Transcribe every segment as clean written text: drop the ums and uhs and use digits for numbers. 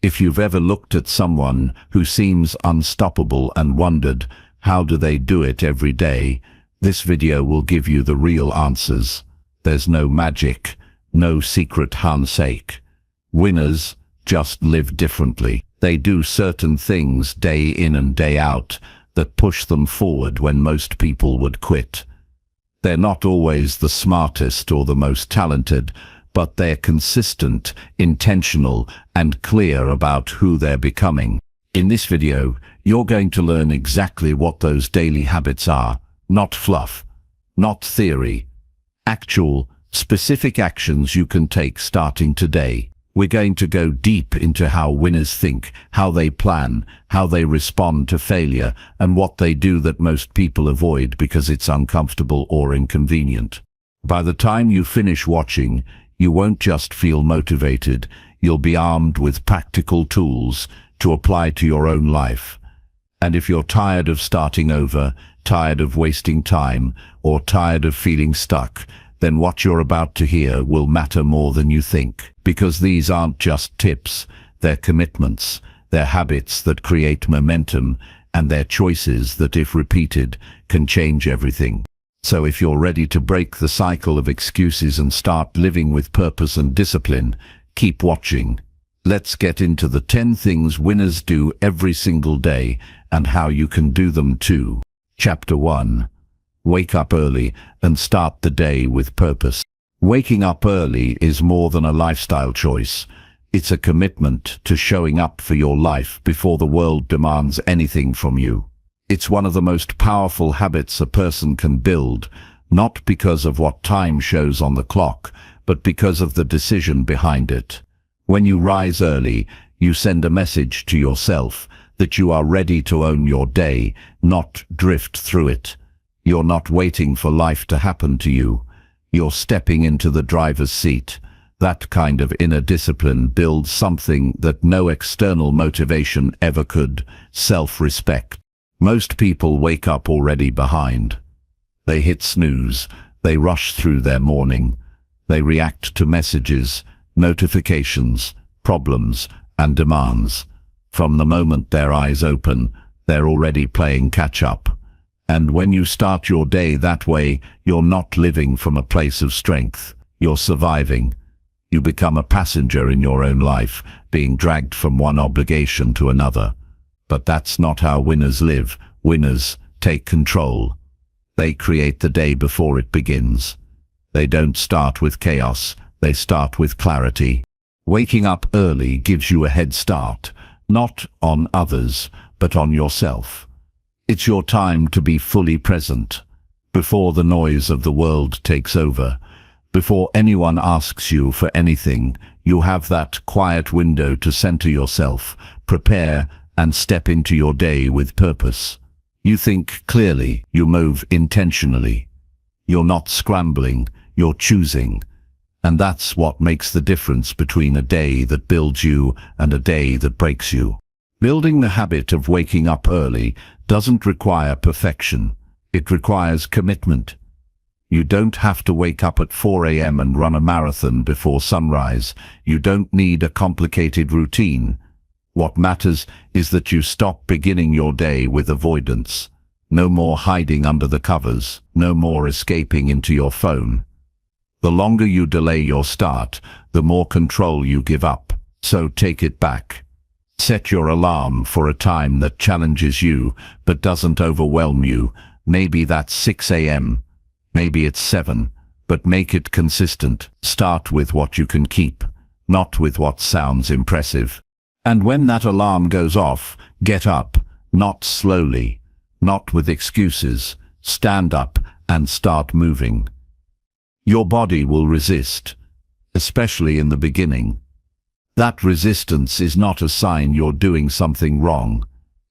If you've ever looked at someone who seems unstoppable and wondered, how do they do it every day? This video will give you the real answers. There's no magic, no secret handshake. Winners just live differently. They do certain things day in and day out that push them forward when most people would quit. They're not always the smartest or the most talented, but they're consistent, intentional, and clear about who they're becoming. In this video, you're going to learn exactly what those daily habits are. Not fluff, not theory. Actual, specific actions you can take starting today. We're going to go deep into how winners think, how they plan, how they respond to failure, and what they do that most people avoid because it's uncomfortable or inconvenient. By the time you finish watching, you won't just feel motivated, you'll be armed with practical tools to apply to your own life. And if you're tired of starting over, tired of wasting time, or tired of feeling stuck, then what you're about to hear will matter more than you think. Because these aren't just tips, they're commitments, they're habits that create momentum, and they're choices that, if repeated, can change everything. So if you're ready to break the cycle of excuses and start living with purpose and discipline, keep watching. Let's get into the 10 things winners do every single day and how you can do them too. Chapter 1. Wake up early and start the day with purpose. Waking up early is more than a lifestyle choice. It's a commitment to showing up for your life before the world demands anything from you. It's one of the most powerful habits a person can build, not because of what time shows on the clock, but because of the decision behind it. When you rise early, you send a message to yourself that you are ready to own your day, not drift through it. You're not waiting for life to happen to you. You're stepping into the driver's seat. That kind of inner discipline builds something that no external motivation ever could: self-respect. Most people wake up already behind. They hit snooze. They rush through their morning. They react to messages, notifications, problems, and demands. From the moment their eyes open, they're already playing catch-up. And when you start your day that way, you're not living from a place of strength. You're surviving. You become a passenger in your own life, being dragged from one obligation to another. But that's not how winners live. Winners take control. They create the day before it begins. They don't start with chaos. They start with clarity. Waking up early gives you a head start, not on others, but on yourself. It's your time to be fully present, before the noise of the world takes over. Before anyone asks you for anything, you have that quiet window to center yourself, prepare, and step into your day with purpose. You think clearly, you move intentionally. You're not scrambling, you're choosing. And that's what makes the difference between a day that builds you and a day that breaks you. Building the habit of waking up early doesn't require perfection. It requires commitment. You don't have to wake up at 4 a.m. and run a marathon before sunrise. You don't need a complicated routine. What matters is that you stop beginning your day with avoidance. No more hiding under the covers. No more escaping into your phone. The longer you delay your start, the more control you give up. So take it back. Set your alarm for a time that challenges you, but doesn't overwhelm you. Maybe that's 6 a.m. Maybe it's 7, but make it consistent. Start with what you can keep, not with what sounds impressive. And when that alarm goes off, get up, not slowly, not with excuses. Stand up and start moving. Your body will resist, especially in the beginning. That resistance is not a sign you're doing something wrong.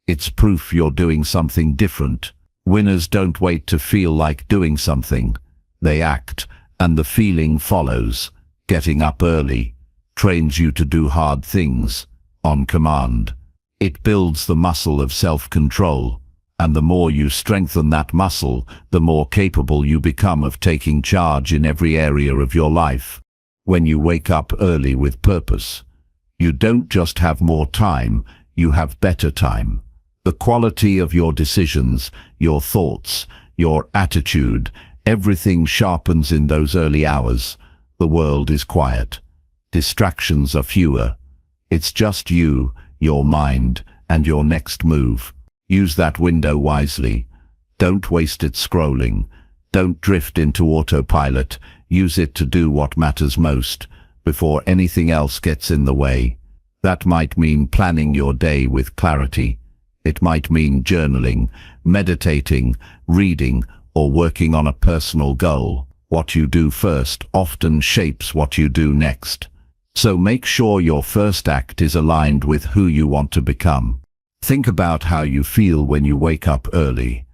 It's proof you're doing something different. Winners don't wait to feel like doing something. They act, and the feeling follows. Getting up early trains you to do hard things on command. It builds the muscle of self-control, and the more you strengthen that muscle, the more capable you become of taking charge in every area of your life. When you wake up early with purpose, You don't just have more time, you have better time. The quality of your decisions, your thoughts, your attitude, everything sharpens in those early hours. The world is quiet. Distractions are fewer. It's just you, your mind, and your next move. Use that window wisely. Don't waste it scrolling. Don't drift into autopilot. Use it to do what matters most, before anything else gets in the way. That might mean planning your day with clarity. It might mean journaling, meditating, reading, or working on a personal goal. What you do first often shapes what you do next. So make sure your first act is aligned with who you want to become. Think about how you feel when you wake up early.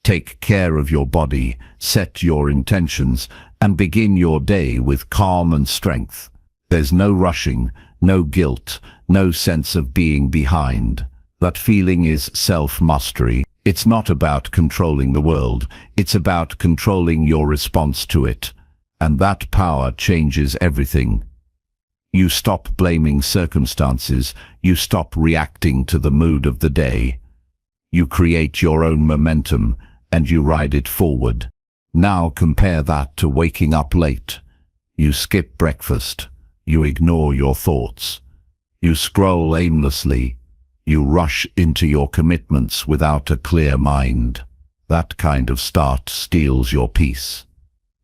Take care of your body, set your intentions, and begin your day with calm and strength. There's no rushing, no guilt, no sense of being behind. That feeling is self-mastery. It's not about controlling the world, it's about controlling your response to it. And that power changes everything. You stop blaming circumstances, you stop reacting to the mood of the day. You create your own momentum, and you ride it forward. Now compare that to waking up late. You skip breakfast, you ignore your thoughts, you scroll aimlessly, you rush into your commitments without a clear mind. That kind of start steals your peace.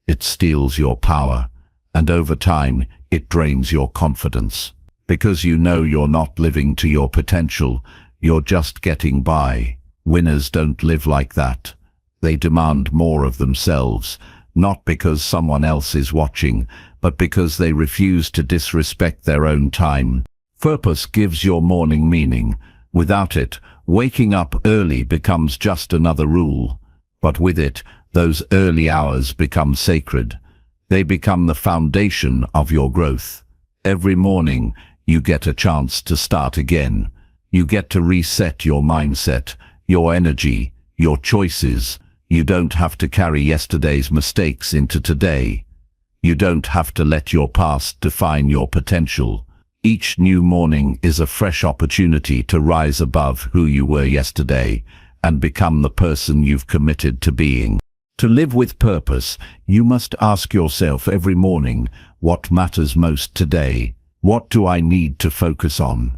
It steals your power, and over time, it drains your confidence. Because you know you're not living to your potential, you're just getting by. Winners don't live like that. They demand more of themselves, not because someone else is watching, but because they refuse to disrespect their own time. Purpose gives your morning meaning. Without it, waking up early becomes just another rule. But with it, those early hours become sacred. They become the foundation of your growth. Every morning, you get a chance to start again. You get to reset your mindset, your energy, your choices. You don't have to carry yesterday's mistakes into today. You don't have to let your past define your potential. Each new morning is a fresh opportunity to rise above who you were yesterday and become the person you've committed to being. To live with purpose, you must ask yourself every morning, what matters most today? What do I need to focus on?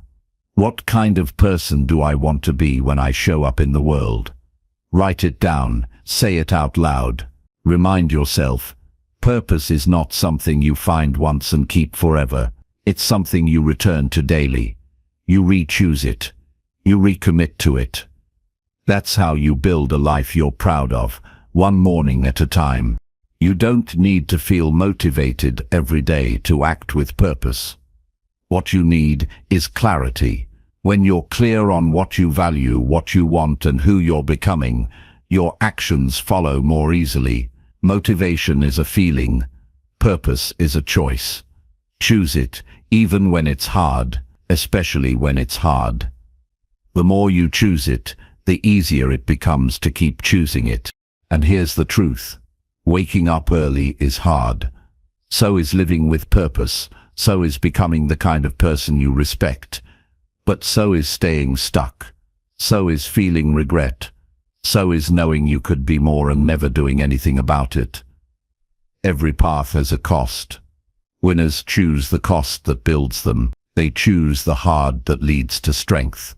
What kind of person do I want to be when I show up in the world? Write it down, say it out loud. Remind yourself, purpose is not something you find once and keep forever. It's something you return to daily. You re-choose it. You recommit to it. That's how you build a life you're proud of, one morning at a time. You don't need to feel motivated every day to act with purpose. What you need is clarity. When you're clear on what you value, what you want, and who you're becoming, your actions follow more easily. Motivation is a feeling. Purpose is a choice. Choose it, even when it's hard, especially when it's hard. The more you choose it, the easier it becomes to keep choosing it. And here's the truth. Waking up early is hard. So is living with purpose. So is becoming the kind of person you respect. But so is staying stuck. So is feeling regret. So is knowing you could be more and never doing anything about it. Every path has a cost. Winners choose the cost that builds them. They choose the hard that leads to strength.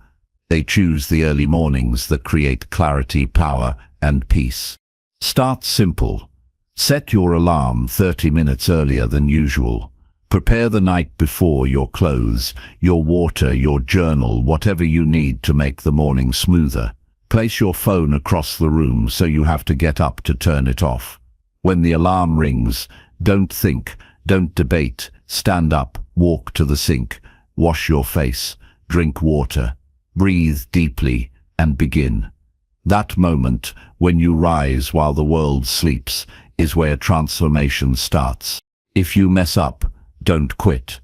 They choose the early mornings that create clarity, power, and peace. Start simple. Set your alarm 30 minutes earlier than usual. Prepare the night before your clothes, your water, your journal, whatever you need to make the morning smoother. Place your phone across the room so you have to get up to turn it off. When the alarm rings, don't think, don't debate. Stand up, walk to the sink, wash your face, drink water, breathe deeply, and begin. That moment, when you rise while the world sleeps, is where transformation starts. If you mess up, don't quit.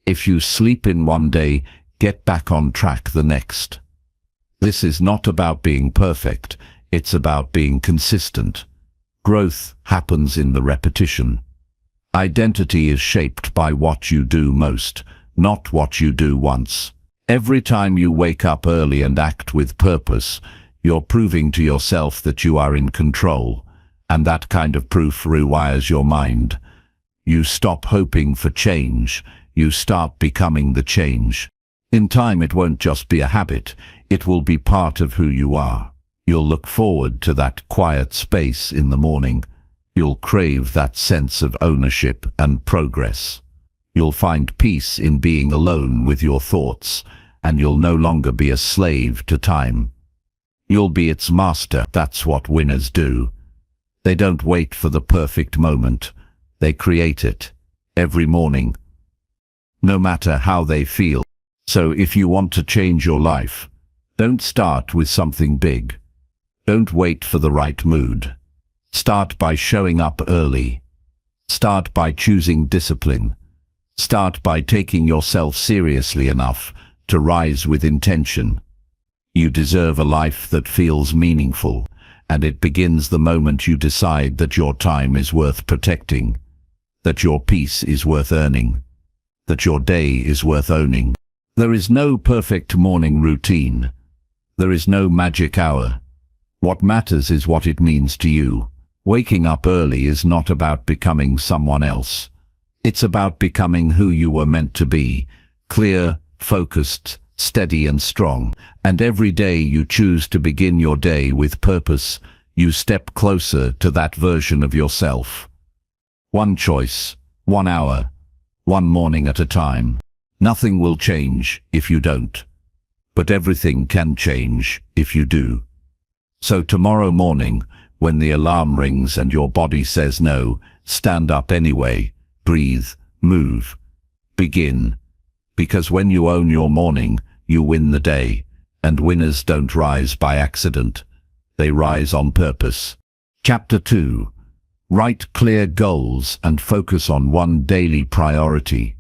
If you sleep in one day, get back on track the next. This is not about being perfect, it's about being consistent. Growth happens in the repetition. Identity is shaped by what you do most, not what you do once. Every time you wake up early and act with purpose, you're proving to yourself that you are in control, and that kind of proof rewires your mind. You stop hoping for change, you start becoming the change. In time, it won't just be a habit, it will be part of who you are. You'll look forward to that quiet space in the morning. You'll crave that sense of ownership and progress. You'll find peace in being alone with your thoughts, and you'll no longer be a slave to time. You'll be its master. That's what winners do. They don't wait for the perfect moment. They create it every morning, no matter how they feel. So if you want to change your life, don't start with something big. Don't wait for the right mood. Start by showing up early. Start by choosing discipline. Start by taking yourself seriously enough to rise with intention. You deserve a life that feels meaningful, and it begins the moment you decide that your time is worth protecting, that your peace is worth earning, that your day is worth owning. There is no perfect morning routine. There is no magic hour. What matters is what it means to you. Waking up early is not about becoming someone else. It's about becoming who you were meant to be, clear, focused, steady and strong. And every day you choose to begin your day with purpose, you step closer to that version of yourself. One choice, 1 hour, one morning at a time. Nothing will change if you don't, but everything can change if you do. So tomorrow morning, when the alarm rings and your body says no, stand up anyway. Breathe, move, begin. Because when you own your morning, you win the day. And winners don't rise by accident. They rise on purpose. Chapter 2. Write clear goals and focus on one daily priority.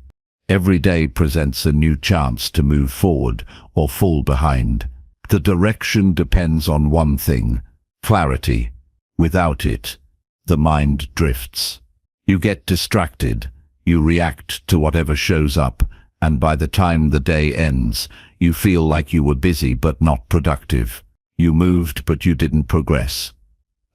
Every day presents a new chance to move forward or fall behind. The direction depends on one thing: clarity. Without it, the mind drifts. You get distracted, you react to whatever shows up, and by the time the day ends, you feel like you were busy but not productive. You moved but you didn't progress.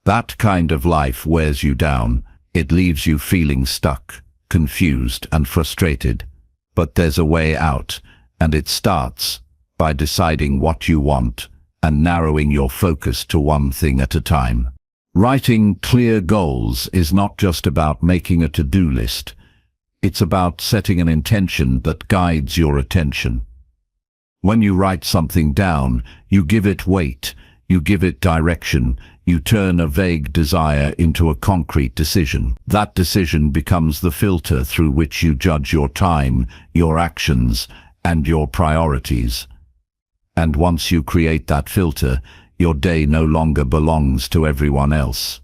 That kind of life wears you down. It leaves you feeling stuck, confused and frustrated. But there's a way out, and it starts by deciding what you want and narrowing your focus to one thing at a time. Writing clear goals is not just about making a to-do list. It's about setting an intention that guides your attention. When you write something down, you give it weight, you give it direction, you turn a vague desire into a concrete decision. That decision becomes the filter through which you judge your time, your actions, and your priorities. And once you create that filter, your day no longer belongs to everyone else.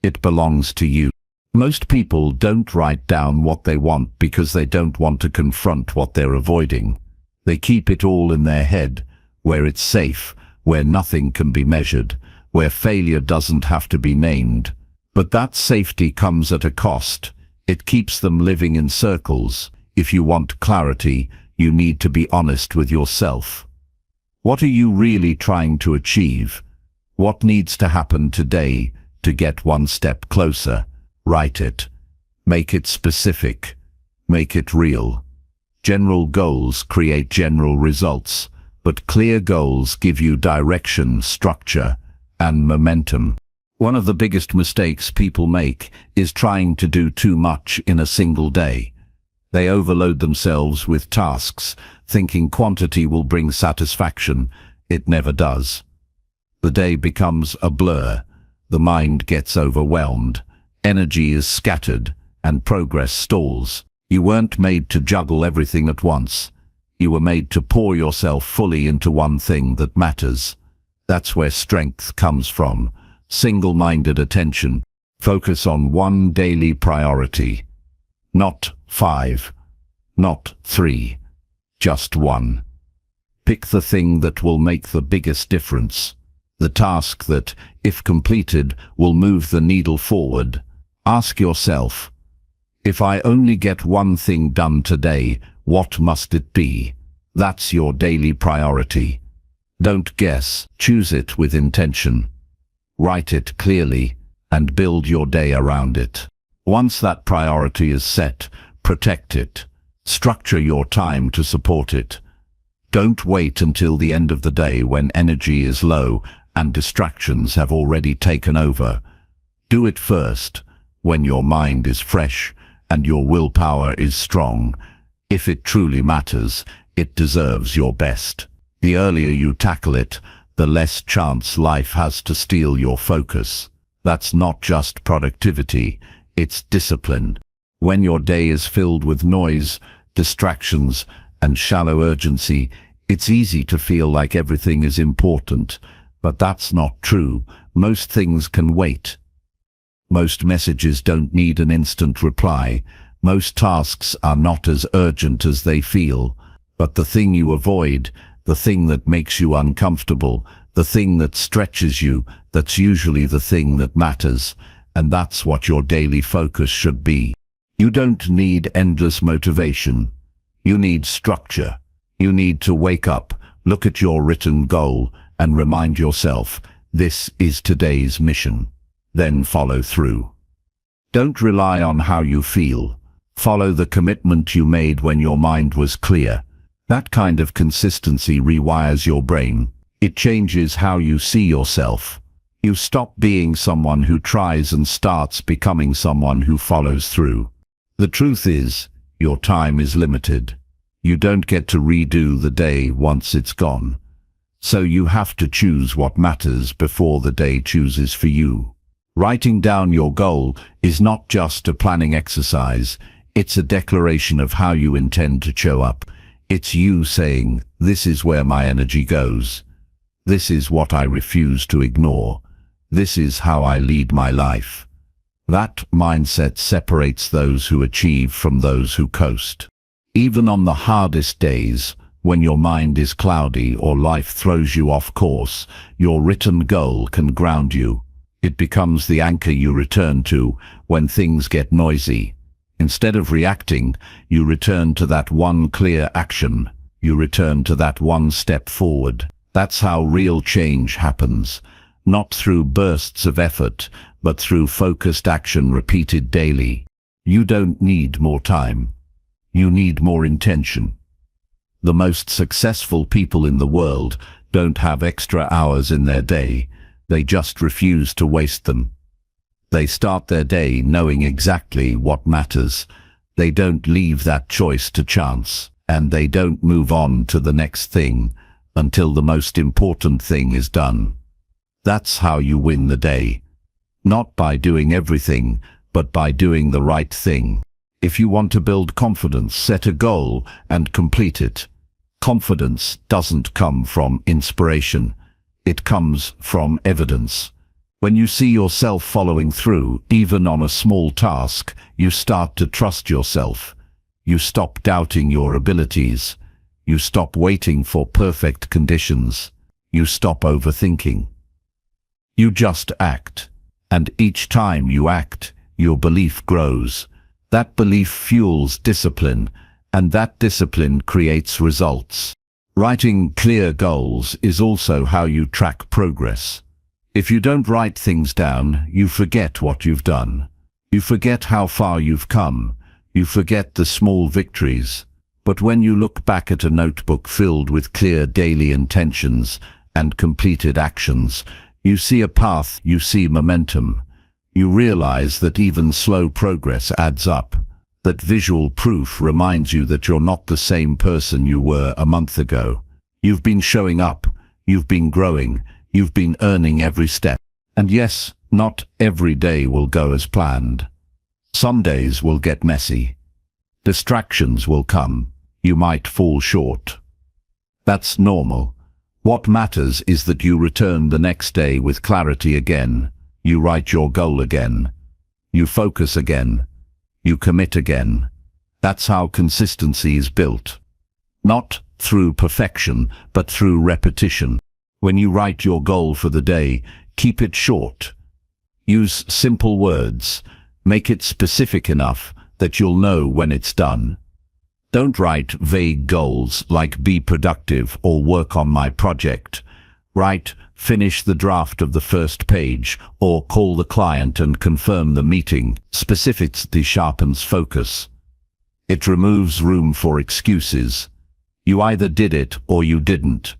It belongs to you. Most people don't write down what they want because they don't want to confront what they're avoiding. They keep it all in their head, where it's safe, where nothing can be measured, where failure doesn't have to be named. But that safety comes at a cost. It keeps them living in circles. If you want clarity, you need to be honest with yourself. What are you really trying to achieve? What needs to happen today to get one step closer? Write it. Make it specific. Make it real. General goals create general results, but clear goals give you direction, structure, and momentum. One of the biggest mistakes people make is trying to do too much in a single day. They overload themselves with tasks, thinking quantity will bring satisfaction. It never does. The day becomes a blur. The mind gets overwhelmed. Energy is scattered, and progress stalls. You weren't made to juggle everything at once. You were made to pour yourself fully into one thing that matters. That's where strength comes from. Single-minded attention. Focus on one daily priority. Not 5. Not 3. Just one. Pick the thing that will make the biggest difference. The task that, if completed, will move the needle forward. Ask yourself, if I only get one thing done today, What must it be? That's your daily priority. Don't guess, choose it with intention. Write it clearly and build your day around it. Once that priority is set, protect it. Structure your time to support it. Don't wait until the end of the day when energy is low and distractions have already taken over. Do it first, when your mind is fresh and your willpower is strong. If it truly matters, it deserves your best. The earlier you tackle it, the less chance life has to steal your focus. That's not just productivity, it's discipline. When your day is filled with noise, distractions, and shallow urgency, it's easy to feel like everything is important. But that's not true. Most things can wait. Most messages don't need an instant reply. Most tasks are not as urgent as they feel. But the thing you avoid, the thing that makes you uncomfortable, the thing that stretches you, that's usually the thing that matters. And that's what your daily focus should be. You don't need endless motivation. You need structure. You need to wake up, look at your written goal, and remind yourself, this is today's mission. Then follow through. Don't rely on how you feel. Follow the commitment you made when your mind was clear. That kind of consistency rewires your brain. It changes how you see yourself. You stop being someone who tries and starts becoming someone who follows through. The truth is, your time is limited. You don't get to redo the day once it's gone. So you have to choose what matters before the day chooses for you. Writing down your goal is not just a planning exercise, it's a declaration of how you intend to show up. It's you saying, this is where my energy goes. This is what I refuse to ignore. This is how I lead my life. That mindset separates those who achieve from those who coast. Even on the hardest days, when your mind is cloudy or life throws you off course, your written goal can ground you. It becomes the anchor you return to when things get noisy. Instead of reacting, you return to that one clear action. You return to that one step forward. That's how real change happens. Not through bursts of effort, but through focused action repeated daily. You don't need more time. You need more intention. The most successful people in the world don't have extra hours in their day. They just refuse to waste them. They start their day knowing exactly what matters. They don't leave that choice to chance, and they don't move on to the next thing until the most important thing is done. That's how you win the day. Not by doing everything, but by doing the right thing. If you want to build confidence, set a goal and complete it. Confidence doesn't come from inspiration. It comes from evidence. When you see yourself following through, even on a small task, you start to trust yourself. You stop doubting your abilities. You stop waiting for perfect conditions. You stop overthinking. You just act. And each time you act, your belief grows. That belief fuels discipline, and that discipline creates results. Writing clear goals is also how you track progress. If you don't write things down, you forget what you've done. You forget how far you've come. You forget the small victories. But when you look back at a notebook filled with clear daily intentions and completed actions, you see a path, you see momentum. You realize that even slow progress adds up. That visual proof reminds you that you're not the same person you were a month ago. You've been showing up. You've been growing. You've been earning every step. And yes, not every day will go as planned. Some days will get messy. Distractions will come. You might fall short. That's normal. What matters is that you return the next day with clarity again. You write your goal again. You focus again. You commit again. That's how consistency is built. Not through perfection, but through repetition. When you write your goal for the day, keep it short. Use simple words. Make it specific enough that you'll know when it's done. Don't write vague goals like be productive or work on my project. Write, finish the draft of the first page, or call the client and confirm the meeting. Specificity sharpens focus. It removes room for excuses. You either did it or you didn't.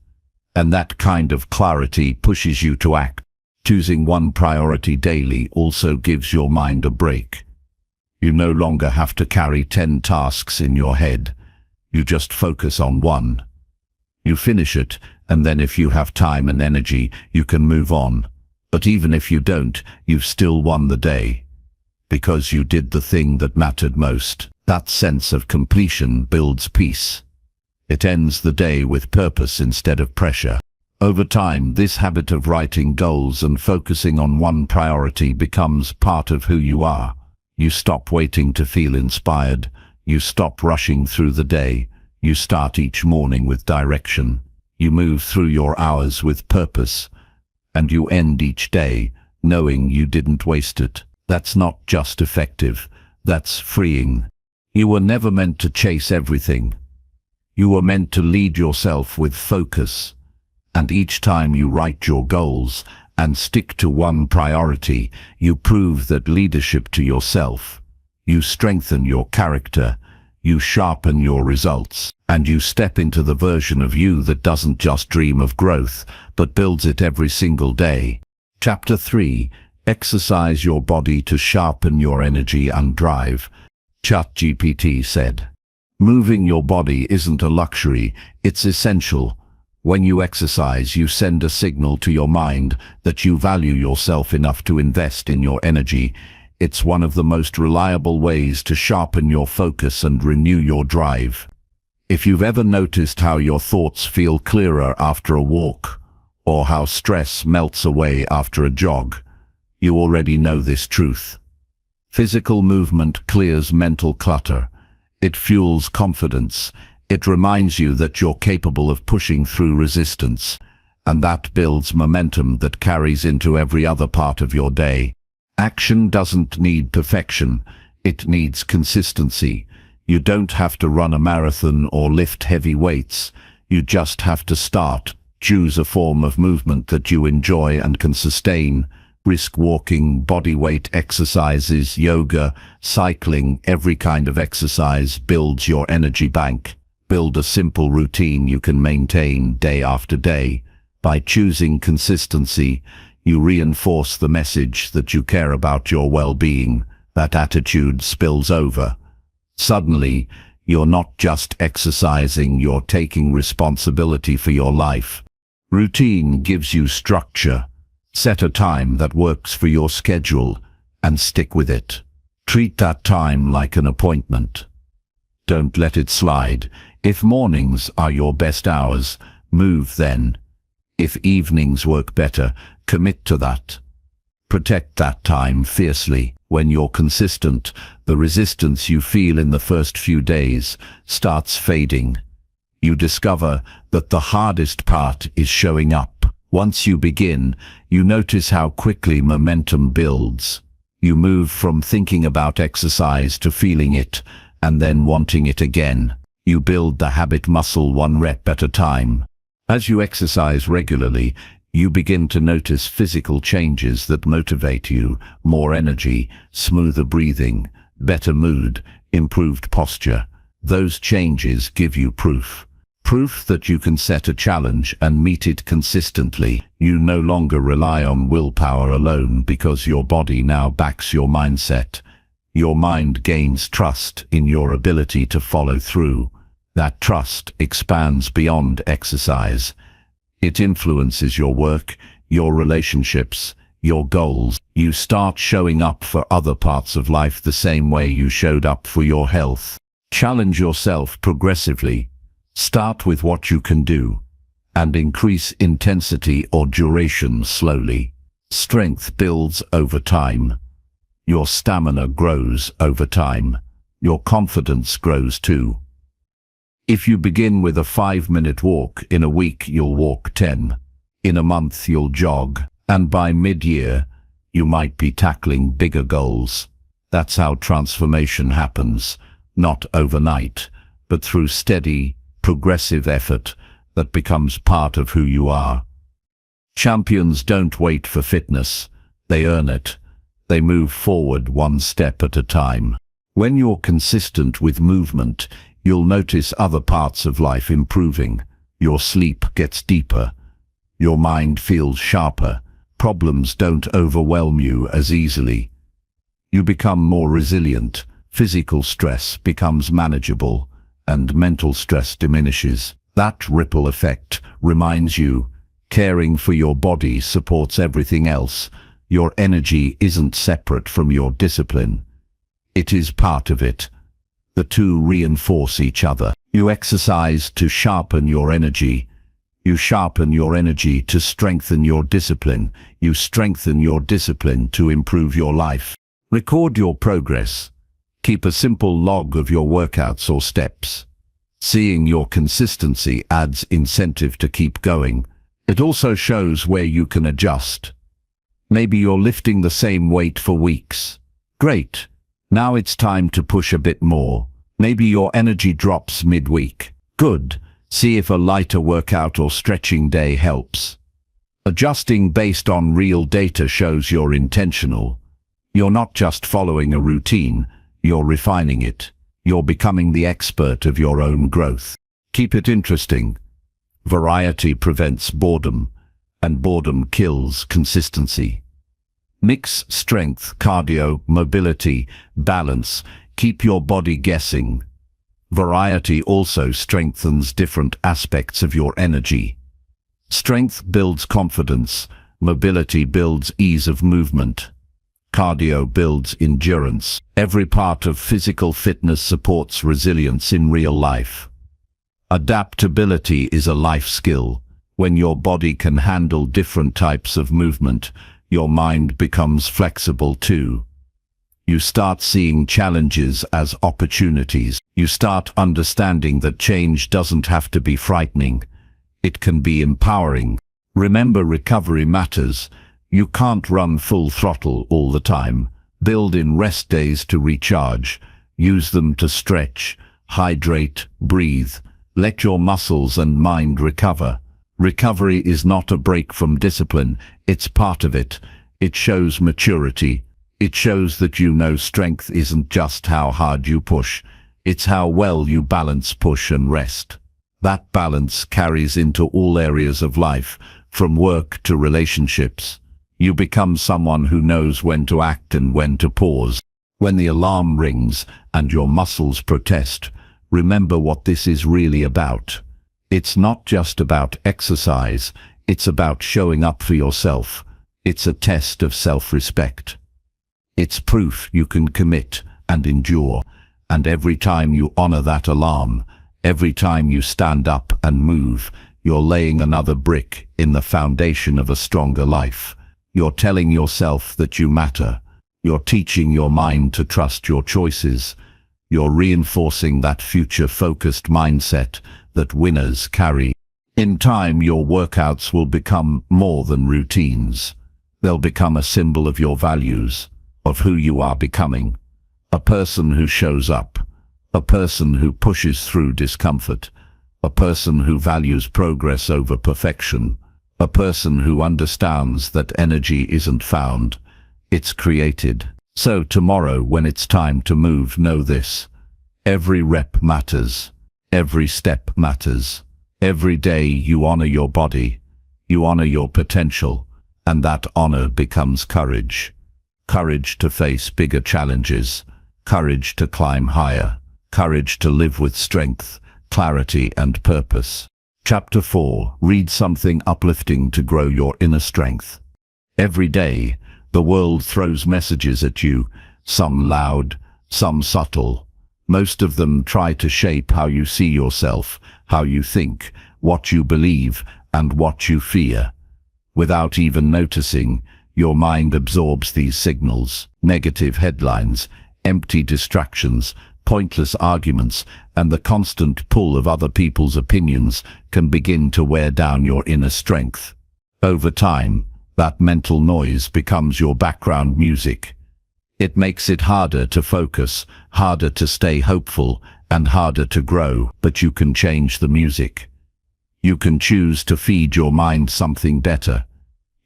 And that kind of clarity pushes you to act. Choosing one priority daily also gives your mind a break. You no longer have to carry 10 tasks in your head. You just focus on one. You finish it, and then if you have time and energy, you can move on. But even if you don't, you've still won the day. Because you did the thing that mattered most. That sense of completion builds peace. It ends the day with purpose instead of pressure. Over time, this habit of writing goals and focusing on one priority becomes part of who you are. You stop waiting to feel inspired. You stop rushing through the day. You start each morning with direction. You move through your hours with purpose. And you end each day knowing you didn't waste it. That's not just effective. That's freeing. You were never meant to chase everything. You were meant to lead yourself with focus. And each time you write your goals and stick to one priority, you prove that leadership to yourself. You strengthen your character. You sharpen your results. And you step into the version of you that doesn't just dream of growth, but builds it every single day. Chapter 3. Exercise your body to sharpen your energy and drive. ChatGPT said, "Moving your body isn't a luxury, it's essential. When you exercise, you send a signal to your mind that you value yourself enough to invest in your energy. It's one of the most reliable ways to sharpen your focus and renew your drive." If you've ever noticed how your thoughts feel clearer after a walk, or how stress melts away after a jog, you already know this truth. Physical movement clears mental clutter. It fuels confidence. It reminds you that you're capable of pushing through resistance, and that builds momentum that carries into every other part of your day. Action doesn't need perfection. It needs consistency. You don't have to run a marathon or lift heavy weights. You just have to start. Choose a form of movement that you enjoy and can sustain. Brisk walking, body weight exercises, yoga, cycling, every kind of exercise builds your energy bank. Build a simple routine you can maintain day after day. By choosing consistency, you reinforce the message that you care about your well-being. That attitude spills over. Suddenly, you're not just exercising, you're taking responsibility for your life. Routine gives you structure. Set a time that works for your schedule and stick with it. Treat that time like an appointment. Don't let it slide. If mornings are your best hours, move then. If evenings work better, commit to that. Protect that time fiercely. When you're consistent, the resistance you feel in the first few days starts fading. You discover that the hardest part is showing up. Once you begin, you notice how quickly momentum builds. You move from thinking about exercise to feeling it, and then wanting it again. You build the habit muscle one rep at a time. As you exercise regularly, you begin to notice physical changes that motivate you: more energy, smoother breathing, better mood, improved posture. Those changes give you proof. Proof that you can set a challenge and meet it consistently. You no longer rely on willpower alone because your body now backs your mindset. Your mind gains trust in your ability to follow through. That trust expands beyond exercise. It influences your work, your relationships, your goals. You start showing up for other parts of life the same way you showed up for your health. Challenge yourself progressively. Start with what you can do, and increase intensity or duration slowly. Strength builds over time. Your stamina grows over time. Your confidence grows too. If you begin with a 5-minute walk, in a week you'll walk 10. In a month you'll jog, and by mid-year you might be tackling bigger goals. That's how transformation happens, not overnight, but through steady, progressive effort that becomes part of who you are. Champions don't wait for fitness, they earn it. They move forward one step at a time. When you're consistent with movement, you'll notice other parts of life improving. Your sleep gets deeper. Your mind feels sharper. Problems don't overwhelm you as easily. You become more resilient. Physical stress becomes manageable, and mental stress diminishes. That ripple effect reminds you, caring for your body supports everything else. Your energy isn't separate from your discipline. It is part of it. The two reinforce each other. You exercise to sharpen your energy. You sharpen your energy to strengthen your discipline. You strengthen your discipline to improve your life. Record your progress. Keep a simple log of your workouts or steps. Seeing your consistency adds incentive to keep going. It also shows where you can adjust. Maybe you're lifting the same weight for weeks. Great. Now it's time to push a bit more. Maybe your energy drops midweek. Good. See if a lighter workout or stretching day helps. Adjusting based on real data shows you're intentional. You're not just following a routine, you're refining it. You're becoming the expert of your own growth. Keep it interesting. Variety prevents boredom, and boredom kills consistency. Mix strength, cardio, mobility, balance. Keep your body guessing. Variety also strengthens different aspects of your energy. Strength builds confidence. Mobility builds ease of movement. Cardio builds endurance. Every part of physical fitness supports resilience in real life. Adaptability is a life skill. When your body can handle different types of movement, your mind becomes flexible too. You start seeing challenges as opportunities. You start understanding that change doesn't have to be frightening. It can be empowering. Remember, recovery matters. You can't run full throttle all the time. Build in rest days to recharge. Use them to stretch, hydrate, breathe. Let your muscles and mind recover. Recovery is not a break from discipline. It's part of it. It shows maturity. It shows that you know strength isn't just how hard you push. It's how well you balance push and rest. That balance carries into all areas of life, from work to relationships. You become someone who knows when to act and when to pause. When the alarm rings and your muscles protest, remember what this is really about. It's not just about exercise, it's about showing up for yourself. It's a test of self-respect. It's proof you can commit and endure. And every time you honor that alarm, every time you stand up and move, you're laying another brick in the foundation of a stronger life. You're telling yourself that you matter. You're teaching your mind to trust your choices. You're reinforcing that future-focused mindset that winners carry. In time, your workouts will become more than routines. They'll become a symbol of your values, of who you are becoming. A person who shows up. A person who pushes through discomfort. A person who values progress over perfection. A person who understands that energy isn't found, it's created. So tomorrow, when it's time to move, know this. Every rep matters. Every step matters. Every day you honor your body. You honor your potential. And that honor becomes courage. Courage to face bigger challenges. Courage to climb higher. Courage to live with strength, clarity, and purpose. Chapter 4. Read something uplifting to grow your inner strength. Every day, the world throws messages at you, some loud, some subtle. Most of them try to shape how you see yourself, how you think, what you believe, and what you fear. Without even noticing, your mind absorbs these signals. Negative headlines, empty distractions, pointless arguments, and the constant pull of other people's opinions can begin to wear down your inner strength. Over time, that mental noise becomes your background music. It makes it harder to focus, harder to stay hopeful, and harder to grow, but you can change the music. You can choose to feed your mind something better.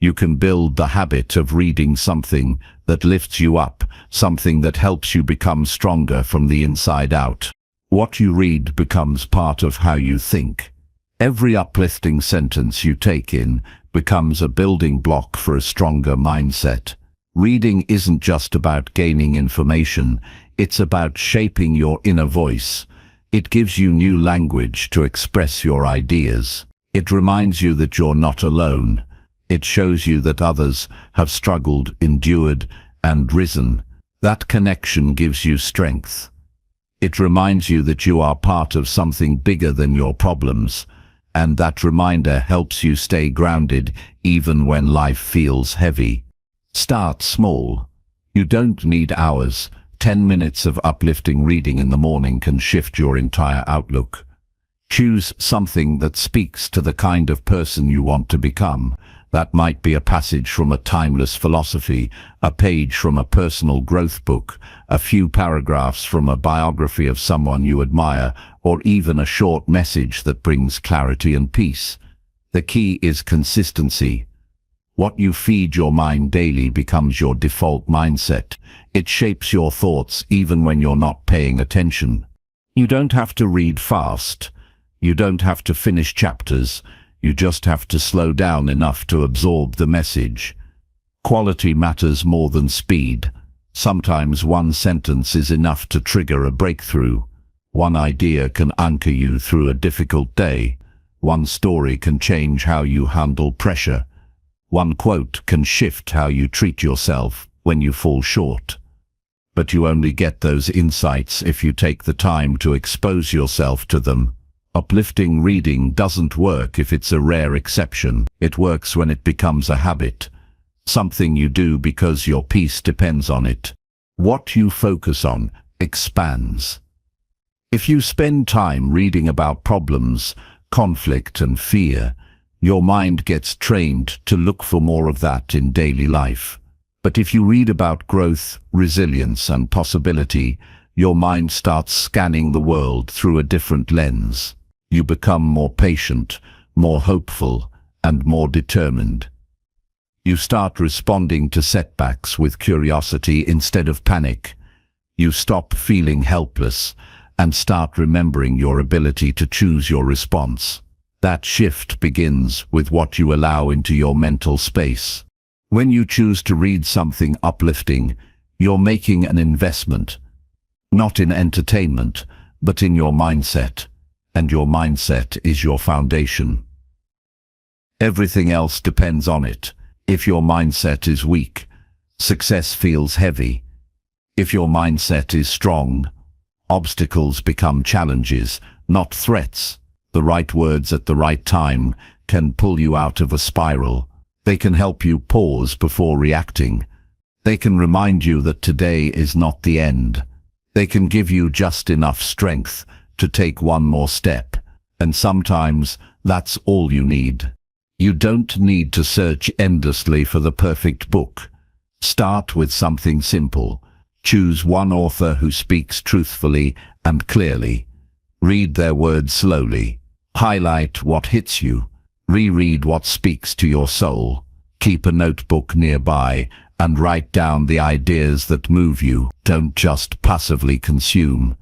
You can build the habit of reading something that lifts you up, something that helps you become stronger from the inside out. What you read becomes part of how you think. Every uplifting sentence you take in becomes a building block for a stronger mindset. Reading isn't just about gaining information, it's about shaping your inner voice. It gives you new language to express your ideas. It reminds you that you're not alone. It shows you that others have struggled, endured, and risen. That connection gives you strength. It reminds you that you are part of something bigger than your problems, and that reminder helps you stay grounded even when life feels heavy. Start small. You don't need hours. 10 minutes of uplifting reading in the morning can shift your entire outlook. Choose something that speaks to the kind of person you want to become. That might be a passage from a timeless philosophy, a page from a personal growth book, a few paragraphs from a biography of someone you admire, or even a short message that brings clarity and peace. The key is consistency. What you feed your mind daily becomes your default mindset. It shapes your thoughts even when you're not paying attention. You don't have to read fast. You don't have to finish chapters. You just have to slow down enough to absorb the message. Quality matters more than speed. Sometimes one sentence is enough to trigger a breakthrough. One idea can anchor you through a difficult day. One story can change how you handle pressure. One quote can shift how you treat yourself when you fall short. But you only get those insights if you take the time to expose yourself to them. Uplifting reading doesn't work if it's a rare exception. It works when it becomes a habit, something you do because your peace depends on it. What you focus on expands. If you spend time reading about problems, conflict, and fear, your mind gets trained to look for more of that in daily life. But if you read about growth, resilience, and possibility, your mind starts scanning the world through a different lens. You become more patient, more hopeful, and more determined. You start responding to setbacks with curiosity instead of panic. You stop feeling helpless and start remembering your ability to choose your response. That shift begins with what you allow into your mental space. When you choose to read something uplifting, you're making an investment, not in entertainment, but in your mindset. And your mindset is your foundation. Everything else depends on it. If your mindset is weak, success feels heavy. If your mindset is strong, obstacles become challenges, not threats. The right words at the right time can pull you out of a spiral. They can help you pause before reacting. They can remind you that today is not the end. They can give you just enough strength to take one more step, and sometimes that's all you need. You don't need to search endlessly for the perfect book. Start with something simple. Choose one author who speaks truthfully and clearly. Read their words slowly. Highlight what hits you. Reread what speaks to your soul. Keep a notebook nearby and write down the ideas that move you. Don't just passively consume.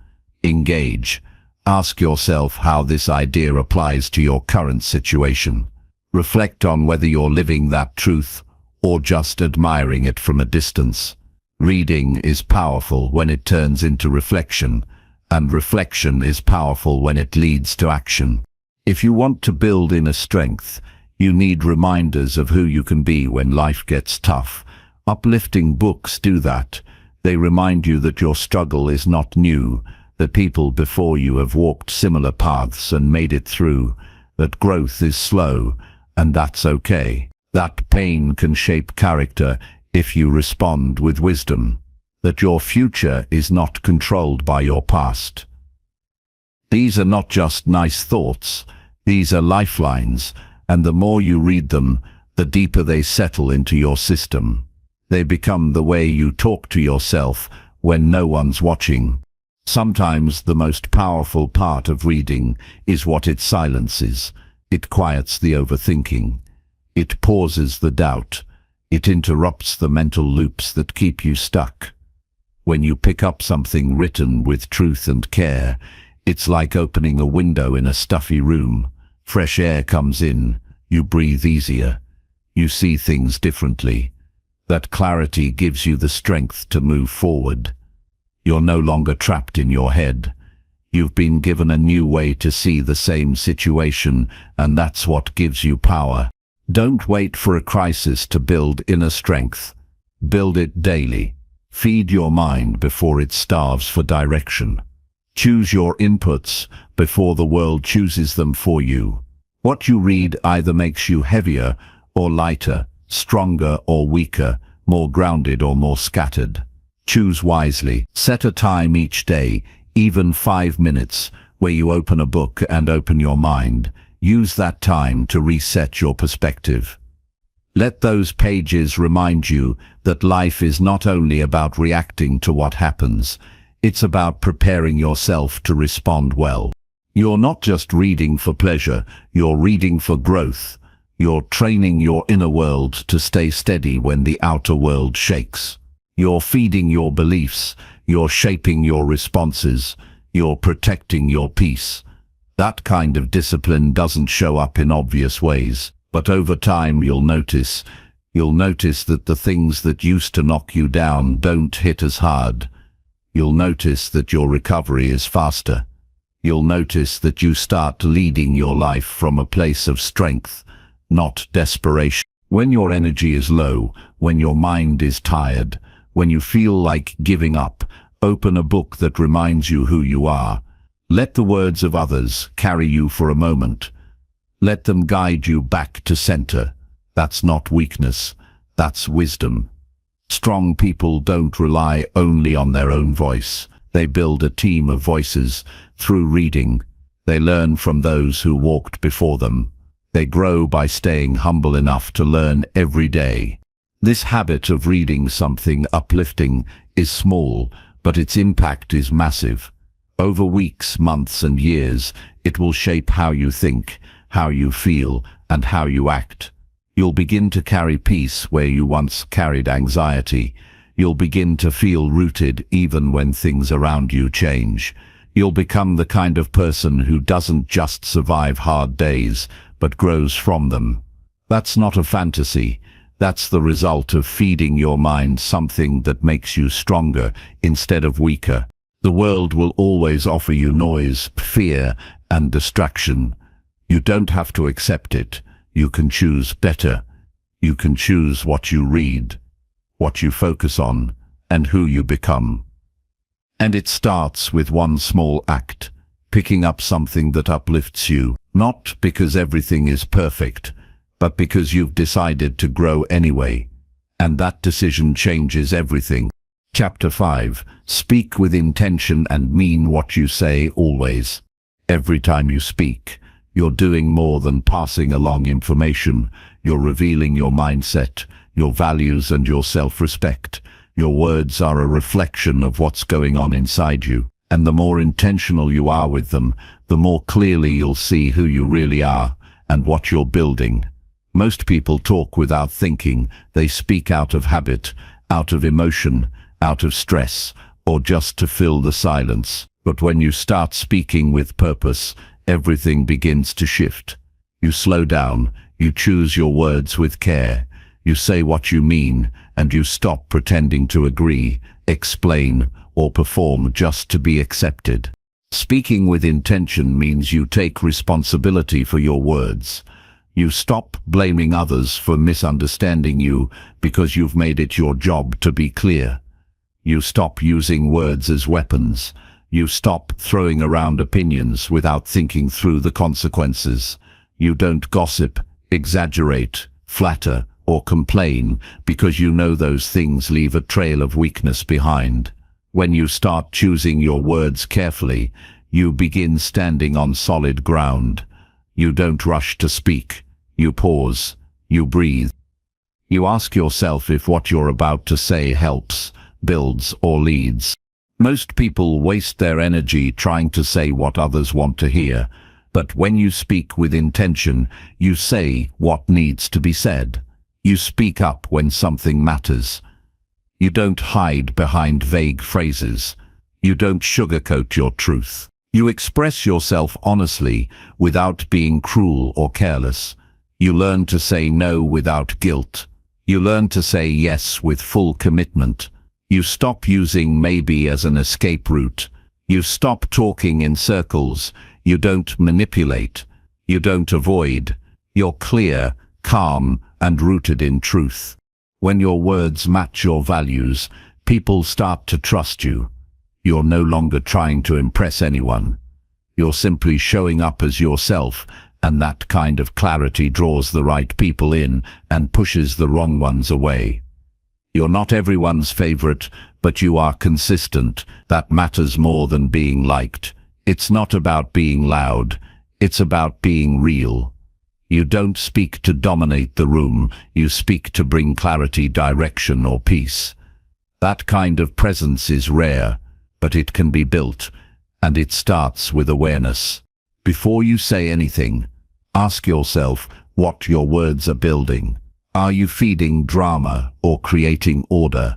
Engage. Ask yourself how this idea applies to your current situation. Reflect on whether you're living that truth or just admiring it from a distance. Reading is powerful when it turns into reflection, and reflection is powerful when it leads to action. If you want to build inner strength, you need reminders of who you can be when life gets tough. Uplifting books do that. They remind you that your struggle is not new, that people before you have walked similar paths and made it through, that growth is slow, and that's okay. That pain can shape character if you respond with wisdom, that your future is not controlled by your past. These are not just nice thoughts, these are lifelines, and the more you read them, the deeper they settle into your system. They become the way you talk to yourself when no one's watching. Sometimes the most powerful part of reading is what it silences. It quiets the overthinking. It pauses the doubt. It interrupts the mental loops that keep you stuck. When you pick up something written with truth and care, it's like opening a window in a stuffy room. Fresh air comes in. You breathe easier. You see things differently. That clarity gives you the strength to move forward. You're no longer trapped in your head. You've been given a new way to see the same situation, and that's what gives you power. Don't wait for a crisis to build inner strength. Build it daily. Feed your mind before it starves for direction. Choose your inputs before the world chooses them for you. What you read either makes you heavier or lighter, stronger or weaker, more grounded or more scattered. Choose wisely. Set a time each day, even 5 minutes, where you open a book and open your mind. Use that time to reset your perspective. Let those pages remind you that life is not only about reacting to what happens, it's about preparing yourself to respond well. You're not just reading for pleasure, you're reading for growth. You're training your inner world to stay steady when the outer world shakes. You're feeding your beliefs, you're shaping your responses, you're protecting your peace. That kind of discipline doesn't show up in obvious ways, but over time you'll notice that the things that used to knock you down don't hit as hard. You'll notice that your recovery is faster. You'll notice that you start leading your life from a place of strength, not desperation. When your energy is low, when your mind is tired, when you feel like giving up, open a book that reminds you who you are. Let the words of others carry you for a moment. Let them guide you back to center. That's not weakness, that's wisdom. Strong people don't rely only on their own voice. They build a team of voices. Through reading, they learn from those who walked before them. They grow by staying humble enough to learn every day. This habit of reading something uplifting is small, but its impact is massive. Over weeks, months, and years, it will shape how you think, how you feel, and how you act. You'll begin to carry peace where you once carried anxiety. You'll begin to feel rooted even when things around you change. You'll become the kind of person who doesn't just survive hard days, but grows from them. That's not a fantasy. That's the result of feeding your mind something that makes you stronger instead of weaker. The world will always offer you noise, fear, and distraction. You don't have to accept it. You can choose better. You can choose what you read, what you focus on, and who you become. And it starts with one small act, picking up something that uplifts you, not because everything is perfect, but because you've decided to grow anyway. And that decision changes everything. Chapter 5. Speak with intention and mean what you say always. Every time you speak, you're doing more than passing along information. You're revealing your mindset, your values, and your self-respect. Your words are a reflection of what's going on inside you. And the more intentional you are with them, the more clearly you'll see who you really are and what you're building. Most people talk without thinking. They speak out of habit, out of emotion, out of stress, or just to fill the silence. But when you start speaking with purpose, everything begins to shift. You slow down, you choose your words with care, you say what you mean, and you stop pretending to agree, explain, or perform just to be accepted. Speaking with intention means you take responsibility for your words. You stop blaming others for misunderstanding you because you've made it your job to be clear. You stop using words as weapons. You stop throwing around opinions without thinking through the consequences. You don't gossip, exaggerate, flatter, or complain because you know those things leave a trail of weakness behind. When you start choosing your words carefully, you begin standing on solid ground. You don't rush to speak. You pause. You breathe. You ask yourself if what you're about to say helps, builds, or leads. Most people waste their energy trying to say what others want to hear, but when you speak with intention, you say what needs to be said. You speak up when something matters. You don't hide behind vague phrases. You don't sugarcoat your truth. You express yourself honestly without being cruel or careless. You learn to say no without guilt. You learn to say yes with full commitment. You stop using maybe as an escape route. You stop talking in circles. You don't manipulate. You don't avoid. You're clear, calm, and rooted in truth. When your words match your values, people start to trust you. You're no longer trying to impress anyone. You're simply showing up as yourself, and that kind of clarity draws the right people in and pushes the wrong ones away. You're not everyone's favorite, but you are consistent. That matters more than being liked. It's not about being loud. It's about being real. You don't speak to dominate the room. You speak to bring clarity, direction, or peace. That kind of presence is rare, but it can be built, and it starts with awareness. Before you say anything, ask yourself what your words are building. Are you feeding drama or creating order?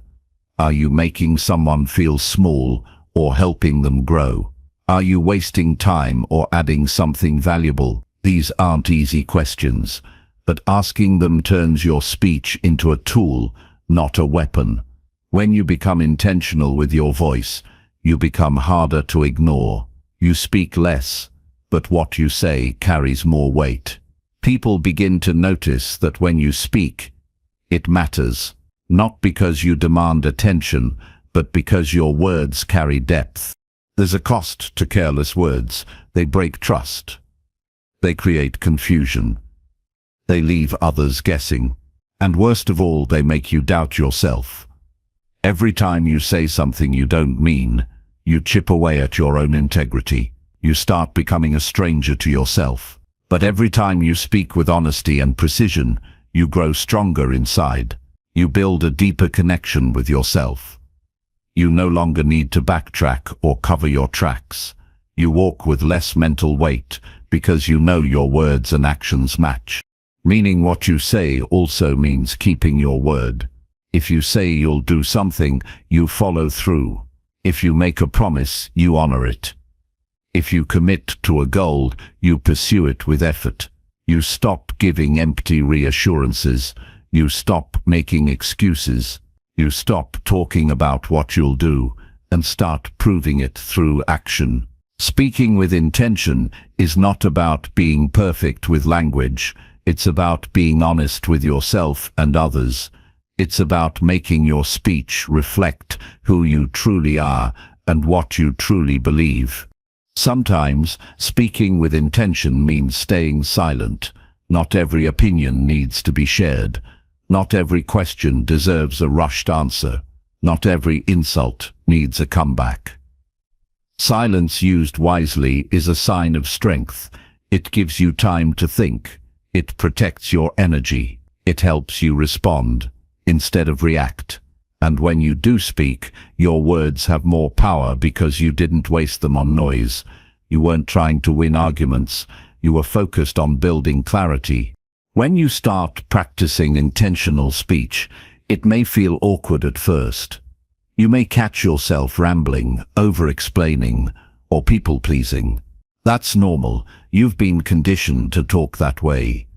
Are you making someone feel small or helping them grow? Are you wasting time or adding something valuable? These aren't easy questions, but asking them turns your speech into a tool, not a weapon. When you become intentional with your voice, you become harder to ignore. You speak less, but what you say carries more weight. People begin to notice that when you speak, it matters, not because you demand attention, but because your words carry depth. There's a cost to careless words. They break trust. They create confusion. They leave others guessing. And worst of all, they make you doubt yourself. Every time you say something you don't mean, you chip away at your own integrity. You start becoming a stranger to yourself. But every time you speak with honesty and precision, you grow stronger inside. You build a deeper connection with yourself. You no longer need to backtrack or cover your tracks. You walk with less mental weight because you know your words and actions match. Meaning what you say also means keeping your word. If you say you'll do something, you follow through. If you make a promise, you honor it. If you commit to a goal, you pursue it with effort. You stop giving empty reassurances. You stop making excuses. You stop talking about what you'll do and start proving it through action. Speaking with intention is not about being perfect with language. It's about being honest with yourself and others. It's about making your speech reflect who you truly are and what you truly believe. Sometimes, speaking with intention means staying silent. Not every opinion needs to be shared. Not every question deserves a rushed answer. Not every insult needs a comeback. Silence used wisely is a sign of strength. It gives you time to think. It protects your energy. It helps you respond instead of react. And when you do speak, your words have more power because you didn't waste them on noise. You weren't trying to win arguments. You were focused on building clarity. When you start practicing intentional speech, it may feel awkward at first. You may catch yourself rambling, over-explaining, or people-pleasing. That's normal. You've been conditioned to talk that way.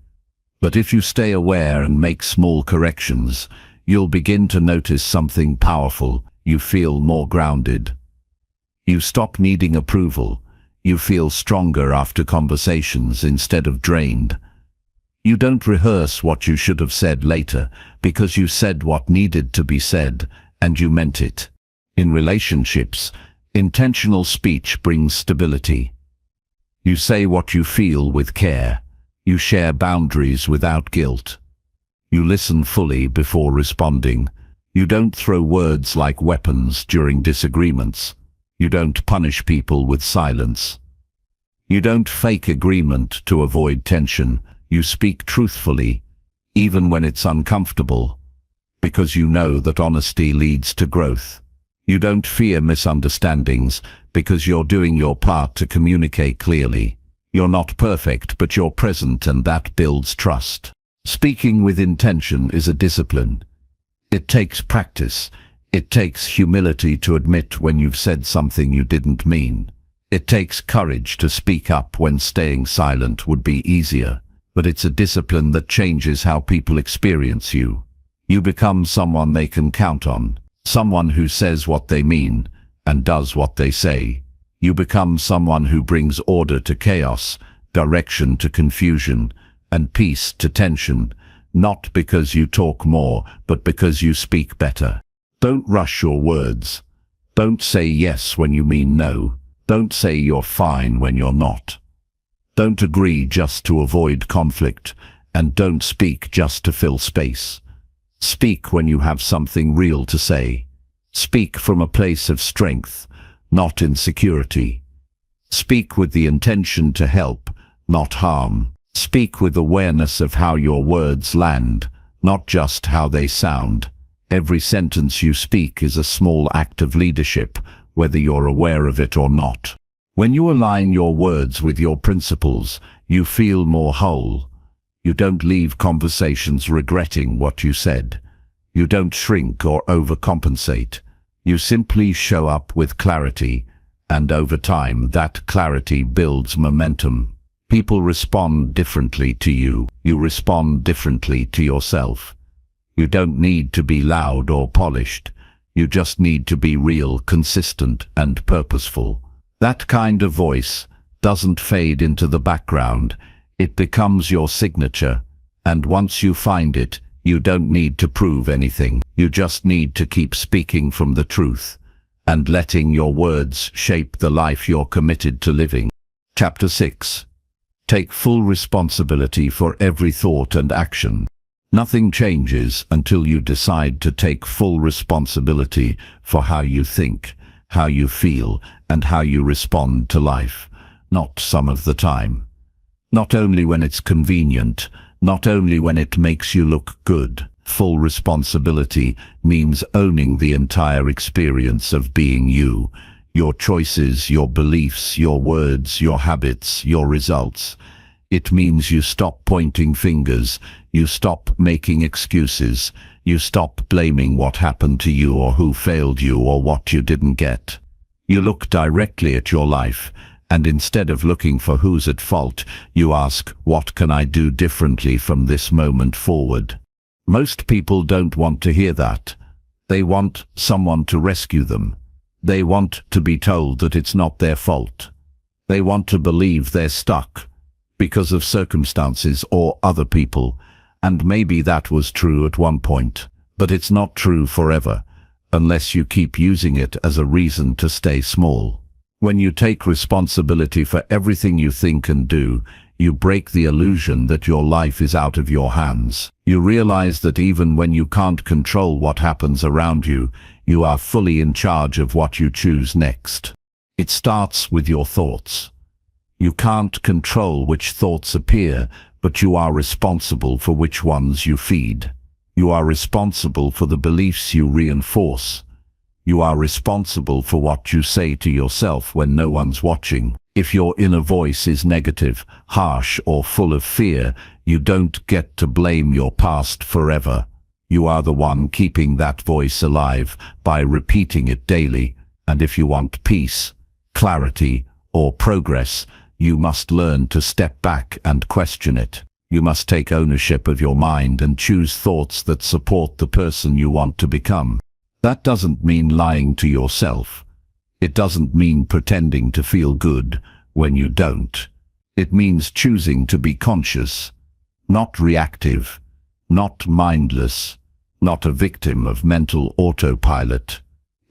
But if you stay aware and make small corrections, you'll begin to notice something powerful. You feel more grounded. You stop needing approval. You feel stronger after conversations instead of drained. You don't rehearse what you should have said later because you said what needed to be said and you meant it. In relationships, intentional speech brings stability. You say what you feel with care. You share boundaries without guilt. You listen fully before responding. You don't throw words like weapons during disagreements. You don't punish people with silence. You don't fake agreement to avoid tension. You speak truthfully, even when it's uncomfortable, because you know that honesty leads to growth. You don't fear misunderstandings because you're doing your part to communicate clearly. You're not perfect, but you're present, and that builds trust. Speaking with intention is a discipline. It takes practice. It takes humility to admit when you've said something you didn't mean. It takes courage to speak up when staying silent would be easier. But it's a discipline that changes how people experience you. You become someone they can count on. Someone who says what they mean and does what they say. You become someone who brings order to chaos, direction to confusion, and peace to tension, not because you talk more, but because you speak better. Don't rush your words. Don't say yes when you mean no. Don't say you're fine when you're not. Don't agree just to avoid conflict, and don't speak just to fill space. Speak when you have something real to say. Speak from a place of strength, not insecurity. Speak with the intention to help, not harm. Speak with awareness of how your words land, not just how they sound. Every sentence you speak is a small act of leadership, whether you're aware of it or not. When you align your words with your principles, you feel more whole. You don't leave conversations regretting what you said. You don't shrink or overcompensate. You simply show up with clarity, and over time that clarity builds momentum. People respond differently to you. You respond differently to yourself. You don't need to be loud or polished. You just need to be real, consistent, and purposeful. That kind of voice doesn't fade into the background. It becomes your signature, and once you find it, you don't need to prove anything. You just need to keep speaking from the truth and letting your words shape the life you're committed to living. Chapter 6. Take full responsibility for every thought and action. Nothing changes until you decide to take full responsibility for how you think, how you feel, and how you respond to life. Not some of the time. Not only when it's convenient, not only when it makes you look good. Full responsibility means owning the entire experience of being you. Your choices, your beliefs, your words, your habits, your results. It means you stop pointing fingers, you stop making excuses, you stop blaming what happened to you or who failed you or what you didn't get. You look directly at your life, and instead of looking for who's at fault, you ask, what can I do differently from this moment forward? Most people don't want to hear that. They want someone to rescue them. They want to be told that it's not their fault. They want to believe they're stuck because of circumstances or other people, and maybe that was true at one point, but it's not true forever, unless you keep using it as a reason to stay small. When you take responsibility for everything you think and do, you break the illusion that your life is out of your hands. You realize that even when you can't control what happens around you, you are fully in charge of what you choose next. It starts with your thoughts. You can't control which thoughts appear, but you are responsible for which ones you feed. You are responsible for the beliefs you reinforce. You are responsible for what you say to yourself when no one's watching. If your inner voice is negative, harsh, or full of fear, you don't get to blame your past forever. You are the one keeping that voice alive by repeating it daily. And if you want peace, clarity, or progress, you must learn to step back and question it. You must take ownership of your mind and choose thoughts that support the person you want to become. That doesn't mean lying to yourself. It doesn't mean pretending to feel good when you don't. It means choosing to be conscious, not reactive, not mindless, not a victim of mental autopilot.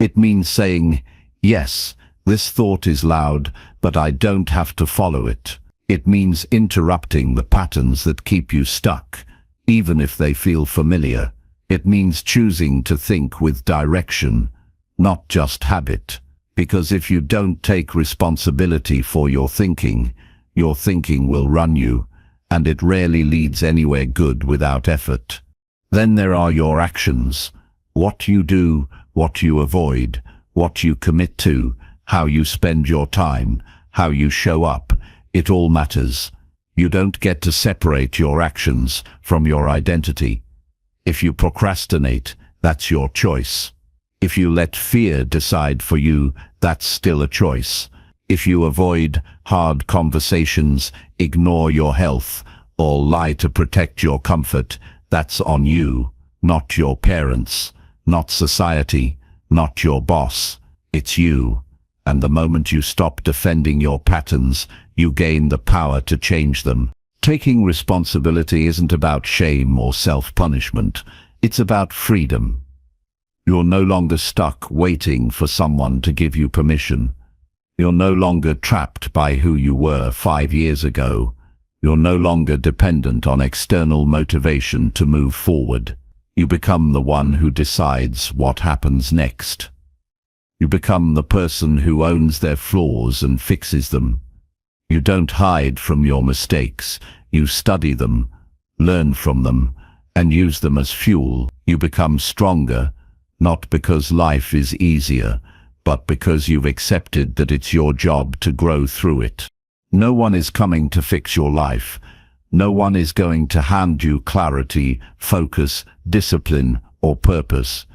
It means saying, yes, this thought is loud, but I don't have to follow it. It means interrupting the patterns that keep you stuck, even if they feel familiar. It means choosing to think with direction, not just habit. Because if you don't take responsibility for your thinking will run you, and it rarely leads anywhere good without effort. Then there are your actions. What you do, what you avoid, what you commit to, how you spend your time, how you show up. It all matters. You don't get to separate your actions from your identity. If you procrastinate, that's your choice. If you let fear decide for you, that's still a choice. If you avoid hard conversations, ignore your health, or lie to protect your comfort, that's on you, not your parents, not society, not your boss. It's you. And the moment you stop defending your patterns, you gain the power to change them. Taking responsibility isn't about shame or self-punishment. It's about freedom. You're no longer stuck waiting for someone to give you permission. You're no longer trapped by who you were 5 years ago. You're no longer dependent on external motivation to move forward. You become the one who decides what happens next. You become the person who owns their flaws and fixes them. You don't hide from your mistakes. You study them, learn from them, and use them as fuel. You become stronger, not because life is easier, but because you've accepted that it's your job to grow through it. No one is coming to fix your life. No one is going to hand you clarity, focus, discipline, or purpose.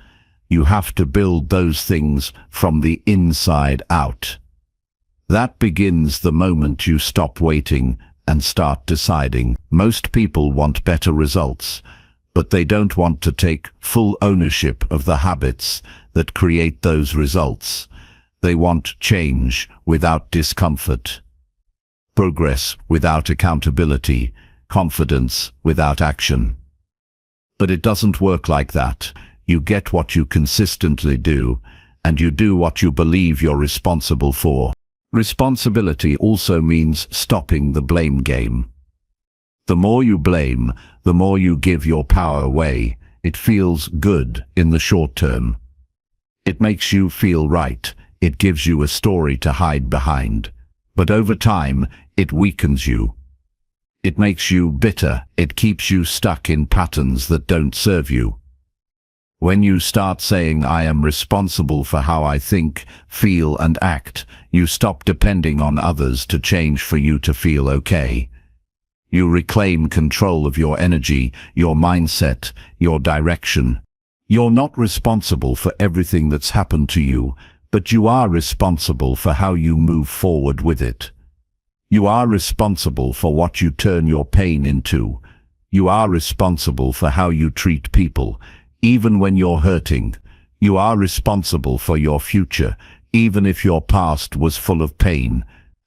You have to build those things from the inside out. That begins the moment you stop waiting and start deciding. Most people want better results, but they don't want to take full ownership of the habits that create those results. They want change without discomfort, progress without accountability, confidence without action. But it doesn't work like that. You get what you consistently do, and you do what you believe you're responsible for. Responsibility also means stopping the blame game. The more you blame, the more you give your power away. It feels good in the short term. It makes you feel right. It gives you a story to hide behind. But over time, it weakens you. It makes you bitter. It keeps you stuck in patterns that don't serve you. When you start saying, "I am responsible for how I think, feel, and act," you stop depending on others to change for you to feel okay. You reclaim control of your energy, your mindset, your direction. You're not responsible for everything that's happened to you, but you are responsible for how you move forward with it. You are responsible for what you turn your pain into. You are responsible for how you treat people, even when you're hurting. You are responsible for your future, even if your past was full of pain.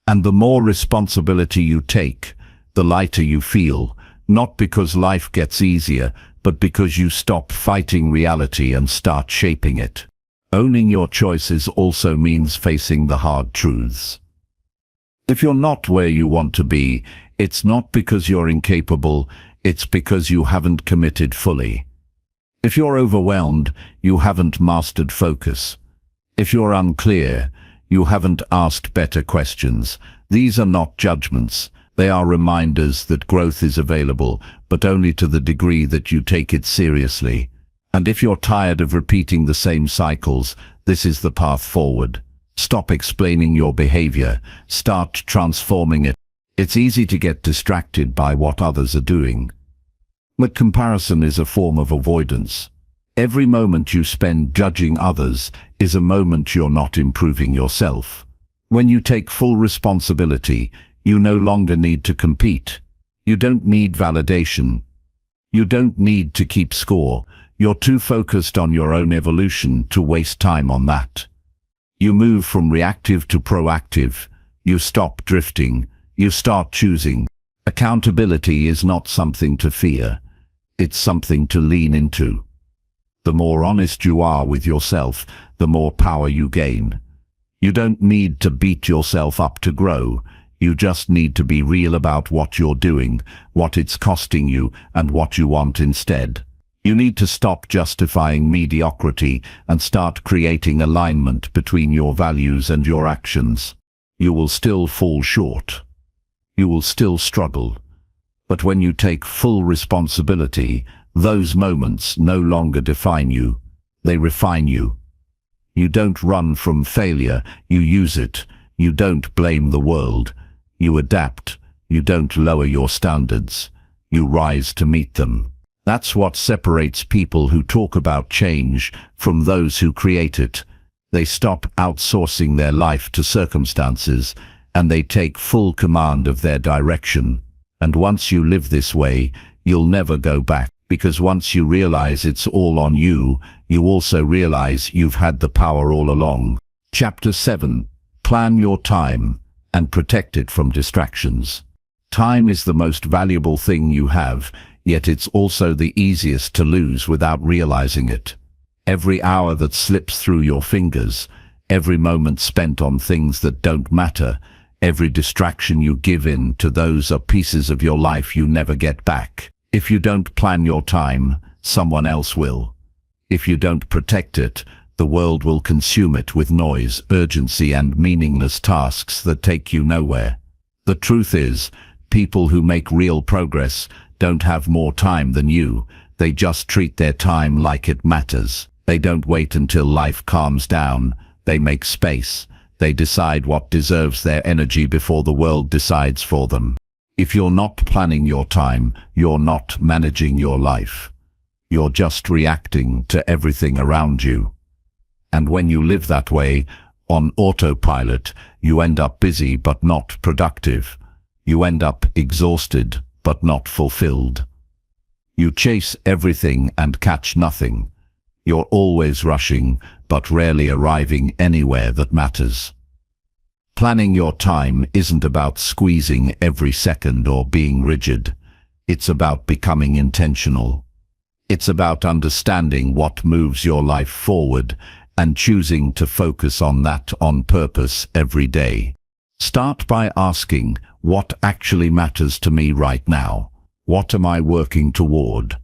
And the more responsibility you take, the lighter you feel, not because life gets easier, but because you stop fighting reality and start shaping it. Owning your choices also means facing the hard truths. If you're not where you want to be, it's not because you're incapable, it's because you haven't committed fully. If you're overwhelmed, you haven't mastered focus. If you're unclear, you haven't asked better questions. These are not judgments. They are reminders that growth is available, but only to the degree that you take it seriously. And if you're tired of repeating the same cycles, this is the path forward. Stop explaining your behavior. Start transforming it. It's easy to get distracted by what others are doing. But comparison is a form of avoidance. Every moment you spend judging others is a moment you're not improving yourself. When you take full responsibility, you no longer need to compete. You don't need validation. You don't need to keep score. You're too focused on your own evolution to waste time on that. You move from reactive to proactive. You stop drifting. You start choosing. Accountability is not something to fear. It's something to lean into. The more honest you are with yourself, the more power you gain. You don't need to beat yourself up to grow. You just need to be real about what you're doing, what it's costing you, and what you want instead. You need to stop justifying mediocrity and start creating alignment between your values and your actions. You will still fall short. You will still struggle. But when you take full responsibility, those moments no longer define you. They refine you. You don't run from failure, you use it. You don't blame the world. You adapt. You don't lower your standards. You rise to meet them. That's what separates people who talk about change from those who create it. They stop outsourcing their life to circumstances, and they take full command of their direction. And once you live this way, you'll never go back, because once you realize it's all on you, you also realize you've had the power all along. Chapter 7. Plan your time and protect it from distractions. Time is the most valuable thing you have, yet it's also the easiest to lose without realizing it. Every hour that slips through your fingers, every moment spent on things that don't matter, every distraction you give in to, those are pieces of your life you never get back. If you don't plan your time, someone else will. If you don't protect it, the world will consume it with noise, urgency, and meaningless tasks that take you nowhere. The truth is, people who make real progress don't have more time than you. They just treat their time like it matters. They don't wait until life calms down. They make space. They decide what deserves their energy before the world decides for them. If you're not planning your time, you're not managing your life. You're just reacting to everything around you. And when you live that way, on autopilot, you end up busy but not productive. You end up exhausted but not fulfilled. You chase everything and catch nothing. You're always rushing but rarely arriving anywhere that matters. Planning your time isn't about squeezing every second or being rigid. It's about becoming intentional. It's about understanding what moves your life forward and choosing to focus on that on purpose every day. Start by asking, what actually matters to me right now? What am I working toward?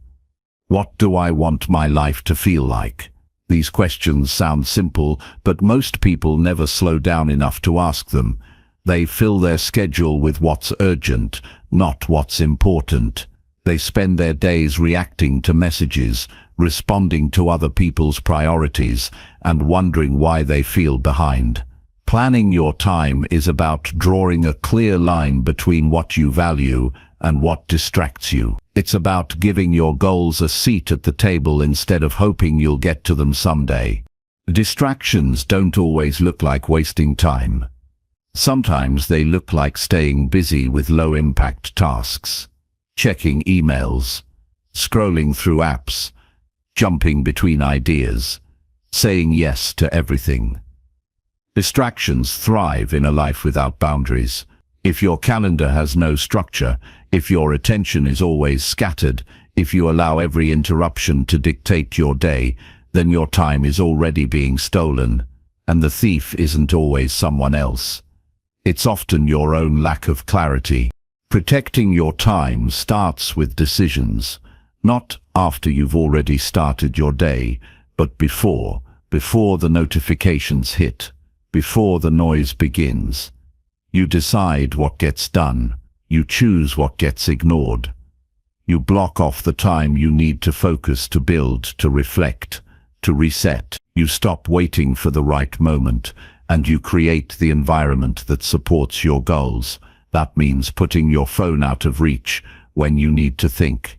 What do I want my life to feel like? These questions sound simple, but most people never slow down enough to ask them. They fill their schedule with what's urgent, not what's important. They spend their days reacting to messages, responding to other people's priorities, and wondering why they feel behind. Planning your time is about drawing a clear line between what you value and what distracts you. It's about giving your goals a seat at the table instead of hoping you'll get to them someday. Distractions don't always look like wasting time. Sometimes they look like staying busy with low-impact tasks, checking emails, scrolling through apps, jumping between ideas, saying yes to everything. Distractions thrive in a life without boundaries. If your calendar has no structure, if your attention is always scattered, if you allow every interruption to dictate your day, then your time is already being stolen, and the thief isn't always someone else. It's often your own lack of clarity. Protecting your time starts with decisions, not after you've already started your day, but before the notifications hit, before the noise begins. You decide what gets done. You choose what gets ignored. You block off the time you need to focus, to build, to reflect, to reset. You stop waiting for the right moment, and you create the environment that supports your goals. That means putting your phone out of reach when you need to think.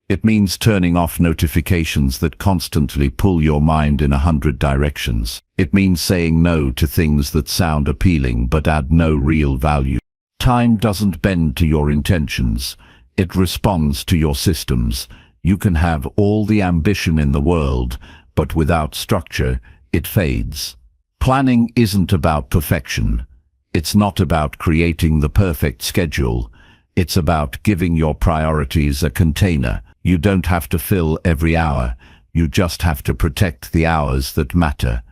It means turning off notifications that constantly pull your mind in 100 directions. It means saying no to things that sound appealing but add no real value. Time doesn't bend to your intentions. It responds to your systems. You can have all the ambition in the world, but without structure, it fades. Planning isn't about perfection. It's not about creating the perfect schedule. It's about giving your priorities a container. You don't have to fill every hour. You just have to protect the hours that matter.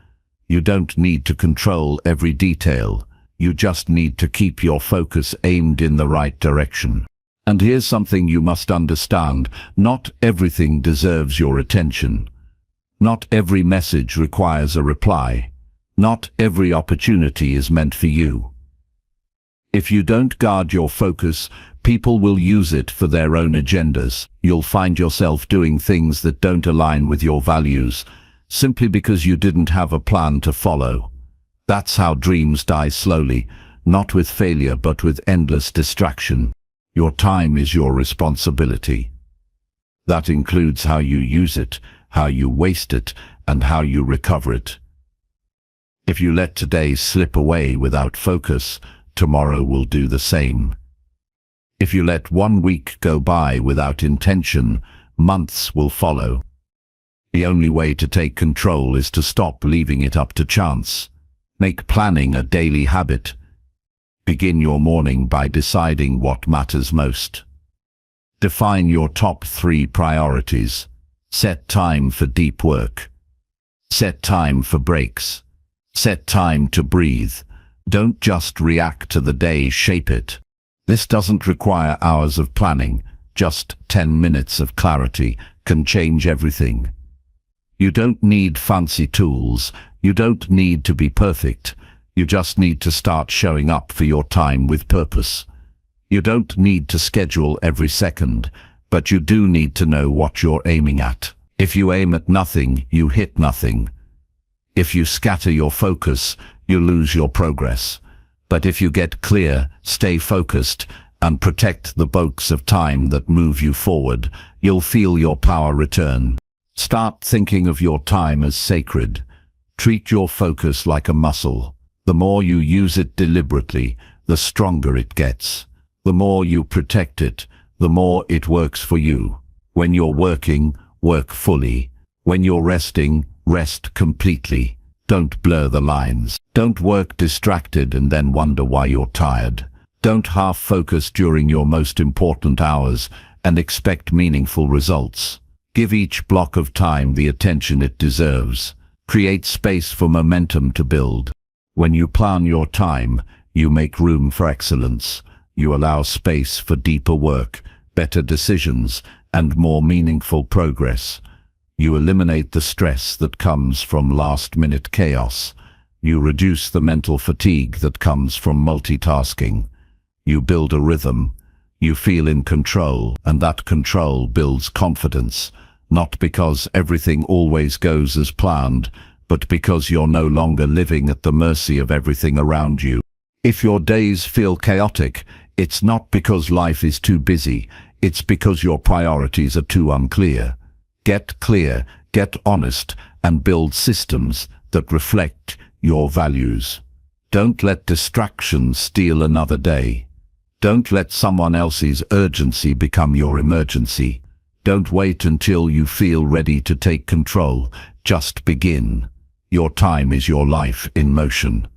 You don't need to control every detail. You just need to keep your focus aimed in the right direction. And here's something you must understand. Not everything deserves your attention. Not every message requires a reply. Not every opportunity is meant for you. If you don't guard your focus, people will use it for their own agendas. You'll find yourself doing things that don't align with your values, simply because you didn't have a plan to follow. That's how dreams die slowly, not with failure but with endless distraction. Your time is your responsibility. That includes how you use it, how you waste it, and how you recover it. If you let today slip away without focus, tomorrow will do the same. If you let 1 week go by without intention, months will follow. The only way to take control is to stop leaving it up to chance. Make planning a daily habit. Begin your morning by deciding what matters most. Define your top 3 priorities. Set time for deep work. Set time for breaks. Set time to breathe. Don't just react to the day, shape it. This doesn't require hours of planning. Just 10 minutes of clarity can change everything. You don't need fancy tools. You don't need to be perfect. You just need to start showing up for your time with purpose. You don't need to schedule every second, but you do need to know what you're aiming at. If you aim at nothing, you hit nothing. If you scatter your focus, you lose your progress. But if you get clear, stay focused, and protect the bulks of time that move you forward, you'll feel your power return. Start thinking of your time as sacred. Treat your focus like a muscle. The more you use it deliberately, the stronger it gets. The more you protect it, the more it works for you. When you're working, work fully. When you're resting, rest completely. Don't blur the lines. Don't work distracted and then wonder why you're tired. Don't half focus during your most important hours and expect meaningful results. Give each block of time the attention it deserves. Create space for momentum to build. When you plan your time, you make room for excellence. You allow space for deeper work, better decisions, and more meaningful progress. You eliminate the stress that comes from last-minute chaos. You reduce the mental fatigue that comes from multitasking. You build a rhythm. You feel in control, and that control builds confidence, not because everything always goes as planned, but because you're no longer living at the mercy of everything around you. If your days feel chaotic, it's not because life is too busy, it's because your priorities are too unclear. Get clear, get honest, and build systems that reflect your values. Don't let distractions steal another day. Don't let someone else's urgency become your emergency. Don't wait until you feel ready to take control. Just begin. Your time is your life in motion.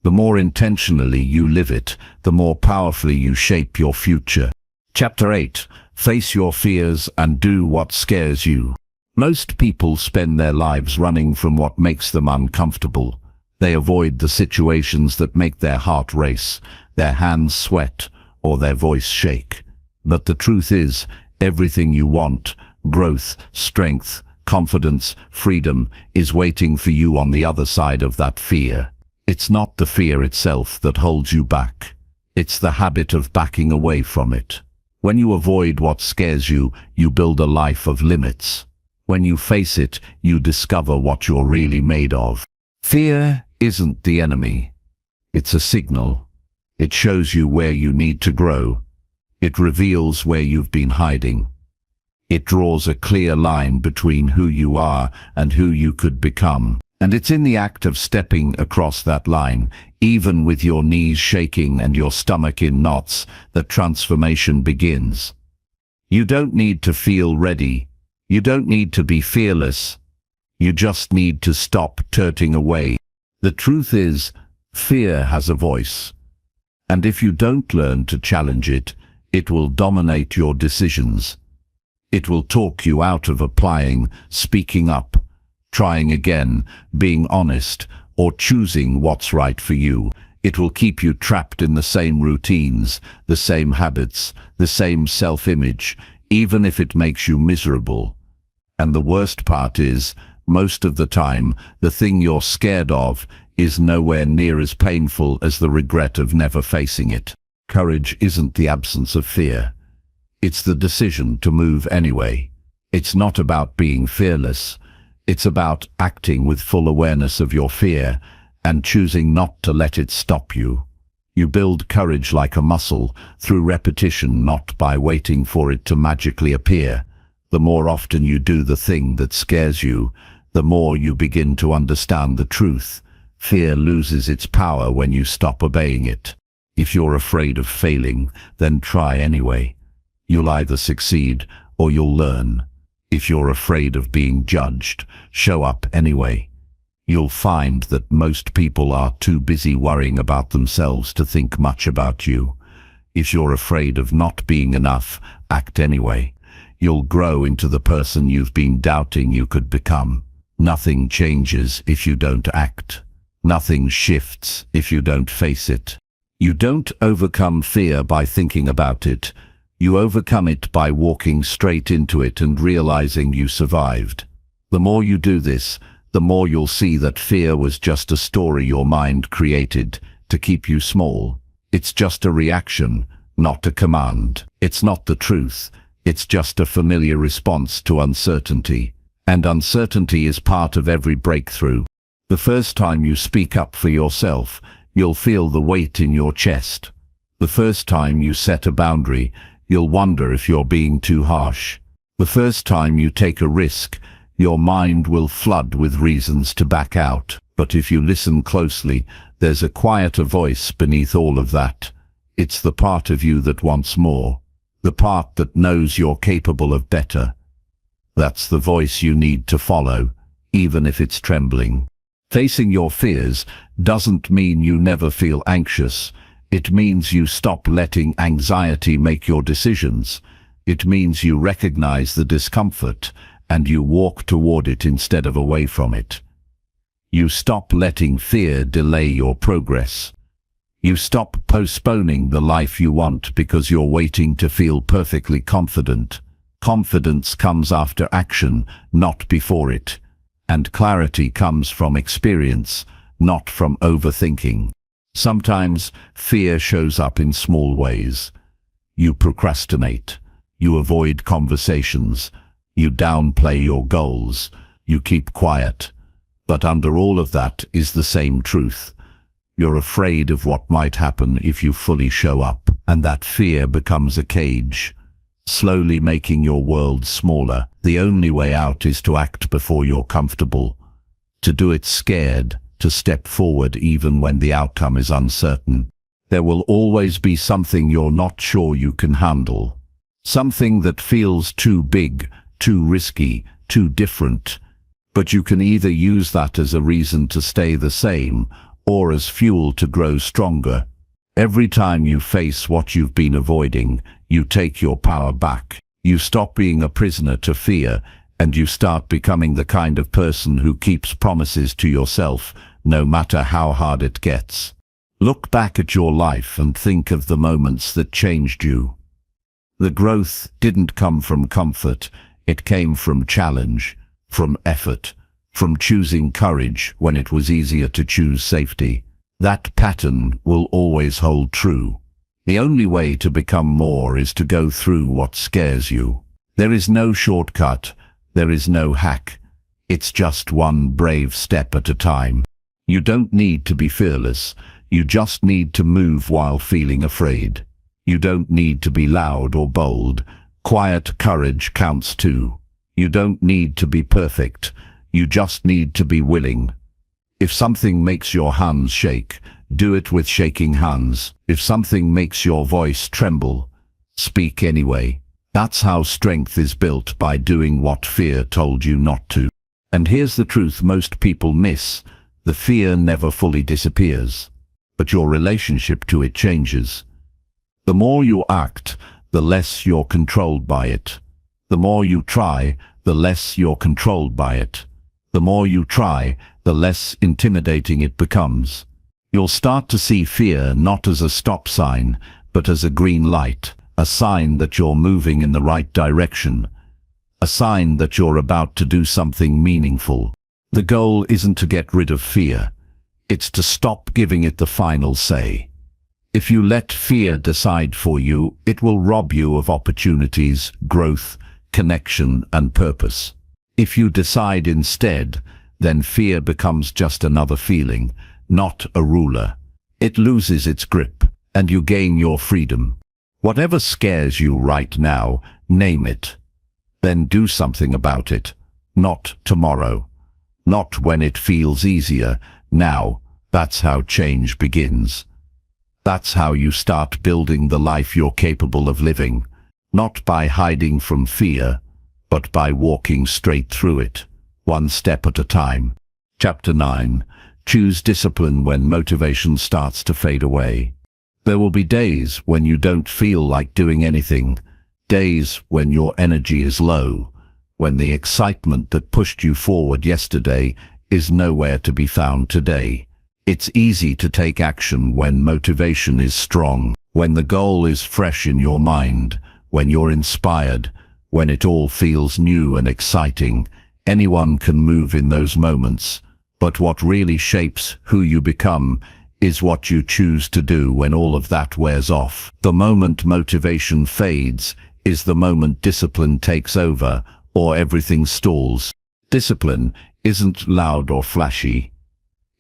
The more intentionally you live it, the more powerfully you shape your future. Chapter 8. Face your fears and do what scares you. Most people spend their lives running from what makes them uncomfortable. They avoid the situations that make their heart race, their hands sweat, or their voice shake. But the truth is, everything you want, growth, strength, confidence, freedom, is waiting for you on the other side of that fear. It's not the fear itself that holds you back. It's the habit of backing away from it. When you avoid what scares you, you build a life of limits. When you face it, you discover what you're really made of. Fear isn't the enemy. It's a signal. It shows you where you need to grow. It reveals where you've been hiding. It draws a clear line between who you are and who you could become. And it's in the act of stepping across that line, even with your knees shaking and your stomach in knots, that transformation begins. You don't need to feel ready. You don't need to be fearless. You just need to stop turning away. The truth is, fear has a voice. And if you don't learn to challenge it, it will dominate your decisions. It will talk you out of applying, speaking up, trying again, being honest, or choosing what's right for you. It will keep you trapped in the same routines, the same habits, the same self-image, even if it makes you miserable. And the worst part is, most of the time, the thing you're scared of is nowhere near as painful as the regret of never facing it. Courage isn't the absence of fear. It's the decision to move anyway. It's not about being fearless. It's about acting with full awareness of your fear and choosing not to let it stop you. You build courage like a muscle, through repetition, not by waiting for it to magically appear. The more often you do the thing that scares you, the more you begin to understand the truth. Fear loses its power when you stop obeying it. If you're afraid of failing, then try anyway. You'll either succeed or you'll learn. If you're afraid of being judged, show up anyway. You'll find that most people are too busy worrying about themselves to think much about you. If you're afraid of not being enough, act anyway. You'll grow into the person you've been doubting you could become. Nothing changes if you don't act. Nothing shifts if you don't face it. You don't overcome fear by thinking about it. You overcome it by walking straight into it and realizing you survived. The more you do this, the more you'll see that fear was just a story your mind created to keep you small. It's just a reaction, not a command. It's not the truth. It's just a familiar response to uncertainty. And uncertainty is part of every breakthrough. The first time you speak up for yourself, you'll feel the weight in your chest. The first time you set a boundary, you'll wonder if you're being too harsh. The first time you take a risk, your mind will flood with reasons to back out. But if you listen closely, there's a quieter voice beneath all of that. It's the part of you that wants more. The part that knows you're capable of better. That's the voice you need to follow, even if it's trembling. Facing your fears doesn't mean you never feel anxious. It means you stop letting anxiety make your decisions. It means you recognize the discomfort and you walk toward it instead of away from it. You stop letting fear delay your progress. You stop postponing the life you want because you're waiting to feel perfectly confident. Confidence comes after action, not before it. And clarity comes from experience, not from overthinking. Sometimes fear shows up in small ways. You procrastinate. You avoid conversations. You downplay your goals. You keep quiet. But under all of that is the same truth. You're afraid of what might happen if you fully show up, and that fear becomes a cage, slowly making your world smaller. The only way out is to act before you're comfortable, to do it scared, to step forward even when the outcome is uncertain. There will always be something you're not sure you can handle, something that feels too big, too risky, too different. But you can either use that as a reason to stay the same, or as fuel to grow stronger. Every time you face what you've been avoiding, you take your power back. You stop being a prisoner to fear, and you start becoming the kind of person who keeps promises to yourself, no matter how hard it gets. Look back at your life and think of the moments that changed you. The growth didn't come from comfort, it came from challenge, from effort, from choosing courage when it was easier to choose safety. That pattern will always hold true. The only way to become more is to go through what scares you. There is no shortcut, there is no hack. It's just one brave step at a time. You don't need to be fearless, you just need to move while feeling afraid. You don't need to be loud or bold. Quiet courage counts too. You don't need to be perfect. You just need to be willing. If something makes your hands shake, do it with shaking hands. If something makes your voice tremble, speak anyway. That's how strength is built, by doing what fear told you not to. And here's the truth most people miss. The fear never fully disappears, but your relationship to it changes. The more you act, the less you're controlled by it. The more you try, the less you're controlled by it. The more you try, the less intimidating it becomes. You'll start to see fear not as a stop sign, but as a green light, a sign that you're moving in the right direction, a sign that you're about to do something meaningful. The goal isn't to get rid of fear, it's to stop giving it the final say. If you let fear decide for you, it will rob you of opportunities, growth, connection, and purpose. If you decide instead, then fear becomes just another feeling, not a ruler. It loses its grip, and you gain your freedom. Whatever scares you right now, name it. Then do something about it. Not tomorrow. Not when it feels easier. Now. That's how change begins. That's how you start building the life you're capable of living. Not by hiding from fear, but by walking straight through it, one step at a time. Chapter 9. Choose discipline when motivation starts to fade away. There will be days when you don't feel like doing anything, days when your energy is low, when the excitement that pushed you forward yesterday is nowhere to be found today. It's easy to take action when motivation is strong, when the goal is fresh in your mind, when you're inspired, when it all feels new and exciting. Anyone can move in those moments, but what really shapes who you become is what you choose to do when all of that wears off. The moment motivation fades is the moment discipline takes over, or everything stalls. Discipline isn't loud or flashy.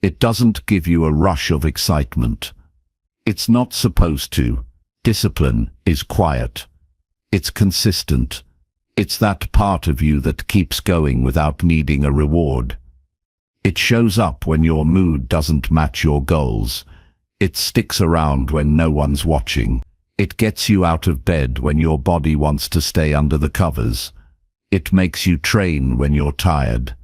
It doesn't give you a rush of excitement. It's not supposed to. Discipline is quiet. It's consistent. It's that part of you that keeps going without needing a reward. It shows up when your mood doesn't match your goals. It sticks around when no one's watching. It gets you out of bed when your body wants to stay under the covers. It makes you train when you're tired.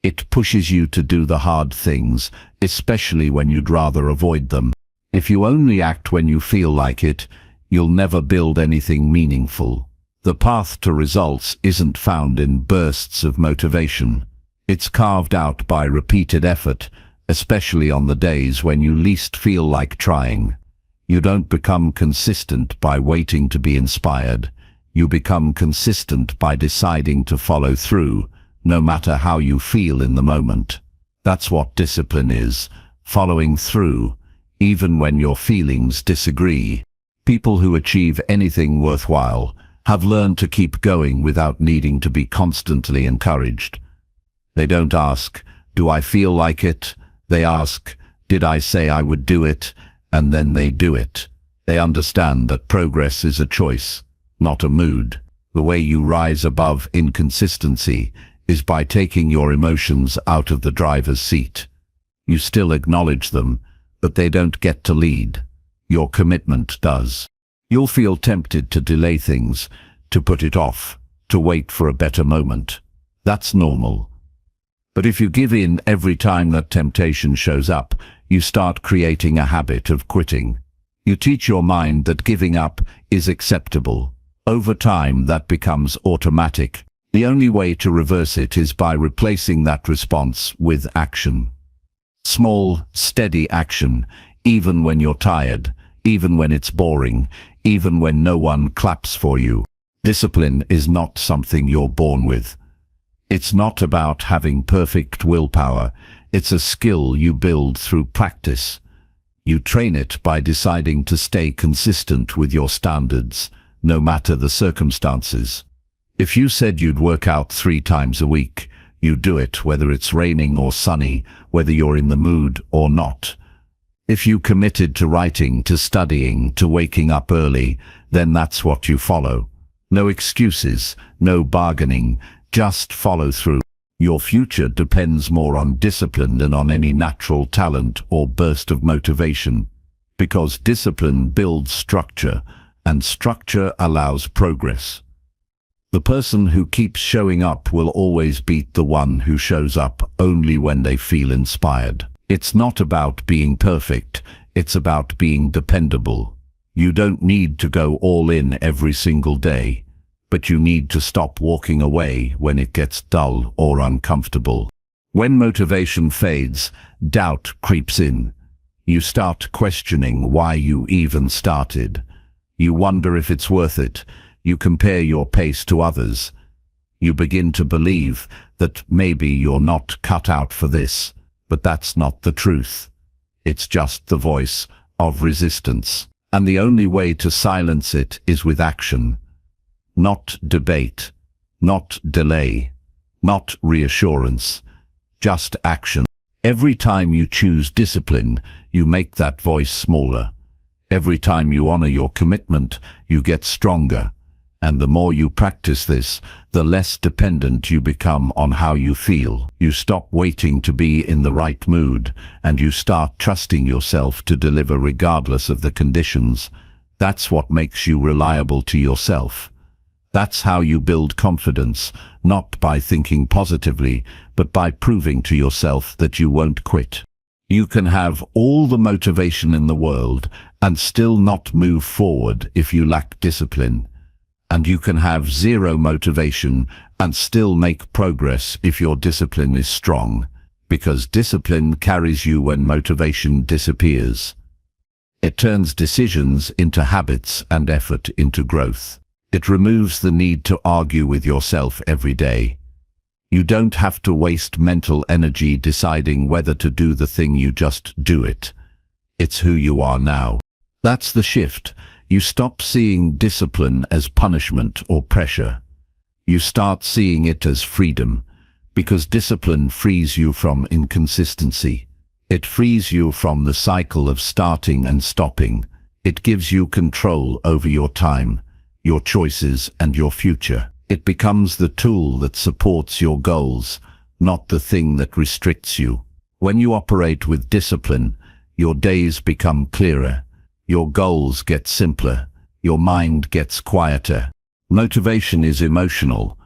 It pushes you to do the hard things, especially when you'd rather avoid them. If you only act when you feel like it, you'll never build anything meaningful. The path to results isn't found in bursts of motivation. It's carved out by repeated effort, especially on the days when you least feel like trying. You don't become consistent by waiting to be inspired. You become consistent by deciding to follow through, no matter how you feel in the moment. That's what discipline is, following through, even when your feelings disagree. People who achieve anything worthwhile have learned to keep going without needing to be constantly encouraged. They don't ask, "Do I feel like it?" They ask, "Did I say I would do it?" And then they do it. They understand that progress is a choice, not a mood. The way you rise above inconsistency is by taking your emotions out of the driver's seat. You still acknowledge them, but they don't get to lead. Your commitment does. You'll feel tempted to delay things, to put it off, to wait for a better moment. That's normal. But if you give in every time that temptation shows up, you start creating a habit of quitting. You teach your mind that giving up is acceptable. Over time, that becomes automatic. The only way to reverse it is by replacing that response with action. Small, steady action, even when you're tired, even when it's boring, even when no one claps for you. Discipline is not something you're born with. It's not about having perfect willpower. It's a skill you build through practice. You train it by deciding to stay consistent with your standards, no matter the circumstances. If you said you'd work out 3 times a week, you do it whether it's raining or sunny, whether you're in the mood or not. If you committed to writing, to studying, to waking up early, then that's what you follow. No excuses, no bargaining, just follow through. Your future depends more on discipline than on any natural talent or burst of motivation, because discipline builds structure, and structure allows progress. The person who keeps showing up will always beat the one who shows up only when they feel inspired. It's not about being perfect, it's about being dependable. You don't need to go all in every single day, but you need to stop walking away when it gets dull or uncomfortable. When motivation fades, doubt creeps in. You start questioning why you even started. You wonder if it's worth it. You compare your pace to others. You begin to believe that maybe you're not cut out for this, but that's not the truth. It's just the voice of resistance. And the only way to silence it is with action. Not debate, not delay, not reassurance, just action. Every time you choose discipline, you make that voice smaller. Every time you honor your commitment, you get stronger. And the more you practice this, the less dependent you become on how you feel. You stop waiting to be in the right mood, and you start trusting yourself to deliver regardless of the conditions. That's what makes you reliable to yourself. That's how you build confidence, not by thinking positively, but by proving to yourself that you won't quit. You can have all the motivation in the world and still not move forward if you lack discipline. And you can have zero motivation and still make progress if your discipline is strong, because discipline carries you when motivation disappears. It turns decisions into habits and effort into growth. It removes the need to argue with yourself every day. You don't have to waste mental energy deciding whether to do the thing, you just do it. It's who you are now. That's the shift. You stop seeing discipline as punishment or pressure. You start seeing it as freedom, because discipline frees you from inconsistency. It frees you from the cycle of starting and stopping. It gives you control over your time, your choices, and your future. It becomes the tool that supports your goals, not the thing that restricts you. When you operate with discipline, your days become clearer. Your goals get simpler. Your mind gets quieter. Motivation is emotional.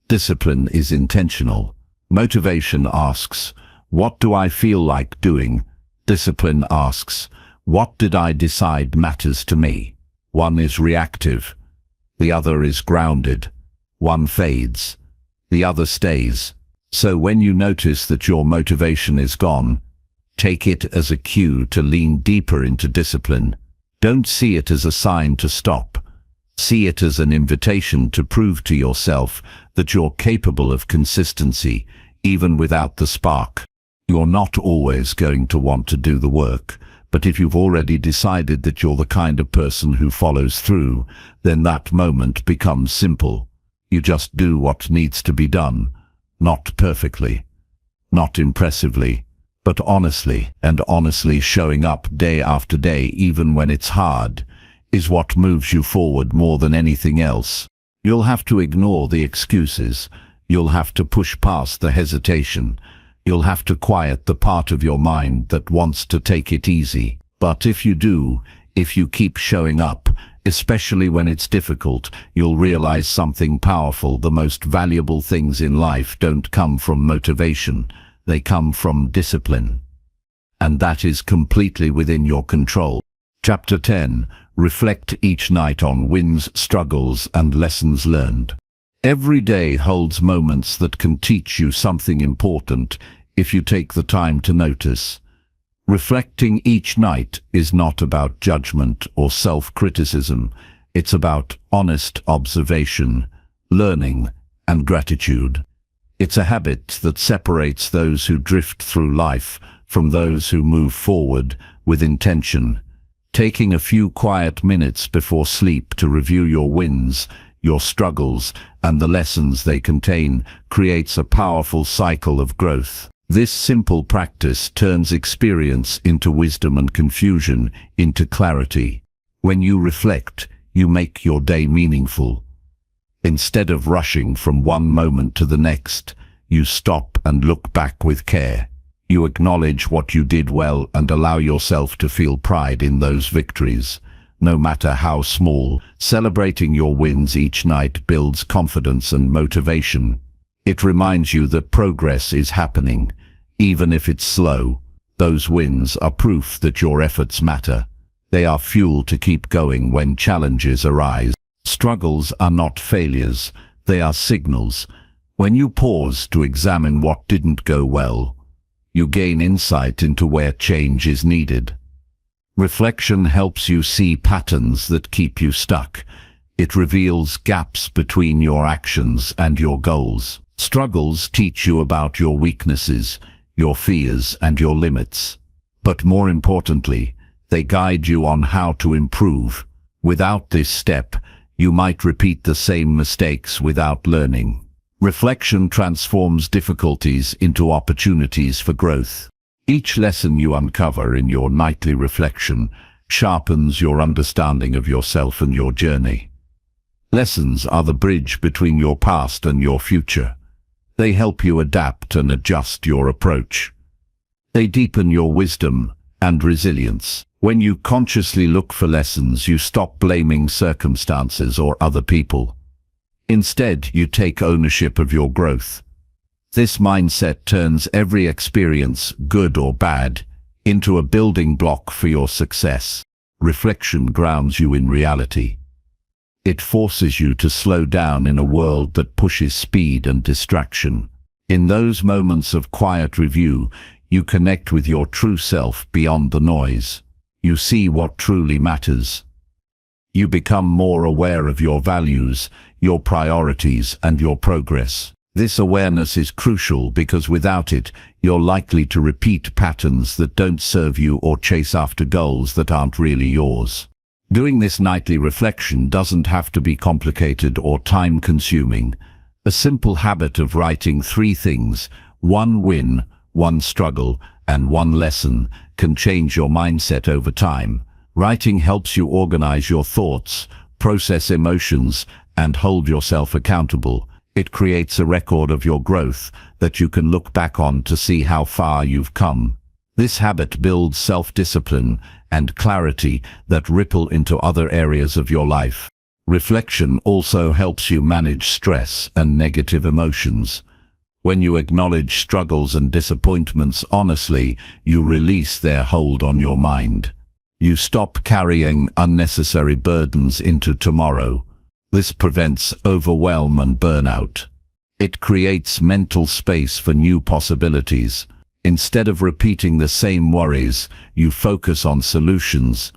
Discipline is intentional. Motivation asks, what do I feel like doing? Discipline asks, what did I decide matters to me? One is reactive. The other is grounded. One fades. The other stays. So when you notice that your motivation is gone, take it as a cue to lean deeper into discipline. Don't see it as a sign to stop. See it as an invitation to prove to yourself that you're capable of consistency, even without the spark. You're not always going to want to do the work, but if you've already decided that you're the kind of person who follows through, then that moment becomes simple. You just do what needs to be done, not perfectly, not impressively, but honestly. And honestly showing up day after day, even when it's hard, is what moves you forward more than anything else. You'll have to ignore the excuses. You'll have to push past the hesitation. You'll have to quiet the part of your mind that wants to take it easy. But if you do, if you keep showing up, especially when it's difficult, you'll realize something powerful. The most valuable things in life don't come from motivation. They come from discipline. And that is completely within your control. Chapter 10. Reflect each night on wins, struggles, and lessons learned. Every day holds moments that can teach you something important if you take the time to notice. Reflecting each night is not about judgment or self-criticism. It's about honest observation, learning, and gratitude. It's a habit that separates those who drift through life from those who move forward with intention. Taking a few quiet minutes before sleep to review your wins, your struggles, and the lessons they contain creates a powerful cycle of growth. This simple practice turns experience into wisdom and confusion into clarity. When you reflect, you make your day meaningful. Instead of rushing from one moment to the next, you stop and look back with care. You acknowledge what you did well and allow yourself to feel pride in those victories, no matter how small. Celebrating your wins each night builds confidence and motivation. It reminds you that progress is happening, even if it's slow. Those wins are proof that your efforts matter. They are fuel to keep going when challenges arise. Struggles are not failures, they are signals. When you pause to examine what didn't go well, you gain insight into where change is needed. Reflection helps you see patterns that keep you stuck. It reveals gaps between your actions and your goals. Struggles teach you about your weaknesses, your fears, and your limits. But more importantly, they guide you on how to improve. Without this step, you might repeat the same mistakes without learning. Reflection transforms difficulties into opportunities for growth. Each lesson you uncover in your nightly reflection sharpens your understanding of yourself and your journey. Lessons are the bridge between your past and your future. They help you adapt and adjust your approach. They deepen your wisdom and resilience. When you consciously look for lessons, you stop blaming circumstances or other people. Instead, you take ownership of your growth. This mindset turns every experience, good or bad, into a building block for your success. Reflection grounds you in reality. It forces you to slow down in a world that pushes speed and distraction. In those moments of quiet review, you connect with your true self beyond the noise. You see what truly matters. You become more aware of your values, your priorities, and your progress. This awareness is crucial because without it, you're likely to repeat patterns that don't serve you or chase after goals that aren't really yours. Doing this nightly reflection doesn't have to be complicated or time-consuming. A simple habit of writing 3 things, 1 win, 1 struggle, and 1 lesson, can change your mindset over time. Writing helps you organize your thoughts, process emotions, and hold yourself accountable. It creates a record of your growth that you can look back on to see how far you've come. This habit builds self-discipline and clarity that ripple into other areas of your life. Reflection also helps you manage stress and negative emotions. When you acknowledge struggles and disappointments honestly, you release their hold on your mind. You stop carrying unnecessary burdens into tomorrow. This prevents overwhelm and burnout. It creates mental space for new possibilities. Instead of repeating the same worries, you focus on solutions.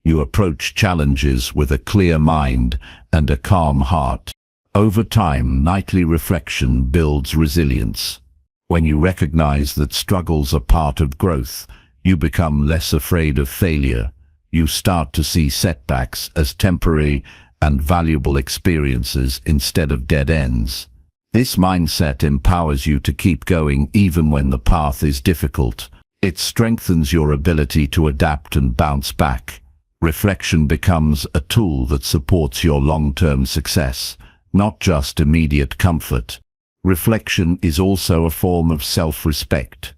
You approach challenges with a clear mind and a calm heart. Over time, nightly reflection builds resilience. When you recognize that struggles are part of growth, you become less afraid of failure. You start to see setbacks as temporary and valuable experiences instead of dead ends. This mindset empowers you to keep going even when the path is difficult. It strengthens your ability to adapt and bounce back. Reflection becomes a tool that supports your long-term success, not just immediate comfort. Reflection is also a form of self-respect.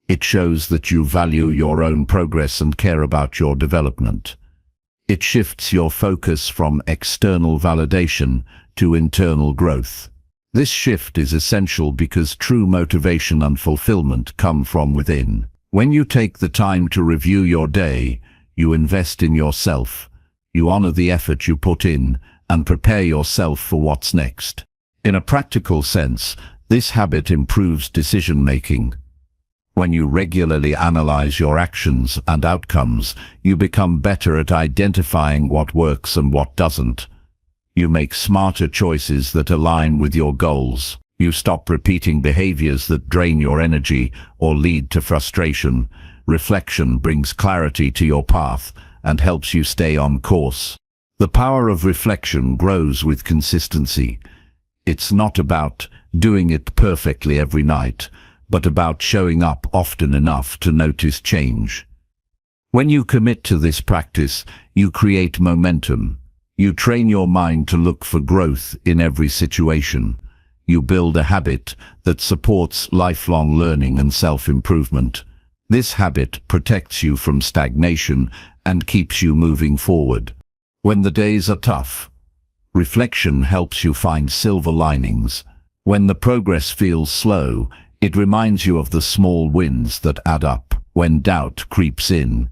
It shows that you value your own progress and care about your development. It shifts your focus from external validation to internal growth. This shift is essential because true motivation and fulfillment come from within. When you take the time to review your day, you invest in yourself. You honor the effort you put in and prepare yourself for what's next. In a practical sense, this habit improves decision-making. When you regularly analyze your actions and outcomes, you become better at identifying what works and what doesn't. You make smarter choices that align with your goals. You stop repeating behaviors that drain your energy or lead to frustration. Reflection brings clarity to your path and helps you stay on course. The power of reflection grows with consistency. It's not about doing it perfectly every night, but about showing up often enough to notice change. When you commit to this practice, you create momentum. You train your mind to look for growth in every situation. You build a habit that supports lifelong learning and self-improvement. This habit protects you from stagnation and keeps you moving forward. When the days are tough, reflection helps you find silver linings. When the progress feels slow, it reminds you of the small wins that add up. When doubt creeps in,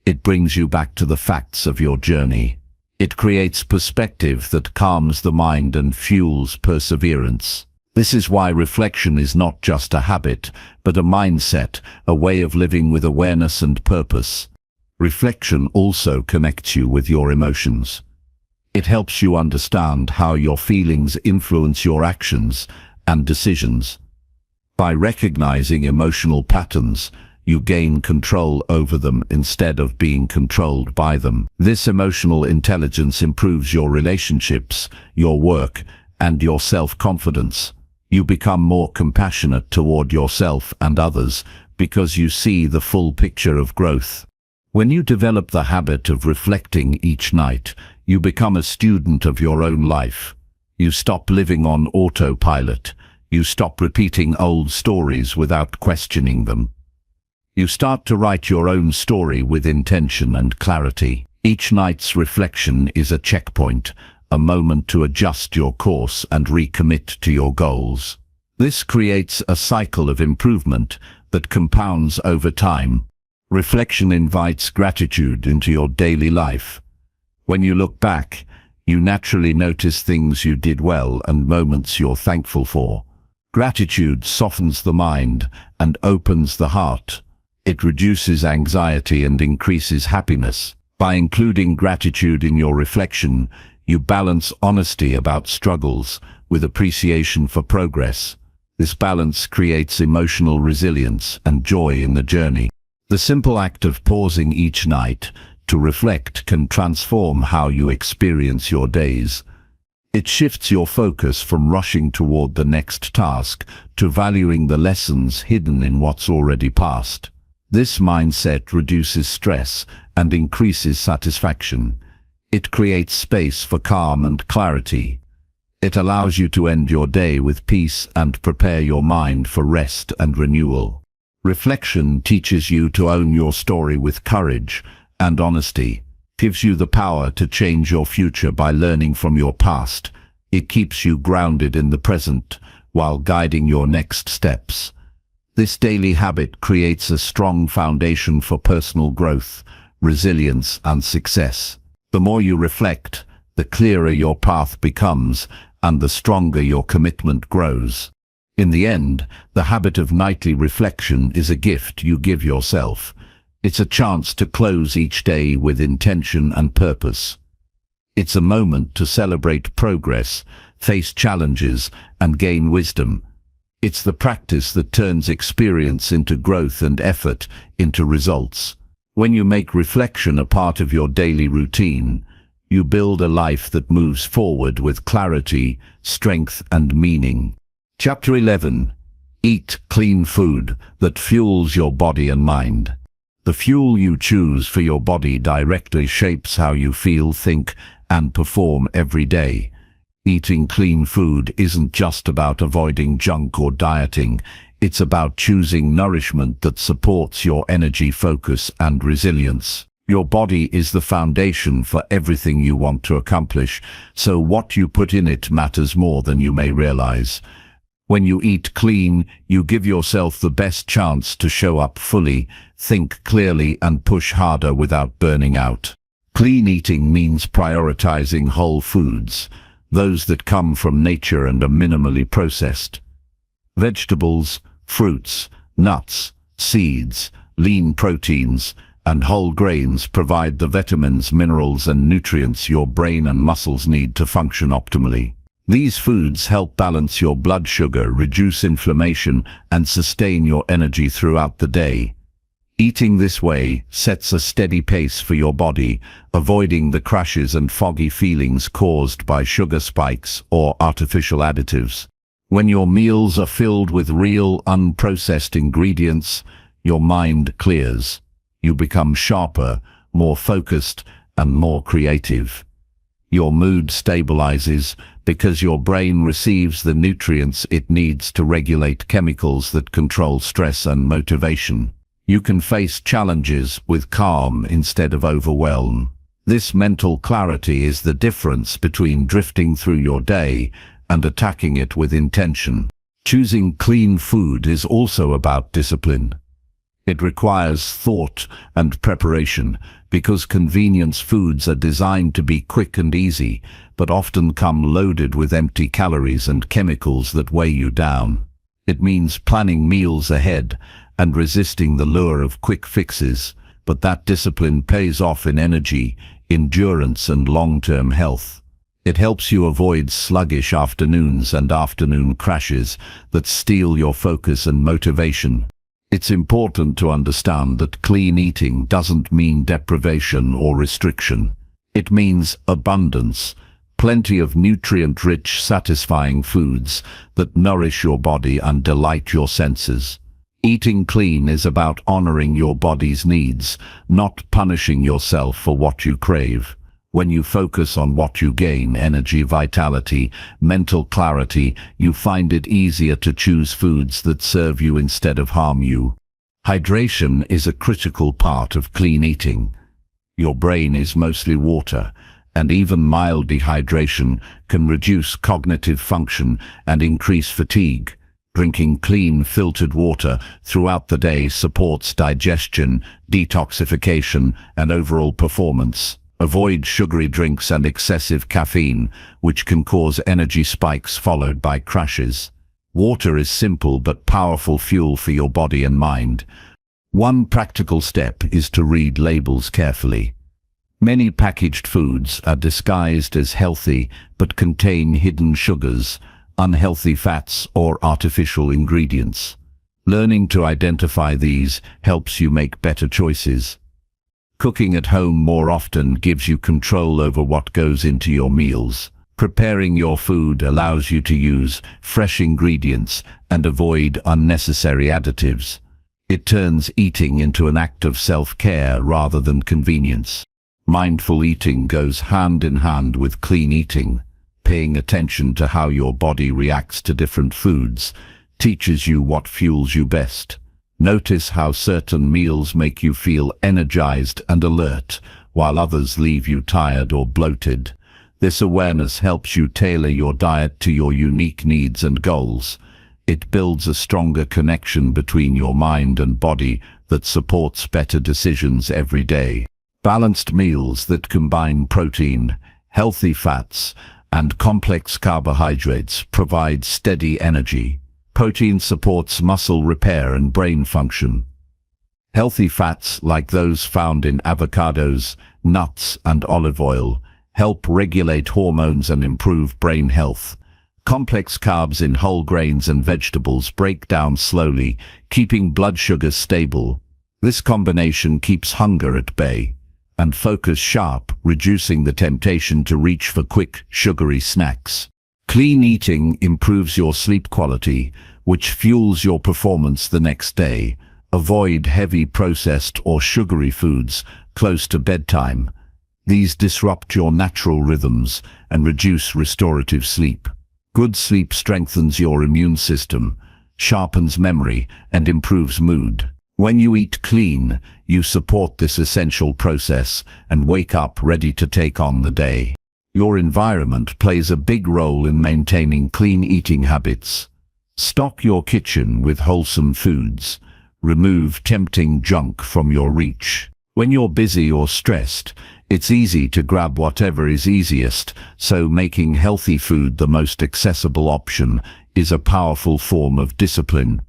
it brings you back to the facts of your journey. It creates perspective that calms the mind and fuels perseverance. This is why reflection is not just a habit, but a mindset, a way of living with awareness and purpose. Reflection also connects you with your emotions. It helps you understand how your feelings influence your actions and decisions. By recognizing emotional patterns, you gain control over them instead of being controlled by them. This emotional intelligence improves your relationships, your work, and your self-confidence. You become more compassionate toward yourself and others because you see the full picture of growth. When you develop the habit of reflecting each night, you become a student of your own life. You stop living on autopilot. You stop repeating old stories without questioning them. You start to write your own story with intention and clarity. Each night's reflection is a checkpoint, a moment to adjust your course and recommit to your goals. This creates a cycle of improvement that compounds over time. Reflection invites gratitude into your daily life. When you look back, you naturally notice things you did well and moments you're thankful for. Gratitude softens the mind and opens the heart. It reduces anxiety and increases happiness. By including gratitude in your reflection, you balance honesty about struggles with appreciation for progress. This balance creates emotional resilience and joy in the journey. The simple act of pausing each night to reflect can transform how you experience your days. It shifts your focus from rushing toward the next task to valuing the lessons hidden in what's already passed. This mindset reduces stress and increases satisfaction. It creates space for calm and clarity. It allows you to end your day with peace and prepare your mind for rest and renewal. Reflection teaches you to own your story with courage and honesty. Gives you the power to change your future by learning from your past. It keeps you grounded in the present while guiding your next steps. This daily habit creates a strong foundation for personal growth, resilience, and success. The more you reflect, the clearer your path becomes, and the stronger your commitment grows. In the end, the habit of nightly reflection is a gift you give yourself. It's a chance to close each day with intention and purpose. It's a moment to celebrate progress, face challenges, and gain wisdom. It's the practice that turns experience into growth and effort into results. When you make reflection a part of your daily routine, you build a life that moves forward with clarity, strength, and meaning. Chapter 11. Eat clean food that fuels your body and mind. The fuel you choose for your body directly shapes how you feel, think, and perform every day. Eating clean food isn't just about avoiding junk or dieting. It's about choosing nourishment that supports your energy, focus, and resilience. Your body is the foundation for everything you want to accomplish, so what you put in it matters more than you may realize. When you eat clean, you give yourself the best chance to show up fully, think clearly, and push harder without burning out. Clean eating means prioritizing whole foods, those that come from nature and are minimally processed. Vegetables, fruits, nuts, seeds, lean proteins, and whole grains provide the vitamins, minerals, and nutrients your brain and muscles need to function optimally. These foods help balance your blood sugar, reduce inflammation, and sustain your energy throughout the day. Eating this way sets a steady pace for your body, avoiding the crashes and foggy feelings caused by sugar spikes or artificial additives. When your meals are filled with real, unprocessed ingredients, your mind clears. You become sharper, more focused, and more creative. Your mood stabilizes because your brain receives the nutrients it needs to regulate chemicals that control stress and motivation. You can face challenges with calm instead of overwhelm. This mental clarity is the difference between drifting through your day and attacking it with intention. Choosing clean food is also about discipline. It requires thought and preparation because convenience foods are designed to be quick and easy, but often come loaded with empty calories and chemicals that weigh you down. It means planning meals ahead and resisting the lure of quick fixes, but that discipline pays off in energy, endurance, and long-term health. It helps you avoid sluggish afternoons and afternoon crashes that steal your focus and motivation. It's important to understand that clean eating doesn't mean deprivation or restriction. It means abundance, plenty of nutrient-rich, satisfying foods that nourish your body and delight your senses. Eating clean is about honoring your body's needs, not punishing yourself for what you crave. When you focus on what you gain, energy, vitality, mental clarity, you find it easier to choose foods that serve you instead of harm you. Hydration is a critical part of clean eating. Your brain is mostly water, and even mild dehydration can reduce cognitive function and increase fatigue. Drinking clean, filtered water throughout the day supports digestion, detoxification, and overall performance. Avoid sugary drinks and excessive caffeine, which can cause energy spikes followed by crashes. Water is simple but powerful fuel for your body and mind. One practical step is to read labels carefully. Many packaged foods are disguised as healthy but contain hidden sugars, unhealthy fats, or artificial ingredients. Learning to identify these helps you make better choices. Cooking at home more often gives you control over what goes into your meals. Preparing your food allows you to use fresh ingredients and avoid unnecessary additives. It turns eating into an act of self-care rather than convenience. Mindful eating goes hand in hand with clean eating. Paying attention to how your body reacts to different foods teaches you what fuels you best. Notice how certain meals make you feel energized and alert, while others leave you tired or bloated. This awareness helps you tailor your diet to your unique needs and goals. It builds a stronger connection between your mind and body that supports better decisions every day. Balanced meals that combine protein, healthy fats, and complex carbohydrates provide steady energy. Protein supports muscle repair and brain function. Healthy fats, like those found in avocados, nuts, and olive oil, help regulate hormones and improve brain health. Complex carbs in whole grains and vegetables break down slowly, keeping blood sugar stable. This combination keeps hunger at bay and focus sharp, reducing the temptation to reach for quick, sugary snacks. Clean eating improves your sleep quality, which fuels your performance the next day. Avoid heavy processed or sugary foods close to bedtime. These disrupt your natural rhythms and reduce restorative sleep. Good sleep strengthens your immune system, sharpens memory, and improves mood. When you eat clean, you support this essential process and wake up ready to take on the day. Your environment plays a big role in maintaining clean eating habits. Stock your kitchen with wholesome foods. Remove tempting junk from your reach. When you're busy or stressed, it's easy to grab whatever is easiest, so making healthy food the most accessible option is a powerful form of discipline.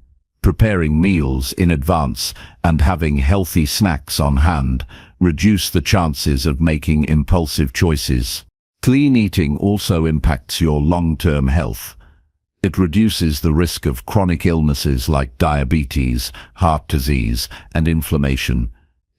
Preparing meals in advance and having healthy snacks on hand reduce the chances of making impulsive choices. Clean eating also impacts your long-term health. It reduces the risk of chronic illnesses like diabetes, heart disease, and inflammation.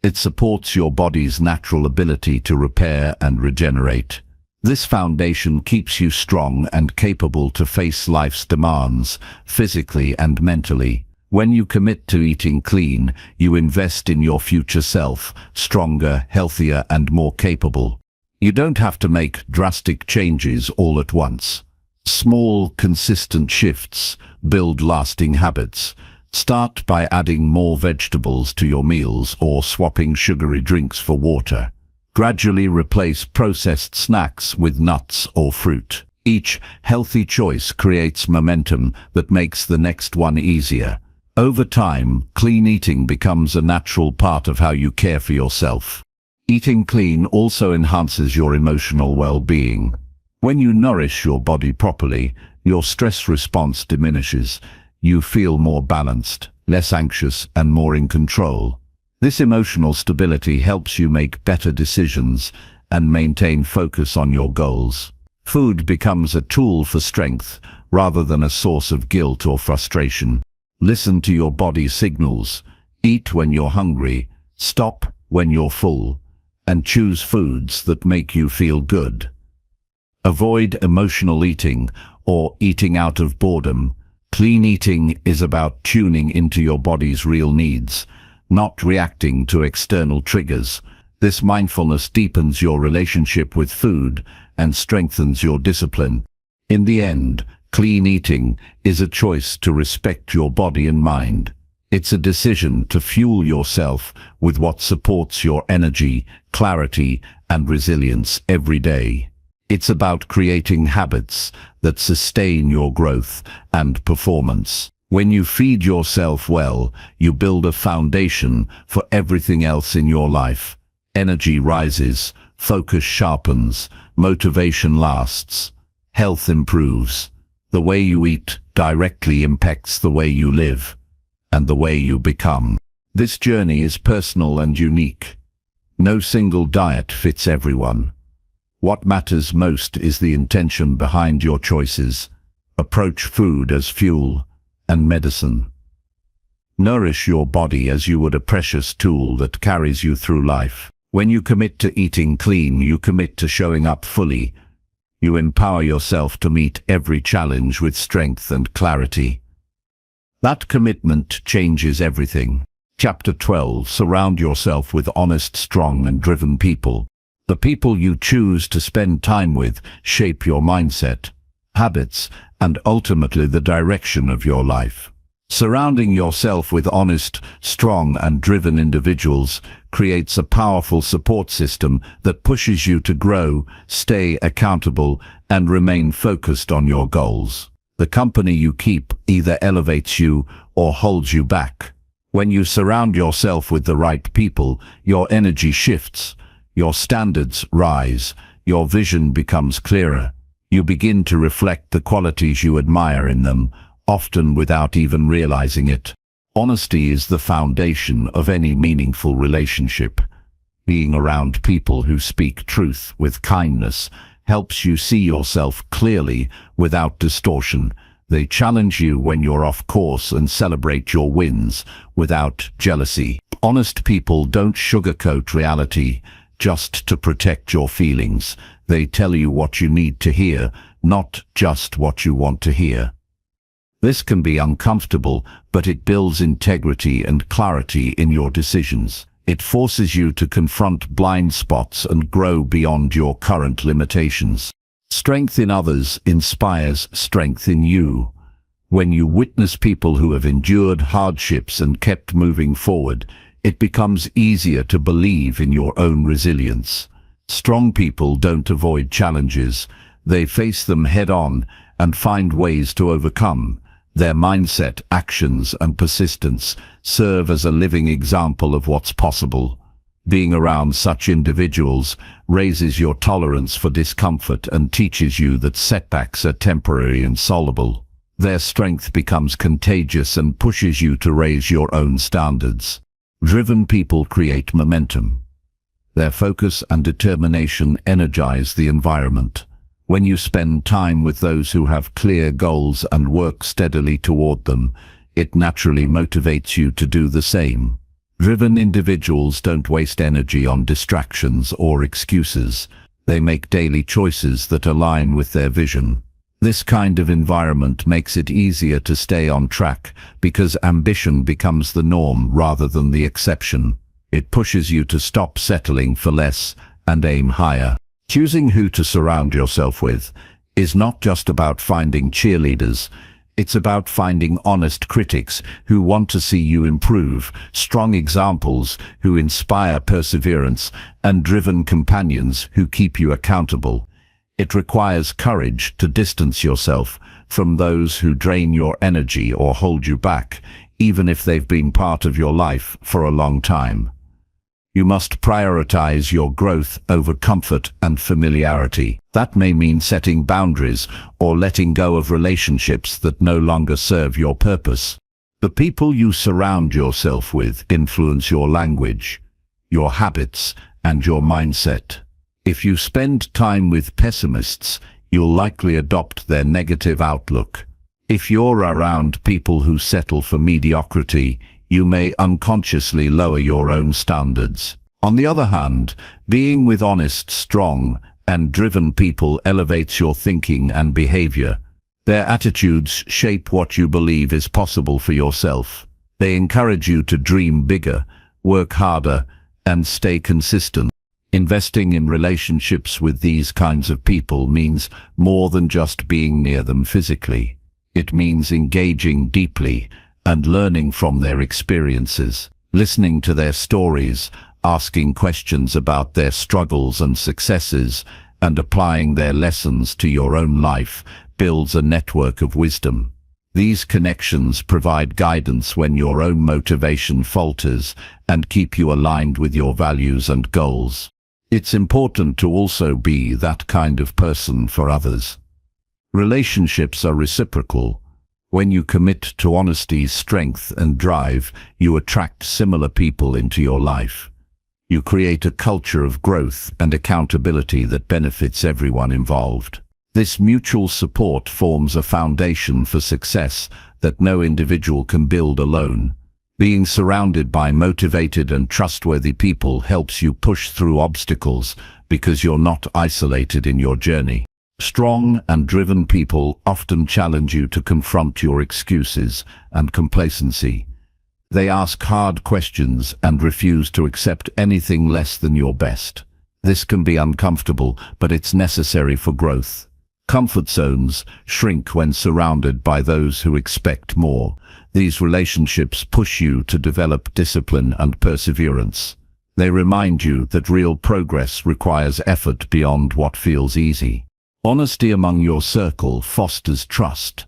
It supports your body's natural ability to repair and regenerate. This foundation keeps you strong and capable to face life's demands, physically and mentally. When you commit to eating clean, you invest in your future self, stronger, healthier, and more capable. You don't have to make drastic changes all at once. Small, consistent shifts build lasting habits. Start by adding more vegetables to your meals or swapping sugary drinks for water. Gradually replace processed snacks with nuts or fruit. Each healthy choice creates momentum that makes the next one easier. Over time, clean eating becomes a natural part of how you care for yourself. Eating clean also enhances your emotional well-being. When you nourish your body properly, your stress response diminishes. You feel more balanced, less anxious, and more in control. This emotional stability helps you make better decisions and maintain focus on your goals. Food becomes a tool for strength rather than a source of guilt or frustration. Listen to your body's signals. Eat when you're hungry, stop when you're full, and choose foods that make you feel good. Avoid emotional eating or eating out of boredom. Clean eating is about tuning into your body's real needs, not reacting to external triggers. This mindfulness deepens your relationship with food and strengthens your discipline. In the end, clean eating is a choice to respect your body and mind. It's a decision to fuel yourself with what supports your energy, clarity, and resilience every day. It's about creating habits that sustain your growth and performance. When you feed yourself well, you build a foundation for everything else in your life. Energy rises, focus sharpens, motivation lasts, health improves. The way you eat directly impacts the way you live and the way you become. This journey is personal and unique. No single diet fits everyone. What matters most is the intention behind your choices. Approach food as fuel and medicine. Nourish your body as you would a precious tool that carries you through life. When you commit to eating clean, you commit to showing up fully. You empower yourself to meet every challenge with strength and clarity. That commitment changes everything. Chapter 12. Surround yourself with honest, strong, and driven people. The people you choose to spend time with shape your mindset, habits, and ultimately the direction of your life. Surrounding yourself with honest, strong, and driven individuals creates a powerful support system that pushes you to grow, stay accountable, and remain focused on your goals. The company you keep either elevates you or holds you back. When you surround yourself with the right people, your energy shifts, your standards rise, your vision becomes clearer. You begin to reflect the qualities you admire in them, often without even realizing it. Honesty is the foundation of any meaningful relationship. Being around people who speak truth with kindness helps you see yourself clearly without distortion. They challenge you when you're off course and celebrate your wins without jealousy. Honest people don't sugarcoat reality just to protect your feelings. They tell you what you need to hear, not just what you want to hear. This can be uncomfortable, but it builds integrity and clarity in your decisions. It forces you to confront blind spots and grow beyond your current limitations. Strength in others inspires strength in you. When you witness people who have endured hardships and kept moving forward, it becomes easier to believe in your own resilience. Strong people don't avoid challenges. They face them head-on and find ways to overcome. Their mindset, actions, and persistence serve as a living example of what's possible. Being around such individuals raises your tolerance for discomfort and teaches you that setbacks are temporary and solvable. Their strength becomes contagious and pushes you to raise your own standards. Driven people create momentum. Their focus and determination energize the environment. When you spend time with those who have clear goals and work steadily toward them, it naturally motivates you to do the same. Driven individuals don't waste energy on distractions or excuses. They make daily choices that align with their vision. This kind of environment makes it easier to stay on track because ambition becomes the norm rather than the exception. It pushes you to stop settling for less and aim higher. Choosing who to surround yourself with is not just about finding cheerleaders. It's about finding honest critics who want to see you improve, strong examples who inspire perseverance, and driven companions who keep you accountable. It requires courage to distance yourself from those who drain your energy or hold you back, even if they've been part of your life for a long time. You must prioritize your growth over comfort and familiarity. That may mean setting boundaries or letting go of relationships that no longer serve your purpose. The people you surround yourself with influence your language, your habits, and your mindset. If you spend time with pessimists, you'll likely adopt their negative outlook. If you're around people who settle for mediocrity, you may unconsciously lower your own standards. On the other hand, being with honest, strong, and driven people elevates your thinking and behavior. Their attitudes shape what you believe is possible for yourself. They encourage you to dream bigger, work harder, and stay consistent. Investing in relationships with these kinds of people means more than just being near them physically. It means engaging deeply and learning from their experiences, listening to their stories, asking questions about their struggles and successes, and applying their lessons to your own life builds a network of wisdom. These connections provide guidance when your own motivation falters and keep you aligned with your values and goals. It's important to also be that kind of person for others. Relationships are reciprocal. When you commit to honesty, strength, and drive, you attract similar people into your life. You create a culture of growth and accountability that benefits everyone involved. This mutual support forms a foundation for success that no individual can build alone. Being surrounded by motivated and trustworthy people helps you push through obstacles because you're not isolated in your journey. Strong and driven people often challenge you to confront your excuses and complacency. They ask hard questions and refuse to accept anything less than your best. This can be uncomfortable, but it's necessary for growth. Comfort zones shrink when surrounded by those who expect more. These relationships push you to develop discipline and perseverance. They remind you that real progress requires effort beyond what feels easy. Honesty among your circle fosters trust.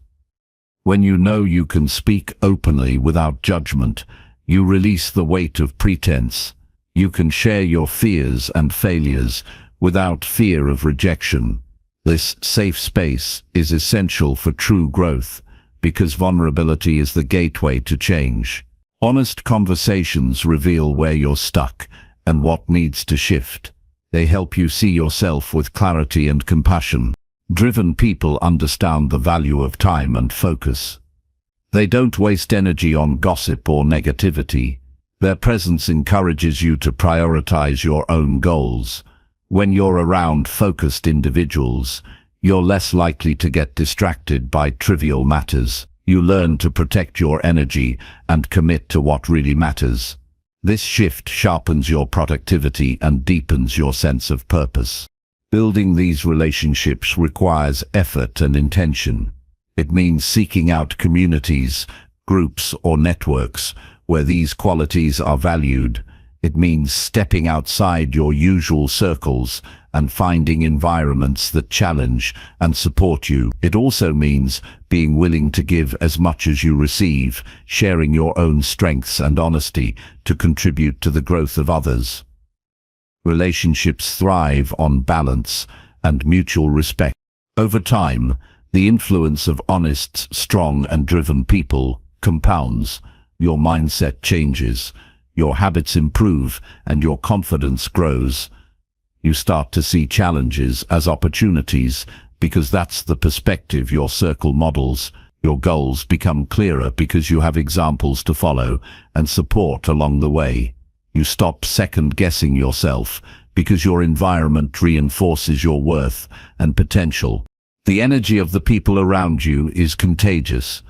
When you know you can speak openly without judgment, you release the weight of pretense. You can share your fears and failures without fear of rejection. This safe space is essential for true growth because vulnerability is the gateway to change. Honest conversations reveal where you're stuck and what needs to shift. They help you see yourself with clarity and compassion. Driven people understand the value of time and focus. They don't waste energy on gossip or negativity. Their presence encourages you to prioritize your own goals. When you're around focused individuals, you're less likely to get distracted by trivial matters. You learn to protect your energy and commit to what really matters. This shift sharpens your productivity and deepens your sense of purpose. Building these relationships requires effort and intention. It means seeking out communities, groups, or networks where these qualities are valued. It means stepping outside your usual circles and finding environments that challenge and support you. It also means being willing to give as much as you receive, sharing your own strengths and honesty to contribute to the growth of others. Relationships thrive on balance and mutual respect. Over time, the influence of honest, strong, and driven people compounds. Your mindset changes. Your habits improve and your confidence grows. You start to see challenges as opportunities because that's the perspective your circle models. Your goals become clearer because you have examples to follow and support along the way. You stop second-guessing yourself because your environment reinforces your worth and potential. The energy of the people around you is contagious.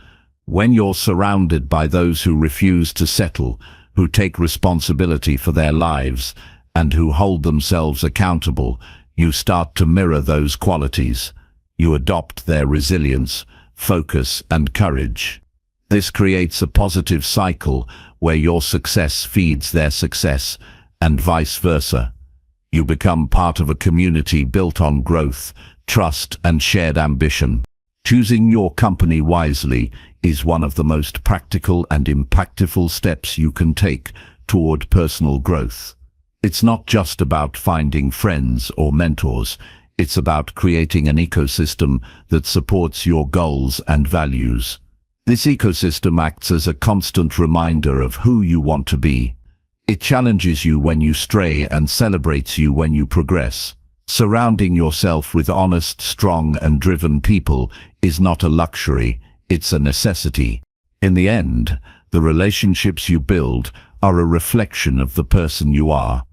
When you're surrounded by those who refuse to settle, who take responsibility for their lives, and who hold themselves accountable, you start to mirror those qualities. You adopt their resilience, focus, and courage. This creates a positive cycle where your success feeds their success, and vice versa. You become part of a community built on growth, trust, and shared ambition. Choosing your company wisely is one of the most practical and impactful steps you can take toward personal growth. It's not just about finding friends or mentors. It's about creating an ecosystem that supports your goals and values. This ecosystem acts as a constant reminder of who you want to be. It challenges you when you stray and celebrates you when you progress. Surrounding yourself with honest, strong, and driven people is not a luxury, it's a necessity. In the end, the relationships you build are a reflection of the person you are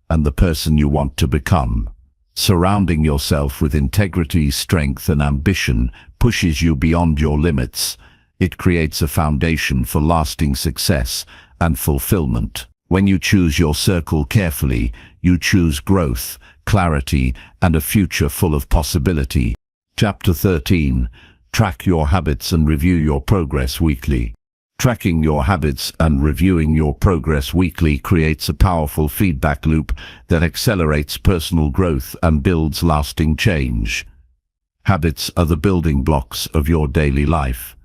and the person you want to become. Surrounding yourself with integrity, strength, and ambition pushes you beyond your limits. It creates a foundation for lasting success and fulfillment. When you choose your circle carefully, you choose growth, clarity, and a future full of possibility. Chapter 13. Track your habits and review your progress weekly. Tracking your habits and reviewing your progress weekly creates a powerful feedback loop that accelerates personal growth and builds lasting change. Habits are the building blocks of your daily life.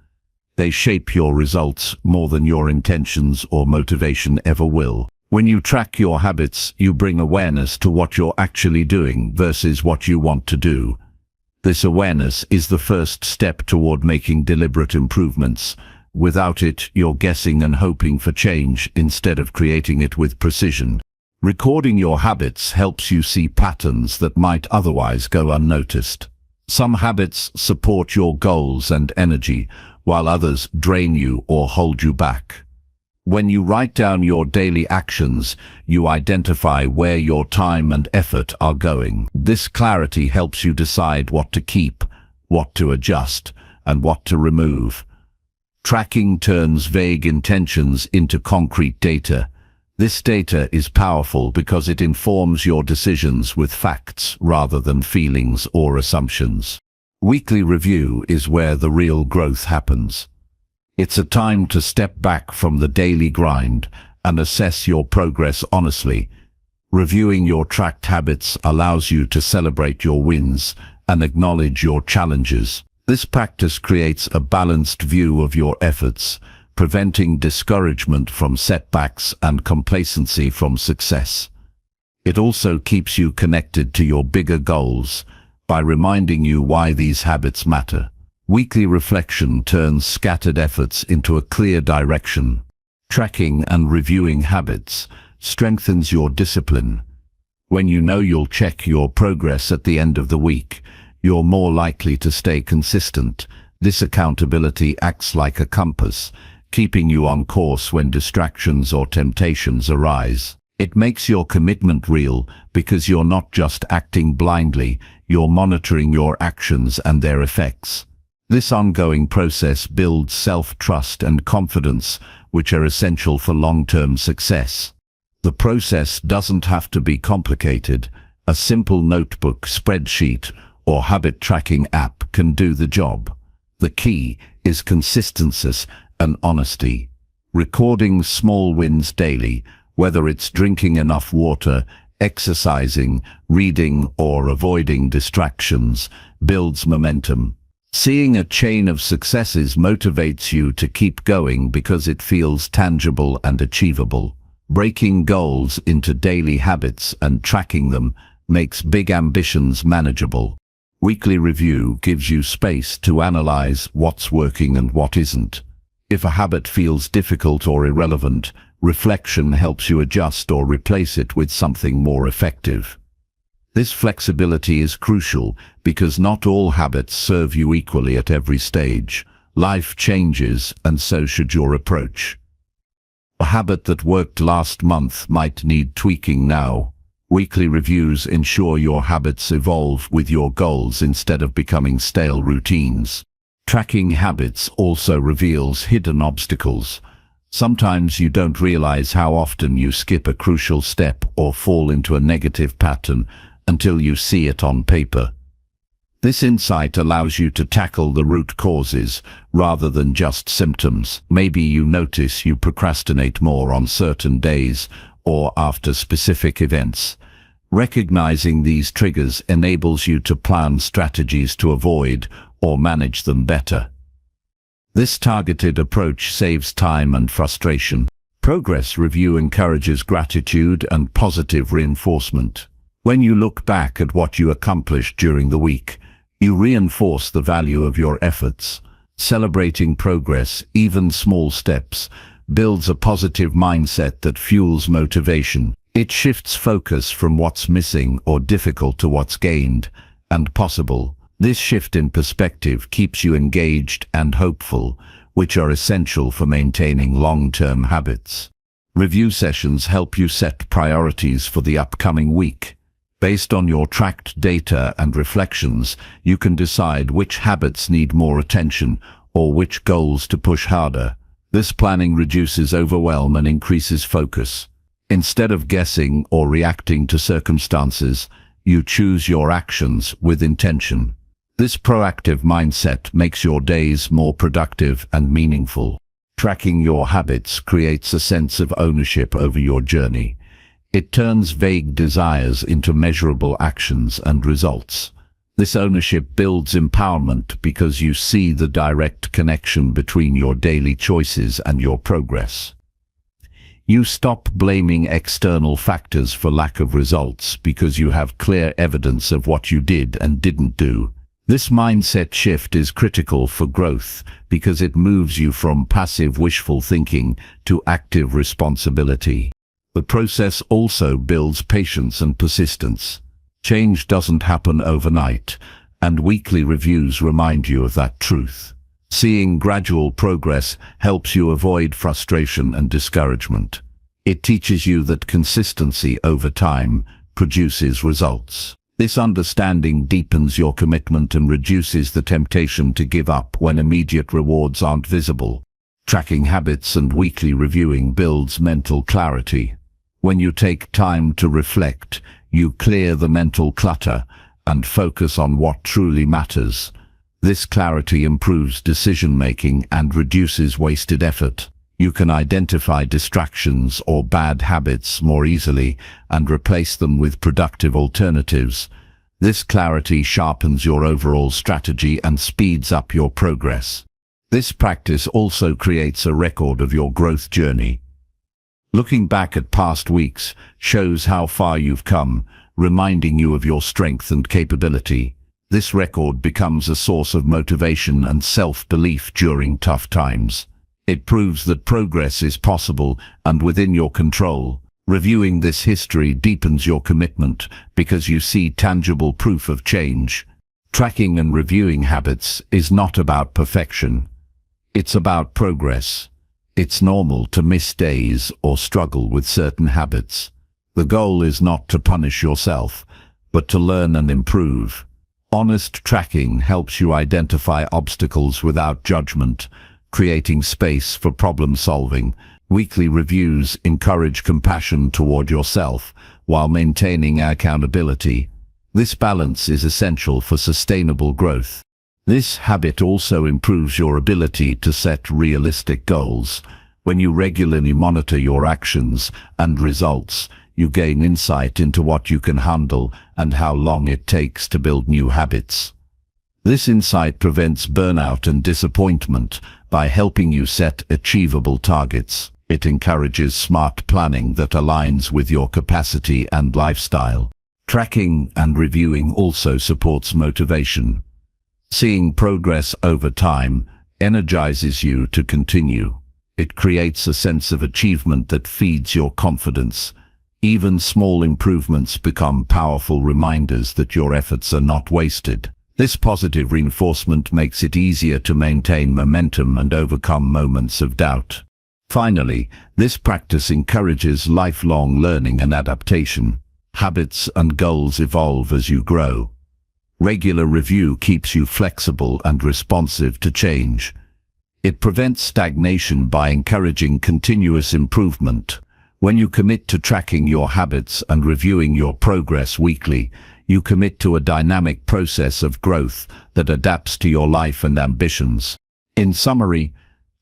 They shape your results more than your intentions or motivation ever will. When you track your habits, you bring awareness to what you're actually doing versus what you want to do. This awareness is the first step toward making deliberate improvements. Without it, you're guessing and hoping for change instead of creating it with precision. Recording your habits helps you see patterns that might otherwise go unnoticed. Some habits support your goals and energy, while others drain you or hold you back. When you write down your daily actions, you identify where your time and effort are going. This clarity helps you decide what to keep, what to adjust, and what to remove. Tracking turns vague intentions into concrete data. This data is powerful because it informs your decisions with facts rather than feelings or assumptions. Weekly review is where the real growth happens. It's a time to step back from the daily grind and assess your progress honestly. Reviewing your tracked habits allows you to celebrate your wins and acknowledge your challenges. This practice creates a balanced view of your efforts, preventing discouragement from setbacks and complacency from success. It also keeps you connected to your bigger goals by reminding you why these habits matter. Weekly reflection turns scattered efforts into a clear direction. Tracking and reviewing habits strengthens your discipline. When you know you'll check your progress at the end of the week, you're more likely to stay consistent. This accountability acts like a compass, keeping you on course when distractions or temptations arise. It makes your commitment real because you're not just acting blindly, you're monitoring your actions and their effects. This ongoing process builds self-trust and confidence, which are essential for long-term success. The process doesn't have to be complicated. A simple notebook, spreadsheet, or habit tracking app can do the job. The key is consistency and honesty. Recording small wins daily, whether it's drinking enough water, exercising, reading, or avoiding distractions, builds momentum. Seeing a chain of successes motivates you to keep going because it feels tangible and achievable. Breaking goals into daily habits and tracking them makes big ambitions manageable. Weekly review gives you space to analyze what's working and what isn't. If a habit feels difficult or irrelevant, reflection helps you adjust or replace it with something more effective. This flexibility is crucial because not all habits serve you equally at every stage. Life changes, and so should your approach. A habit that worked last month might need tweaking now. Weekly reviews ensure your habits evolve with your goals instead of becoming stale routines. Tracking habits also reveals hidden obstacles. Sometimes you don't realize how often you skip a crucial step or fall into a negative pattern until you see it on paper. This insight allows you to tackle the root causes rather than just symptoms. Maybe you notice you procrastinate more on certain days or after specific events. Recognizing these triggers enables you to plan strategies to avoid or manage them better. This targeted approach saves time and frustration. Progress review encourages gratitude and positive reinforcement. When you look back at what you accomplished during the week, you reinforce the value of your efforts. Celebrating progress, even small steps, builds a positive mindset that fuels motivation. It shifts focus from what's missing or difficult to what's gained and possible. This shift in perspective keeps you engaged and hopeful, which are essential for maintaining long-term habits. Review sessions help you set priorities for the upcoming week. Based on your tracked data and reflections, you can decide which habits need more attention or which goals to push harder. This planning reduces overwhelm and increases focus. Instead of guessing or reacting to circumstances, you choose your actions with intention. This proactive mindset makes your days more productive and meaningful. Tracking your habits creates a sense of ownership over your journey. It turns vague desires into measurable actions and results. This ownership builds empowerment because you see the direct connection between your daily choices and your progress. You stop blaming external factors for lack of results because you have clear evidence of what you did and didn't do. This mindset shift is critical for growth because it moves you from passive wishful thinking to active responsibility. The process also builds patience and persistence. Change doesn't happen overnight, and weekly reviews remind you of that truth. Seeing gradual progress helps you avoid frustration and discouragement. It teaches you that consistency over time produces results. This understanding deepens your commitment and reduces the temptation to give up when immediate rewards aren't visible. Tracking habits and weekly reviewing builds mental clarity. When you take time to reflect, you clear the mental clutter and focus on what truly matters. This clarity improves decision-making and reduces wasted effort. You can identify distractions or bad habits more easily and replace them with productive alternatives. This clarity sharpens your overall strategy and speeds up your progress. This practice also creates a record of your growth journey. Looking back at past weeks shows how far you've come, reminding you of your strength and capability. This record becomes a source of motivation and self-belief during tough times. It proves that progress is possible and within your control. Reviewing this history deepens your commitment because you see tangible proof of change. Tracking and reviewing habits is not about perfection. It's about progress. It's normal to miss days or struggle with certain habits. The goal is not to punish yourself, but to learn and improve. Honest tracking helps you identify obstacles without judgment, creating space for problem solving. Weekly reviews encourage compassion toward yourself while maintaining accountability. This balance is essential for sustainable growth. This habit also improves your ability to set realistic goals. When you regularly monitor your actions and results, you gain insight into what you can handle and how long it takes to build new habits. This insight prevents burnout and disappointment by helping you set achievable targets. It encourages smart planning that aligns with your capacity and lifestyle. Tracking and reviewing also supports motivation. Seeing progress over time energizes you to continue. It creates a sense of achievement that feeds your confidence. Even small improvements become powerful reminders that your efforts are not wasted. This positive reinforcement makes it easier to maintain momentum and overcome moments of doubt. Finally, this practice encourages lifelong learning and adaptation. Habits and goals evolve as you grow. Regular review keeps you flexible and responsive to change. It prevents stagnation by encouraging continuous improvement. When you commit to tracking your habits and reviewing your progress weekly, you commit to a dynamic process of growth that adapts to your life and ambitions. In summary,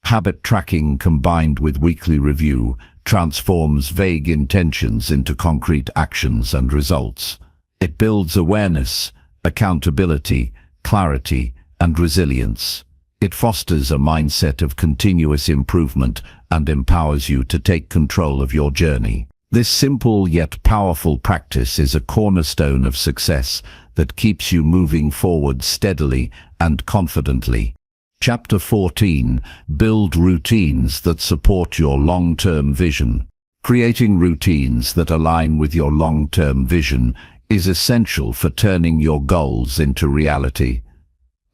habit tracking combined with weekly review transforms vague intentions into concrete actions and results. It builds awareness, accountability, clarity, and resilience. It fosters a mindset of continuous improvement and empowers you to take control of your journey. This simple yet powerful practice is a cornerstone of success that keeps you moving forward steadily and confidently. Chapter 14. Build routines that support your long-term vision. Creating routines that align with your long-term vision is essential for turning your goals into reality.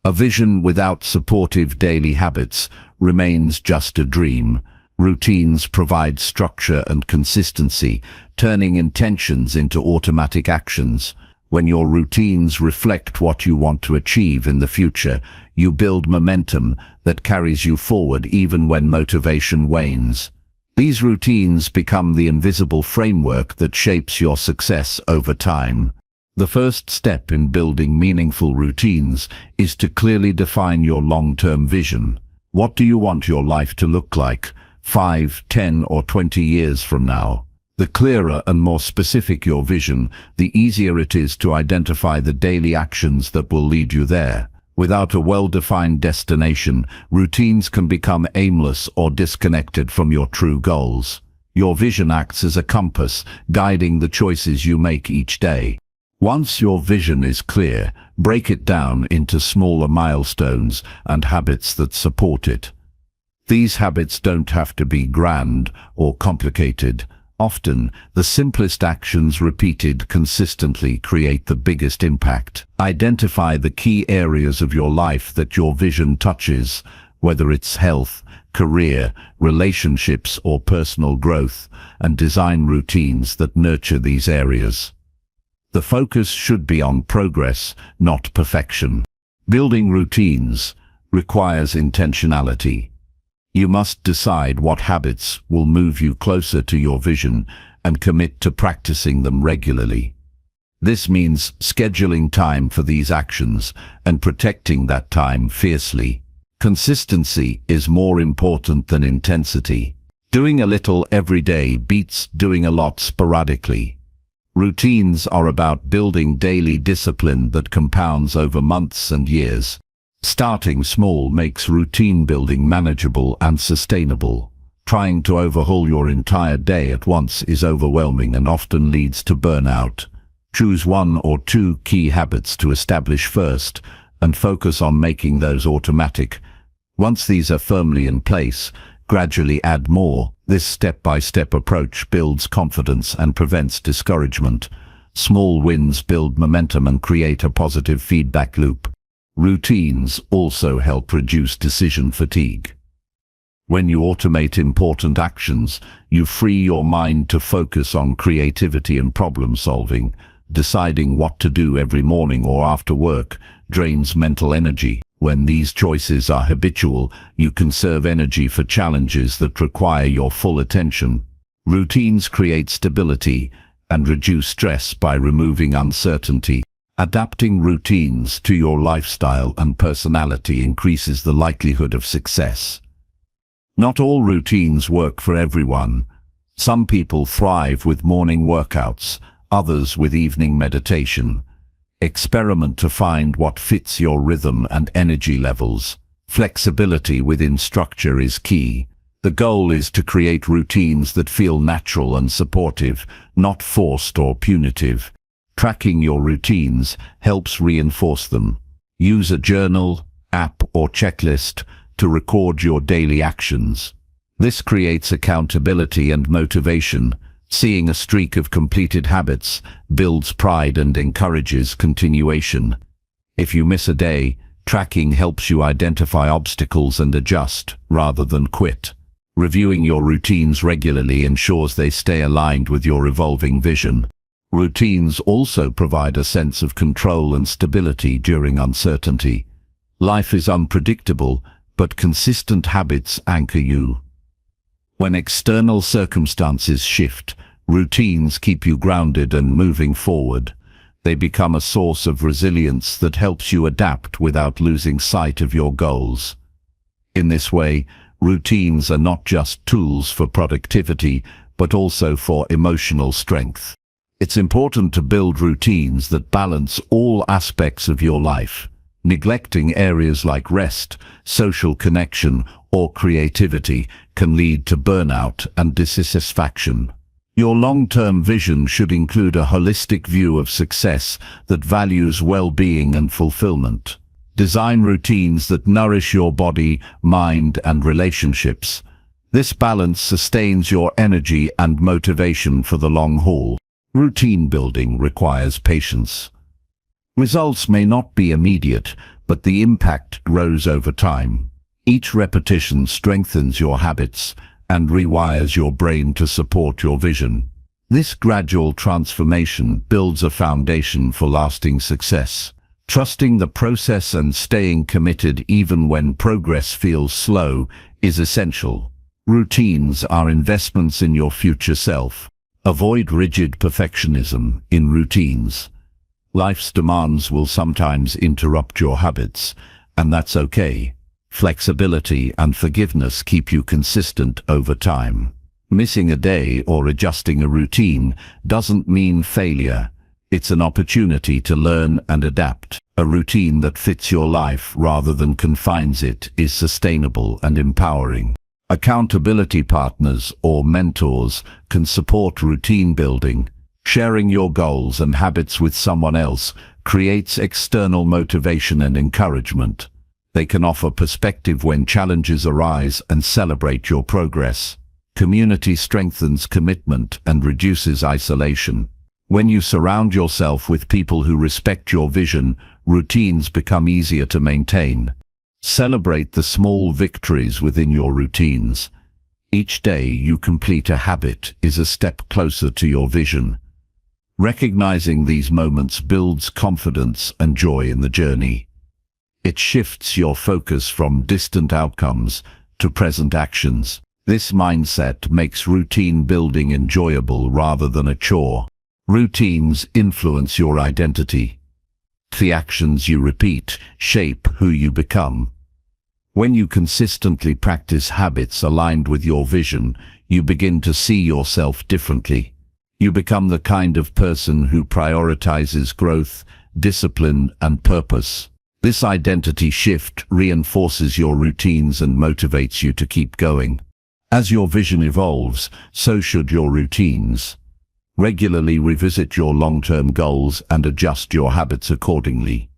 A vision without supportive daily habits remains just a dream. Routines provide structure and consistency, turning intentions into automatic actions. When your routines reflect what you want to achieve in the future, you build momentum that carries you forward even when motivation wanes. These routines become the invisible framework that shapes your success over time. The first step in building meaningful routines is to clearly define your long-term vision. What do you want your life to look like 5, 10, or 20 years from now? The clearer and more specific your vision, the easier it is to identify the daily actions that will lead you there. Without a well-defined destination, routines can become aimless or disconnected from your true goals. Your vision acts as a compass, guiding the choices you make each day. Once your vision is clear, break it down into smaller milestones and habits that support it. These habits don't have to be grand or complicated. Often, the simplest actions repeated consistently create the biggest impact. Identify the key areas of your life that your vision touches, whether it's health, career, relationships, or personal growth, and design routines that nurture these areas. The focus should be on progress, not perfection. Building routines requires intentionality. You must decide what habits will move you closer to your vision and commit to practicing them regularly. This means scheduling time for these actions and protecting that time fiercely. Consistency is more important than intensity. Doing a little every day beats doing a lot sporadically. Routines are about building daily discipline that compounds over months and years. Starting small makes routine building manageable and sustainable. Trying to overhaul your entire day at once is overwhelming and often leads to burnout. Choose 1 or 2 key habits to establish first and focus on making those automatic. Once these are firmly in place, gradually add more. This step-by-step approach builds confidence and prevents discouragement. Small wins build momentum and create a positive feedback loop. Routines also help reduce decision fatigue. When you automate important actions, you free your mind to focus on creativity and problem solving. Deciding what to do every morning or after work drains mental energy. When these choices are habitual, you conserve energy for challenges that require your full attention. Routines create stability and reduce stress by removing uncertainty. Adapting routines to your lifestyle and personality increases the likelihood of success. Not all routines work for everyone. Some people thrive with morning workouts, others with evening meditation. Experiment to find what fits your rhythm and energy levels. Flexibility within structure is key. The goal is to create routines that feel natural and supportive, not forced or punitive. Tracking your routines helps reinforce them. Use a journal, app, or checklist to record your daily actions. This creates accountability and motivation. Seeing a streak of completed habits builds pride and encourages continuation. If you miss a day, tracking helps you identify obstacles and adjust, rather than quit. Reviewing your routines regularly ensures they stay aligned with your evolving vision. Routines also provide a sense of control and stability during uncertainty. Life is unpredictable, but consistent habits anchor you. When external circumstances shift, routines keep you grounded and moving forward. They become a source of resilience that helps you adapt without losing sight of your goals. In this way, routines are not just tools for productivity, but also for emotional strength. It's important to build routines that balance all aspects of your life. Neglecting areas like rest, social connection, or creativity can lead to burnout and dissatisfaction. Your long-term vision should include a holistic view of success that values well-being and fulfillment. Design routines that nourish your body, mind, and relationships. This balance sustains your energy and motivation for the long haul. Routine building requires patience. Results may not be immediate, but the impact grows over time. Each repetition strengthens your habits, and rewires your brain to support your vision. This gradual transformation builds a foundation for lasting success. Trusting the process and staying committed even when progress feels slow is essential. Routines are investments in your future self. Avoid rigid perfectionism in routines. Life's demands will sometimes interrupt your habits, and that's okay. Flexibility and forgiveness keep you consistent over time. Missing a day or adjusting a routine doesn't mean failure. It's an opportunity to learn and adapt. A routine that fits your life rather than confines it is sustainable and empowering. Accountability partners or mentors can support routine building. Sharing your goals and habits with someone else creates external motivation and encouragement. They can offer perspective when challenges arise and celebrate your progress. Community strengthens commitment and reduces isolation. When you surround yourself with people who respect your vision, routines become easier to maintain. Celebrate the small victories within your routines. Each day you complete a habit is a step closer to your vision. Recognizing these moments builds confidence and joy in the journey. It shifts your focus from distant outcomes to present actions. This mindset makes routine building enjoyable rather than a chore. Routines influence your identity. The actions you repeat shape who you become. When you consistently practice habits aligned with your vision, you begin to see yourself differently. You become the kind of person who prioritizes growth, discipline, and purpose. This identity shift reinforces your routines and motivates you to keep going. As your vision evolves, so should your routines. Regularly revisit your long-term goals and adjust your habits accordingly.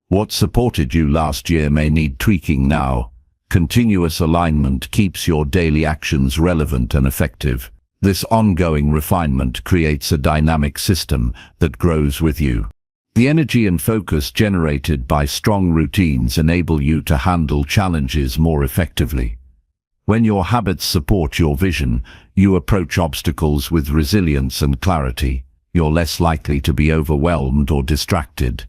What supported you last year may need tweaking now. Continuous alignment keeps your daily actions relevant and effective. This ongoing refinement creates a dynamic system that grows with you. The energy and focus generated by strong routines enable you to handle challenges more effectively. When your habits support your vision, you approach obstacles with resilience and clarity. You're less likely to be overwhelmed or distracted.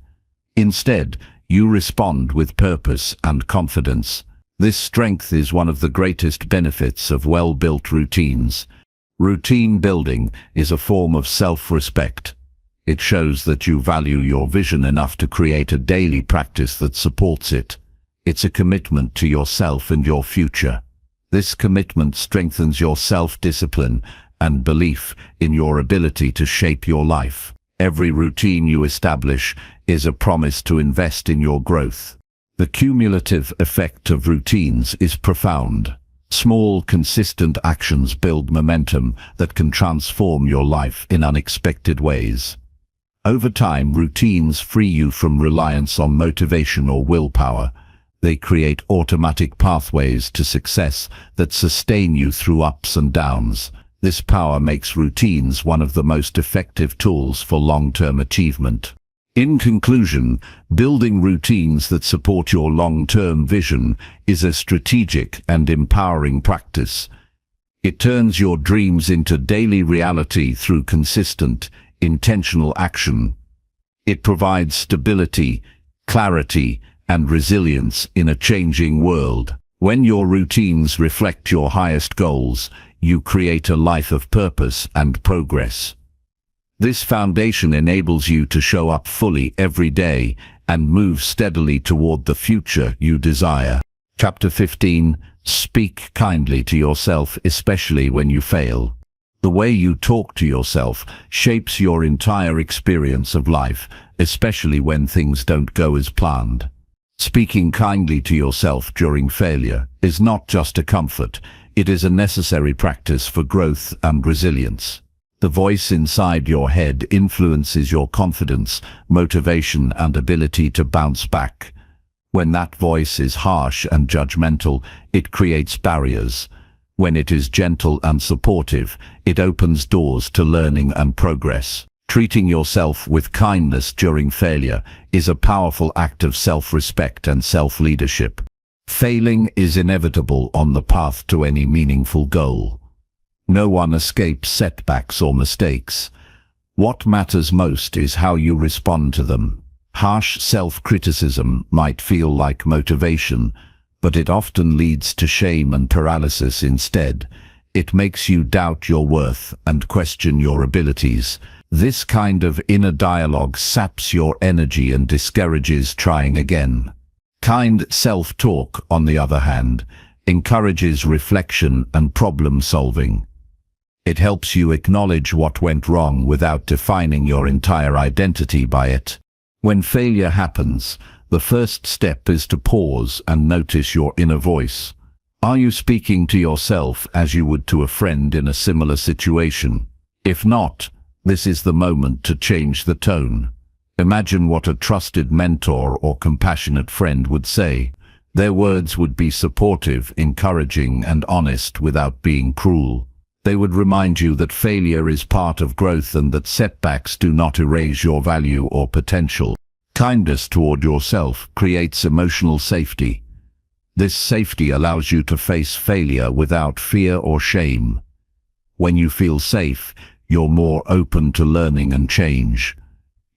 Instead, you respond with purpose and confidence. This strength is one of the greatest benefits of well-built routines. Routine building is a form of self-respect. It shows that you value your vision enough to create a daily practice that supports it. It's a commitment to yourself and your future. This commitment strengthens your self-discipline and belief in your ability to shape your life. Every routine you establish is a promise to invest in your growth. The cumulative effect of routines is profound. Small, consistent actions build momentum that can transform your life in unexpected ways. Over time, routines free you from reliance on motivation or willpower. They create automatic pathways to success that sustain you through ups and downs. This power makes routines one of the most effective tools for long-term achievement. In conclusion, building routines that support your long-term vision is a strategic and empowering practice. It turns your dreams into daily reality through consistent, intentional action. It provides stability, clarity, and resilience in a changing world. When your routines reflect your highest goals, you create a life of purpose and progress. This foundation enables you to show up fully every day and move steadily toward the future you desire. Chapter 15. Speak kindly to yourself, especially when you fail. The way you talk to yourself shapes your entire experience of life, especially when things don't go as planned. Speaking kindly to yourself during failure is not just a comfort, it is a necessary practice for growth and resilience. The voice inside your head influences your confidence, motivation, and ability to bounce back. When that voice is harsh and judgmental, it creates barriers. When it is gentle and supportive, it opens doors to learning and progress. Treating yourself with kindness during failure is a powerful act of self-respect and self-leadership. Failing is inevitable on the path to any meaningful goal. No one escapes setbacks or mistakes. What matters most is how you respond to them. Harsh self-criticism might feel like motivation, but it often leads to shame and paralysis instead. It makes you doubt your worth and question your abilities. This kind of inner dialogue saps your energy and discourages trying again. Kind self-talk, on the other hand, encourages reflection and problem-solving. It helps you acknowledge what went wrong without defining your entire identity by it. When failure happens, the first step is to pause and notice your inner voice. Are you speaking to yourself as you would to a friend in a similar situation? If not, this is the moment to change the tone. Imagine what a trusted mentor or compassionate friend would say. Their words would be supportive, encouraging, and honest without being cruel. They would remind you that failure is part of growth and that setbacks do not erase your value or potential. Kindness toward yourself creates emotional safety. This safety allows you to face failure without fear or shame. When you feel safe, you're more open to learning and change.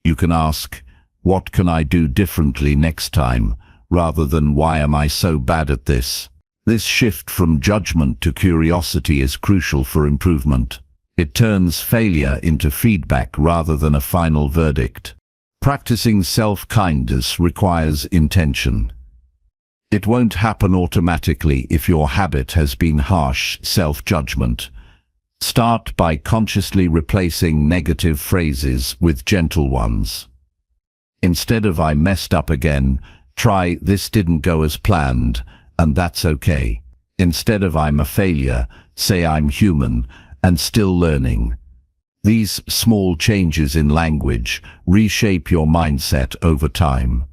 You can ask, "What can I do differently next time?" rather than "Why am I so bad at this?" This shift from judgment to curiosity is crucial for improvement. It turns failure into feedback rather than a final verdict. Practicing self-kindness requires intention. It won't happen automatically if your habit has been harsh self-judgment. Start by consciously replacing negative phrases with gentle ones. Instead of "I messed up again," try "This didn't go as planned, and that's okay." Instead of "I'm a failure," say "I'm human and still learning." These small changes in language reshape your mindset over time.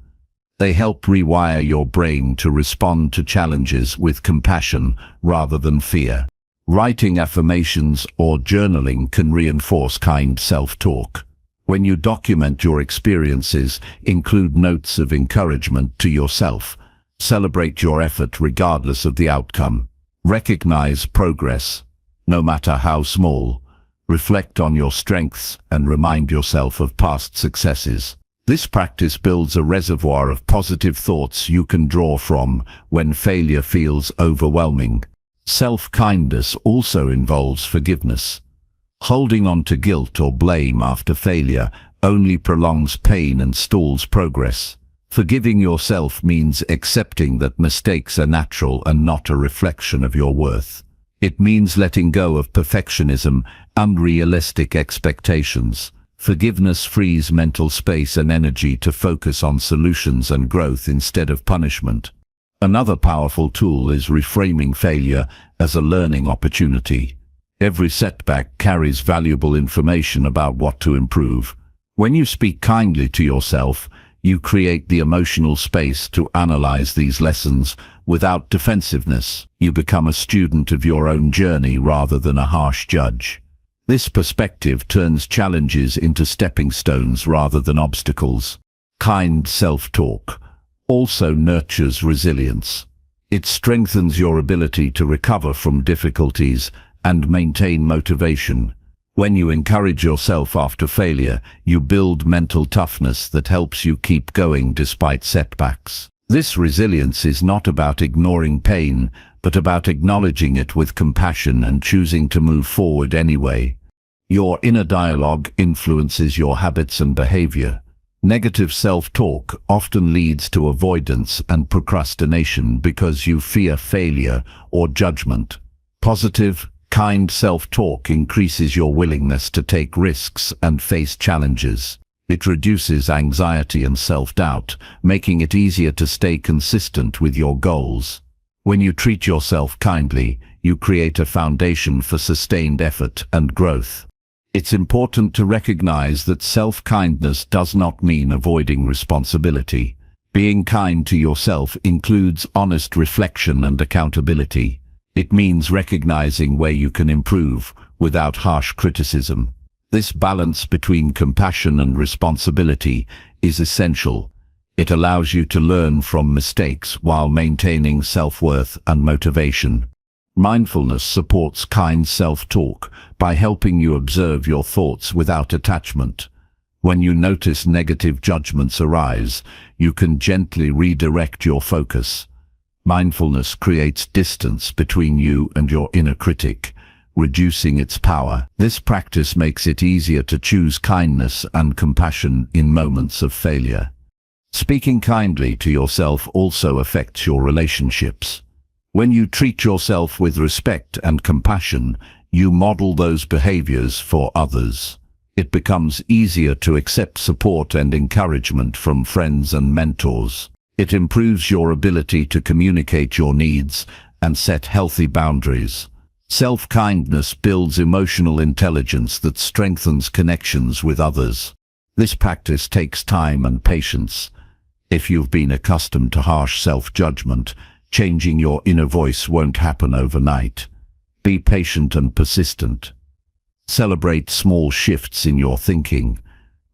They help rewire your brain to respond to challenges with compassion rather than fear. Writing affirmations or journaling can reinforce kind self-talk. When you document your experiences, include notes of encouragement to yourself. Celebrate your effort regardless of the outcome. Recognize progress, no matter how small. Reflect on your strengths and remind yourself of past successes. This practice builds a reservoir of positive thoughts you can draw from when failure feels overwhelming. Self-kindness also involves forgiveness. Holding on to guilt or blame after failure only prolongs pain and stalls progress. Forgiving yourself means accepting that mistakes are natural and not a reflection of your worth. It means letting go of perfectionism, unrealistic expectations. Forgiveness frees mental space and energy to focus on solutions and growth instead of punishment. Another powerful tool is reframing failure as a learning opportunity. Every setback carries valuable information about what to improve. When you speak kindly to yourself, you create the emotional space to analyze these lessons without defensiveness. You become a student of your own journey rather than a harsh judge. This perspective turns challenges into stepping stones rather than obstacles. Kind self-talk also nurtures resilience. It strengthens your ability to recover from difficulties and maintain motivation. When you encourage yourself after failure, you build mental toughness that helps you keep going despite setbacks. This resilience is not about ignoring pain, but about acknowledging it with compassion and choosing to move forward anyway. Your inner dialogue influences your habits and behavior. Negative self-talk often leads to avoidance and procrastination because you fear failure or judgment. Positive, kind self-talk increases your willingness to take risks and face challenges. It reduces anxiety and self-doubt, making it easier to stay consistent with your goals. When you treat yourself kindly, you create a foundation for sustained effort and growth. It's important to recognize that self-kindness does not mean avoiding responsibility. Being kind to yourself includes honest reflection and accountability. It means recognizing where you can improve without harsh criticism. This balance between compassion and responsibility is essential. It allows you to learn from mistakes while maintaining self-worth and motivation. Mindfulness supports kind self-talk by helping you observe your thoughts without attachment. When you notice negative judgments arise, you can gently redirect your focus. Mindfulness creates distance between you and your inner critic, reducing its power. This practice makes it easier to choose kindness and compassion in moments of failure. Speaking kindly to yourself also affects your relationships. When you treat yourself with respect and compassion, you model those behaviors for others. It becomes easier to accept support and encouragement from friends and mentors. It improves your ability to communicate your needs and set healthy boundaries. Self-kindness builds emotional intelligence that strengthens connections with others. This practice takes time and patience. If you've been accustomed to harsh self-judgment, changing your inner voice won't happen overnight. Be patient and persistent. Celebrate small shifts in your thinking.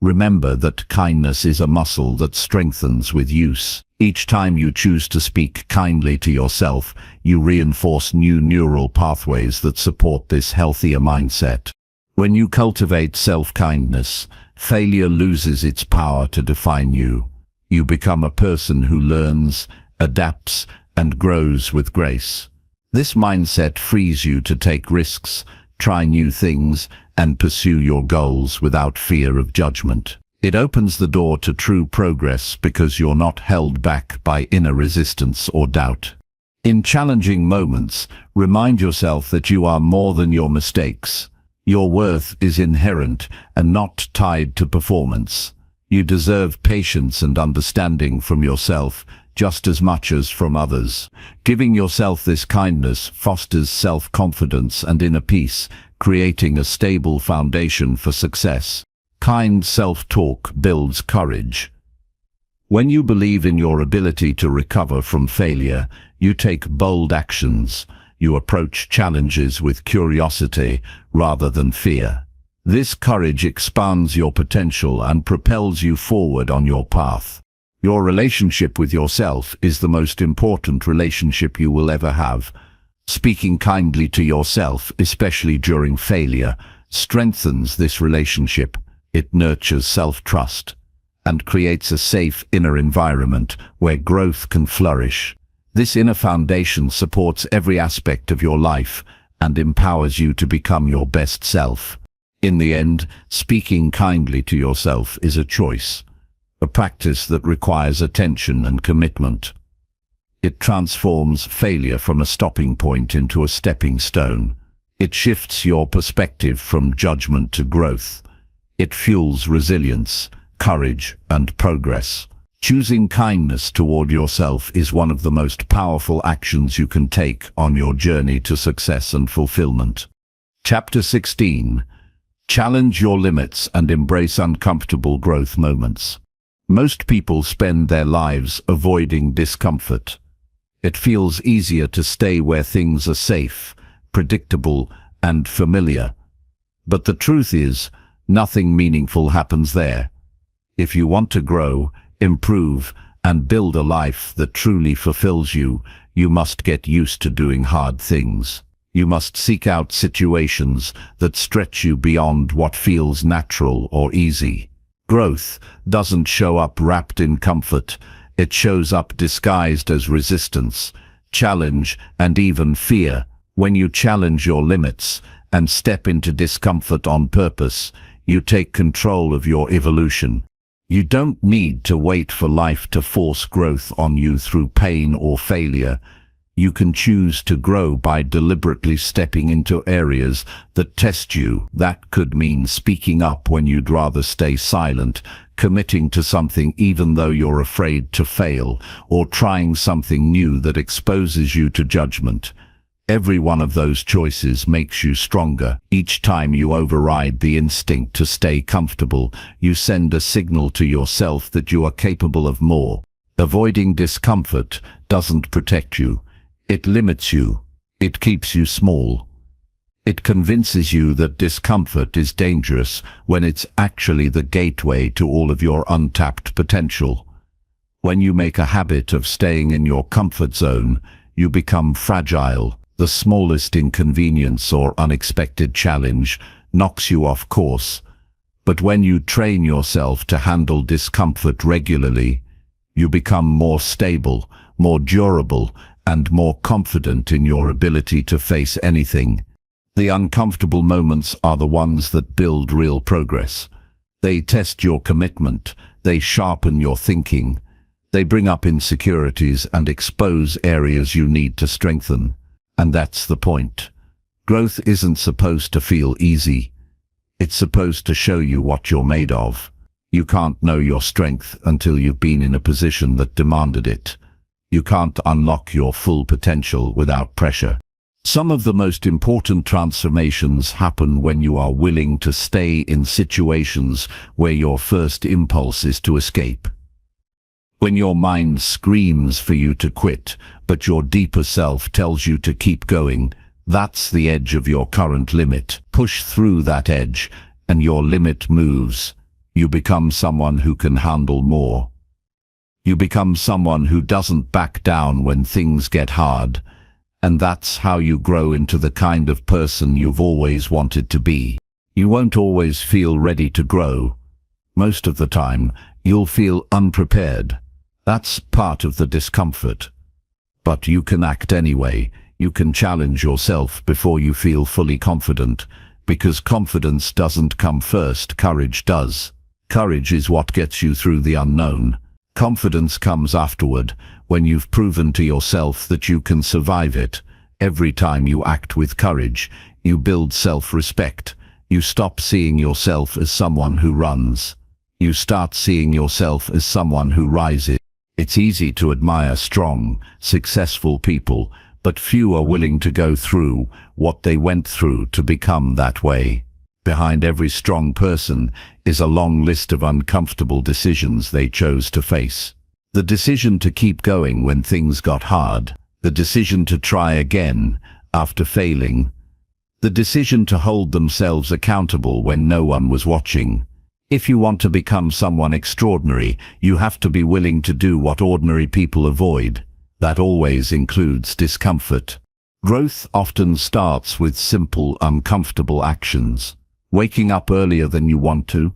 Remember that kindness is a muscle that strengthens with use. Each time you choose to speak kindly to yourself, you reinforce new neural pathways that support this healthier mindset. When you cultivate self-kindness, failure loses its power to define you. You become a person who learns, adapts, and grows with grace. This mindset frees you to take risks, try new things, and pursue your goals without fear of judgment. It opens the door to true progress because you're not held back by inner resistance or doubt. In challenging moments, remind yourself that you are more than your mistakes. Your worth is inherent and not tied to performance. You deserve patience and understanding from yourself just as much as from others. Giving yourself this kindness fosters self-confidence and inner peace, creating a stable foundation for success. Kind self-talk builds courage. When you believe in your ability to recover from failure, you take bold actions. You approach challenges with curiosity rather than fear. This courage expands your potential and propels you forward on your path. Your relationship with yourself is the most important relationship you will ever have. Speaking kindly to yourself, especially during failure, strengthens this relationship. It nurtures self-trust and creates a safe inner environment where growth can flourish. This inner foundation supports every aspect of your life and empowers you to become your best self. In the end, speaking kindly to yourself is a choice, a practice that requires attention and commitment. It transforms failure from a stopping point into a stepping stone. It shifts your perspective from judgment to growth. It fuels resilience, courage, and progress. Choosing kindness toward yourself is one of the most powerful actions you can take on your journey to success and fulfillment. Chapter 16. Challenge your limits and embrace uncomfortable growth moments. Most people spend their lives avoiding discomfort. It feels easier to stay where things are safe, predictable, and familiar. But the truth is, nothing meaningful happens there. If you want to grow, improve, and build a life that truly fulfills you, you must get used to doing hard things. You must seek out situations that stretch you beyond what feels natural or easy. Growth doesn't show up wrapped in comfort. It shows up disguised as resistance, challenge, and even fear. When you challenge your limits and step into discomfort on purpose, you take control of your evolution. You don't need to wait for life to force growth on you through pain or failure. You can choose to grow by deliberately stepping into areas that test you. That could mean speaking up when you'd rather stay silent, committing to something even though you're afraid to fail, or trying something new that exposes you to judgment. Every one of those choices makes you stronger. Each time you override the instinct to stay comfortable, you send a signal to yourself that you are capable of more. Avoiding discomfort doesn't protect you. It limits you. It keeps you small. It convinces you that discomfort is dangerous when it's actually the gateway to all of your untapped potential. When you make a habit of staying in your comfort zone, you become fragile. The smallest inconvenience or unexpected challenge knocks you off course. But when you train yourself to handle discomfort regularly, you become more stable, more durable, and more confident in your ability to face anything. The uncomfortable moments are the ones that build real progress. They test your commitment, they sharpen your thinking, they bring up insecurities and expose areas you need to strengthen. And that's the point. Growth isn't supposed to feel easy. It's supposed to show you what you're made of. You can't know your strength until you've been in a position that demanded it. You can't unlock your full potential without pressure. Some of the most important transformations happen when you are willing to stay in situations where your first impulse is to escape. When your mind screams for you to quit, but your deeper self tells you to keep going, that's the edge of your current limit. Push through that edge, and your limit moves. You become someone who can handle more. You become someone who doesn't back down when things get hard. And that's how you grow into the kind of person you've always wanted to be. You won't always feel ready to grow. Most of the time, you'll feel unprepared. That's part of the discomfort. But you can act anyway. You can challenge yourself before you feel fully confident, because confidence doesn't come first, courage does. Courage is what gets you through the unknown. Confidence comes afterward, when you've proven to yourself that you can survive it. Every time you act with courage, you build self-respect. You stop seeing yourself as someone who runs. You start seeing yourself as someone who rises. It's easy to admire strong, successful people, but few are willing to go through what they went through to become that way. Behind every strong person is a long list of uncomfortable decisions they chose to face. The decision to keep going when things got hard. The decision to try again after failing. The decision to hold themselves accountable when no one was watching. If you want to become someone extraordinary, you have to be willing to do what ordinary people avoid. That always includes discomfort. Growth often starts with simple, uncomfortable actions. Waking up earlier than you want to,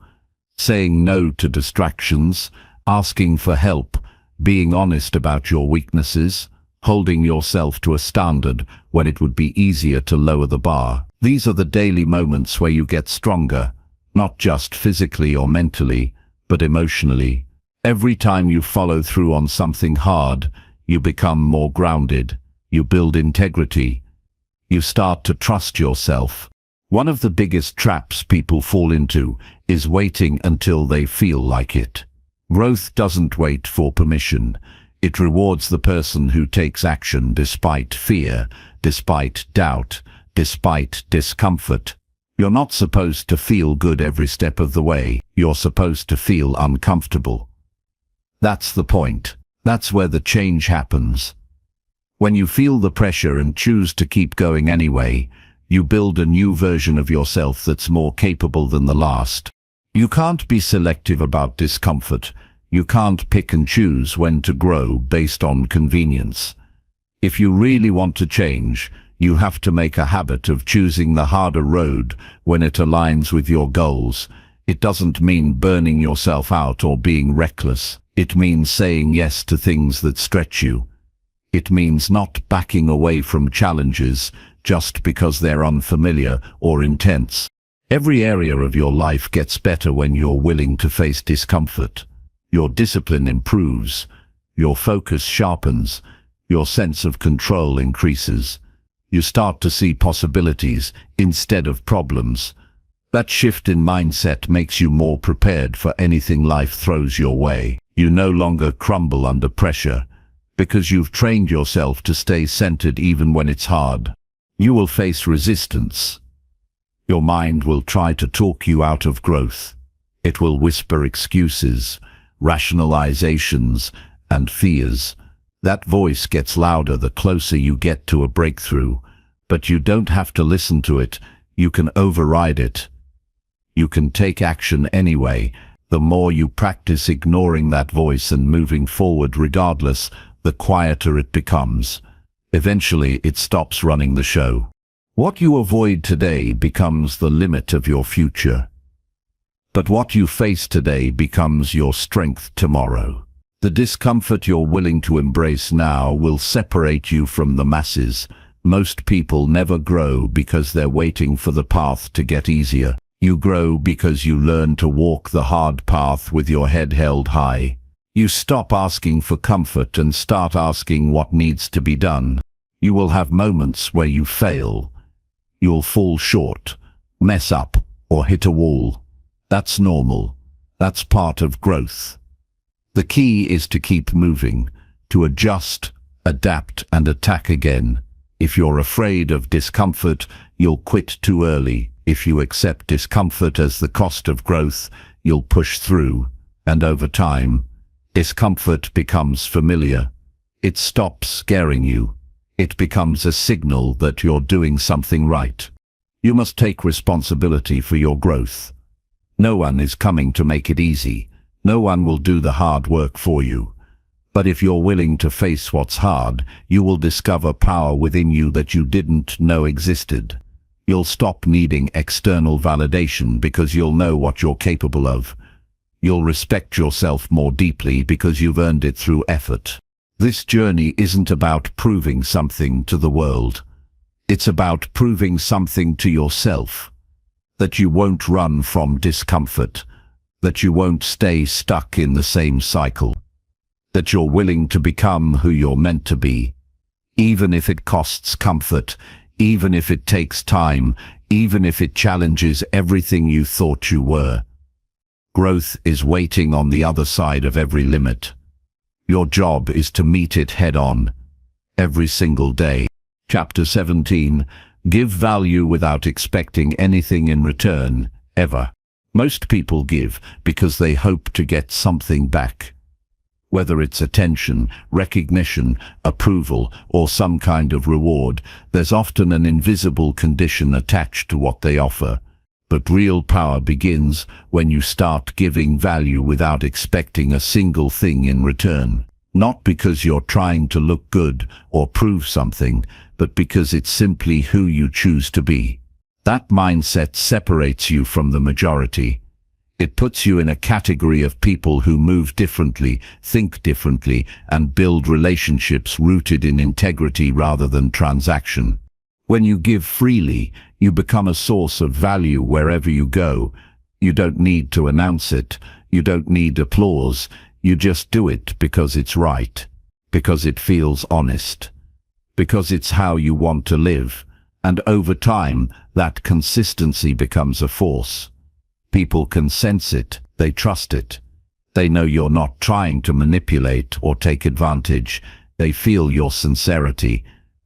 saying no to distractions, asking for help, being honest about your weaknesses, holding yourself to a standard when it would be easier to lower the bar. These are the daily moments where you get stronger, not just physically or mentally, but emotionally. Every time you follow through on something hard, you become more grounded. You build integrity. You start to trust yourself. One of the biggest traps people fall into is waiting until they feel like it. Growth doesn't wait for permission. It rewards the person who takes action despite fear, despite doubt, despite discomfort. You're not supposed to feel good every step of the way. You're supposed to feel uncomfortable. That's the point. That's where the change happens. When you feel the pressure and choose to keep going anyway, you build a new version of yourself that's more capable than the last. You can't be selective about discomfort. You can't pick and choose when to grow based on convenience. If you really want to change, you have to make a habit of choosing the harder road when it aligns with your goals. It doesn't mean burning yourself out or being reckless. It means saying yes to things that stretch you. It means not backing away from challenges just because they're unfamiliar or intense. Every area of your life gets better when you're willing to face discomfort. Your discipline improves, your focus sharpens, your sense of control increases. You start to see possibilities instead of problems. That shift in mindset makes you more prepared for anything life throws your way. You no longer crumble under pressure because you've trained yourself to stay centered even when it's hard. You will face resistance. Your mind will try to talk you out of growth. It will whisper excuses, rationalizations, and fears. That voice gets louder the closer you get to a breakthrough, but you don't have to listen to it. You can override it. You can take action anyway, The more you practice ignoring that voice and moving forward regardless, the quieter it becomes. Eventually, it stops running the show. What you avoid today becomes the limit of your future. But what you face today becomes your strength tomorrow. The discomfort you're willing to embrace now will separate you from the masses. Most people never grow because they're waiting for the path to get easier. You grow because you learn to walk the hard path with your head held high. You stop asking for comfort and start asking what needs to be done. You will have moments where you fail. You'll fall short, mess up, or hit a wall. That's normal. That's part of growth. The key is to keep moving, to adjust, adapt, and attack again. If you're afraid of discomfort, you'll quit too early. If you accept discomfort as the cost of growth, you'll push through. And over time, discomfort becomes familiar. It stops scaring you. It becomes a signal that you're doing something right. You must take responsibility for your growth. No one is coming to make it easy. No one will do the hard work for you. But if you're willing to face what's hard, you will discover power within you that you didn't know existed. You'll stop needing external validation because you'll know what you're capable of. You'll respect yourself more deeply because you've earned it through effort. This journey isn't about proving something to the world. It's about proving something to yourself. That you won't run from discomfort. That you won't stay stuck in the same cycle. That you're willing to become who you're meant to be. Even if it costs comfort, even if it takes time, even if it challenges everything you thought you were. Growth is waiting on the other side of every limit. Your job is to meet it head-on, every single day. Chapter 17. Give value without expecting anything in return, ever. Most people give because they hope to get something back. Whether it's attention, recognition, approval, or some kind of reward, there's often an invisible condition attached to what they offer. But real power begins when you start giving value without expecting a single thing in return. Not because you're trying to look good or prove something, but because it's simply who you choose to be. That mindset separates you from the majority. It puts you in a category of people who move differently, think differently, and build relationships rooted in integrity rather than transaction. When you give freely, you become a source of value wherever you go. You don't need to announce it. You don't need applause. You just do it because it's right. Because it feels honest. Because it's how you want to live. And over time, that consistency becomes a force. People can sense it. They trust it. They know you're not trying to manipulate or take advantage. They feel your sincerity.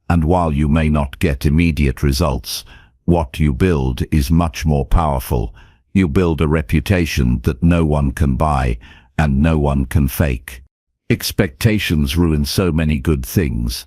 And while you may not get immediate results, what you build is much more powerful. You build a reputation that no one can buy and no one can fake. Expectations ruin so many good things.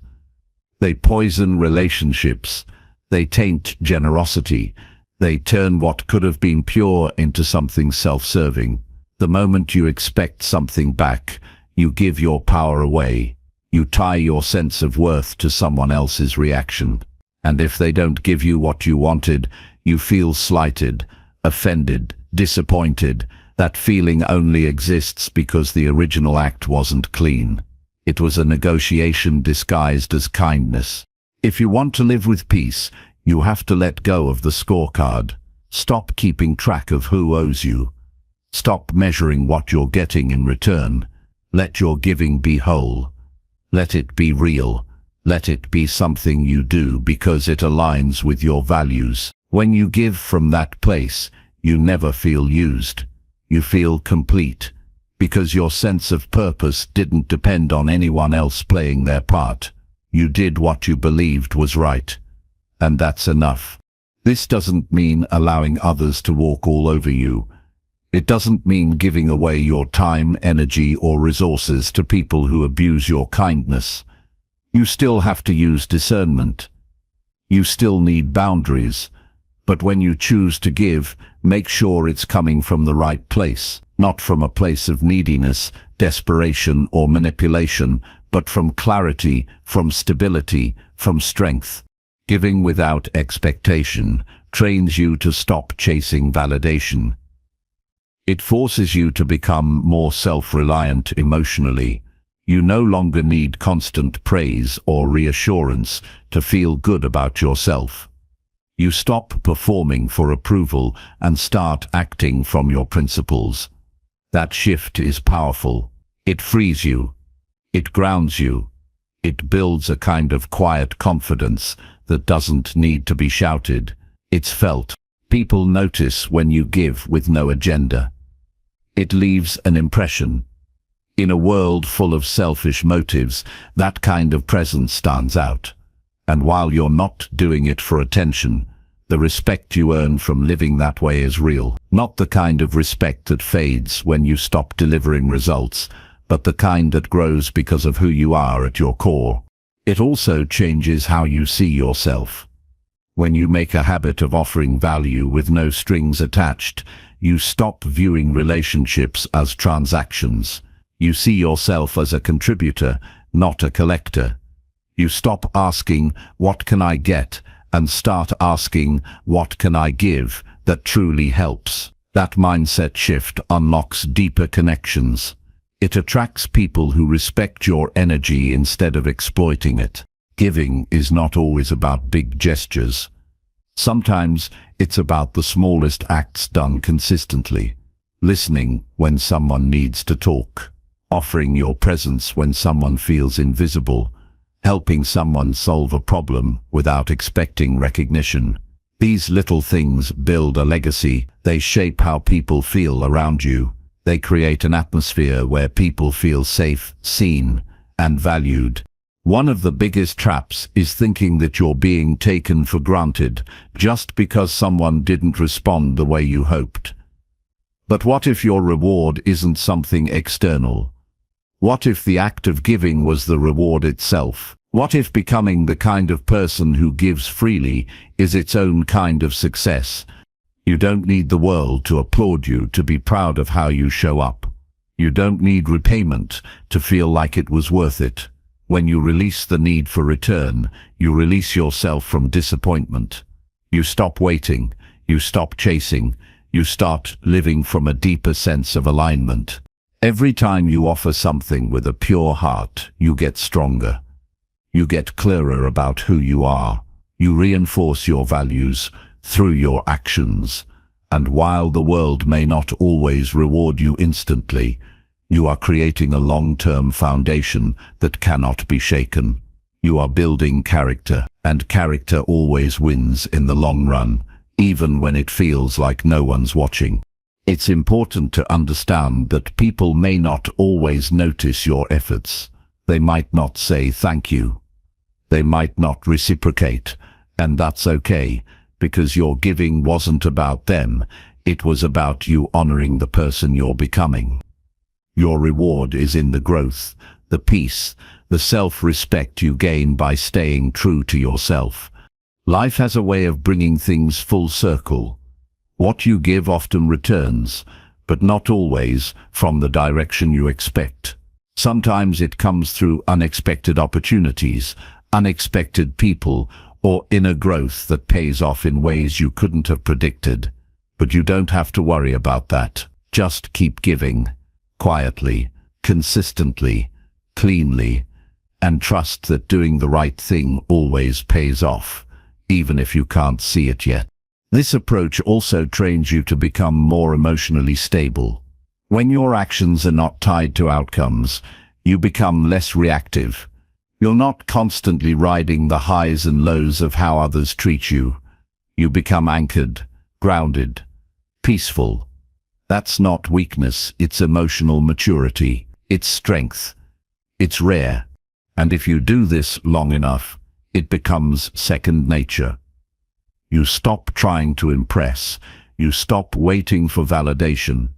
They poison relationships. They taint generosity. They turn what could have been pure into something self-serving. The moment you expect something back, you give your power away. You tie your sense of worth to someone else's reaction. And if they don't give you what you wanted, you feel slighted, offended, disappointed. That feeling only exists because the original act wasn't clean. It was a negotiation disguised as kindness. If you want to live with peace, you have to let go of the scorecard. Stop keeping track of who owes you. Stop measuring what you're getting in return. Let your giving be whole. Let it be real. Let it be something you do because it aligns with your values. When you give from that place, you never feel used. You feel complete, because your sense of purpose didn't depend on anyone else playing their part. You did what you believed was right. And that's enough. This doesn't mean allowing others to walk all over you. It doesn't mean giving away your time, energy, or resources to people who abuse your kindness. You still have to use discernment. You still need boundaries. But when you choose to give, make sure it's coming from the right place. not from a place of neediness, desperation, or manipulation, but from clarity, from stability, from strength. Giving without expectation trains you to stop chasing validation. It forces you to become more self-reliant emotionally. You no longer need constant praise or reassurance to feel good about yourself. You stop performing for approval and start acting from your principles. That shift is powerful. It frees you. It grounds you. It builds a kind of quiet confidence that doesn't need to be shouted. It's felt. People notice when you give with no agenda. It leaves an impression. In a world full of selfish motives, that kind of presence stands out. And while you're not doing it for attention, the respect you earn from living that way is real. Not the kind of respect that fades when you stop delivering results, but the kind that grows because of who you are at your core. It also changes how you see yourself. When you make a habit of offering value with no strings attached, you stop viewing relationships as transactions. You see yourself as a contributor, not a collector. You stop asking, "What can I get?" and start asking, "What can I give that truly helps?" That mindset shift unlocks deeper connections. It attracts people who respect your energy instead of exploiting it. Giving is not always about big gestures. Sometimes it's about the smallest acts done consistently. Listening when someone needs to talk. Offering your presence when someone feels invisible. Helping someone solve a problem without expecting recognition. These little things build a legacy. They shape how people feel around you. They create an atmosphere where people feel safe, seen, and valued. One of the biggest traps is thinking that you're being taken for granted just because someone didn't respond the way you hoped. But what if your reward isn't something external? What if the act of giving was the reward itself? What if becoming the kind of person who gives freely is its own kind of success? You don't need the world to applaud you to be proud of how you show up. You don't need repayment to feel like it was worth it. When you release the need for return, you release yourself from disappointment. You stop waiting, you stop chasing, you start living from a deeper sense of alignment. Every time you offer something with a pure heart, you get stronger. You get clearer about who you are. You reinforce your values through your actions. And while the world may not always reward you instantly, you are creating a long-term foundation that cannot be shaken. You are building character, and character always wins in the long run, even when it feels like no one's watching. It's important to understand that people may not always notice your efforts. They might not say thank you. They might not reciprocate, and that's okay, because your giving wasn't about them. It was about you honoring the person you're becoming. Your reward is in the growth, the peace, the self-respect you gain by staying true to yourself. Life has a way of bringing things full circle. What you give often returns, but not always from the direction you expect. Sometimes it comes through unexpected opportunities, unexpected people, or inner growth that pays off in ways you couldn't have predicted. But you don't have to worry about that. Just keep giving, quietly, consistently, cleanly, and trust that doing the right thing always pays off, even if you can't see it yet. This approach also trains you to become more emotionally stable. When your actions are not tied to outcomes, you become less reactive. You're not constantly riding the highs and lows of how others treat you. You become anchored, grounded, peaceful. That's not weakness, it's emotional maturity. It's strength. It's rare. And if you do this long enough, it becomes second nature. You stop trying to impress. You stop waiting for validation.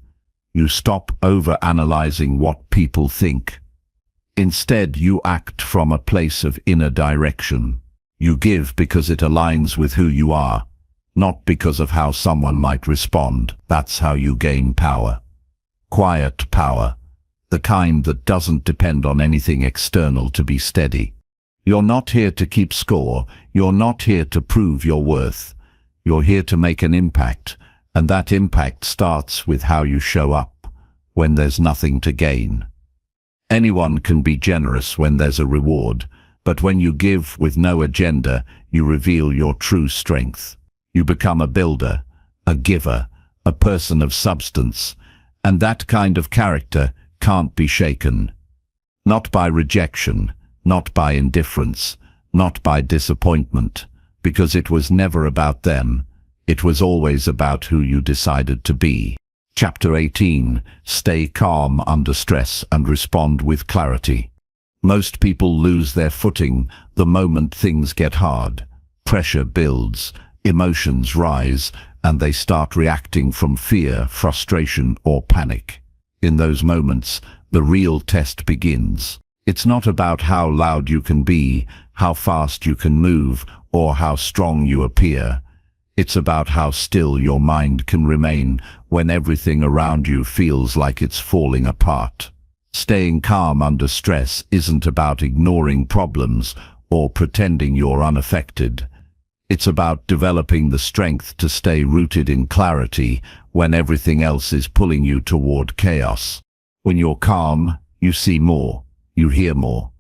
You stop over-analyzing what people think. Instead, you act from a place of inner direction. You give because it aligns with who you are, not because of how someone might respond. That's how you gain power. quiet power, the kind that doesn't depend on anything external to be steady. You're not here to keep score, you're not here to prove your worth. You're here to make an impact, and that impact starts with how you show up when there's nothing to gain. Anyone can be generous when there's a reward, but when you give with no agenda, you reveal your true strength. You become a builder, a giver, a person of substance, and that kind of character can't be shaken. Not by rejection, not by indifference, not by disappointment, because it was never about them. It was always about who you decided to be. Chapter 18. Stay calm under stress and respond with clarity. Most people lose their footing the moment things get hard. Pressure builds, emotions rise, and they start reacting from fear, frustration, or panic. In those moments, the real test begins. It's not about how loud you can be, how fast you can move, or how strong you appear. It's about how still your mind can remain when everything around you feels like it's falling apart. Staying calm under stress isn't about ignoring problems or pretending you're unaffected. It's about developing the strength to stay rooted in clarity when everything else is pulling you toward chaos. When you're calm, you see more, you hear more,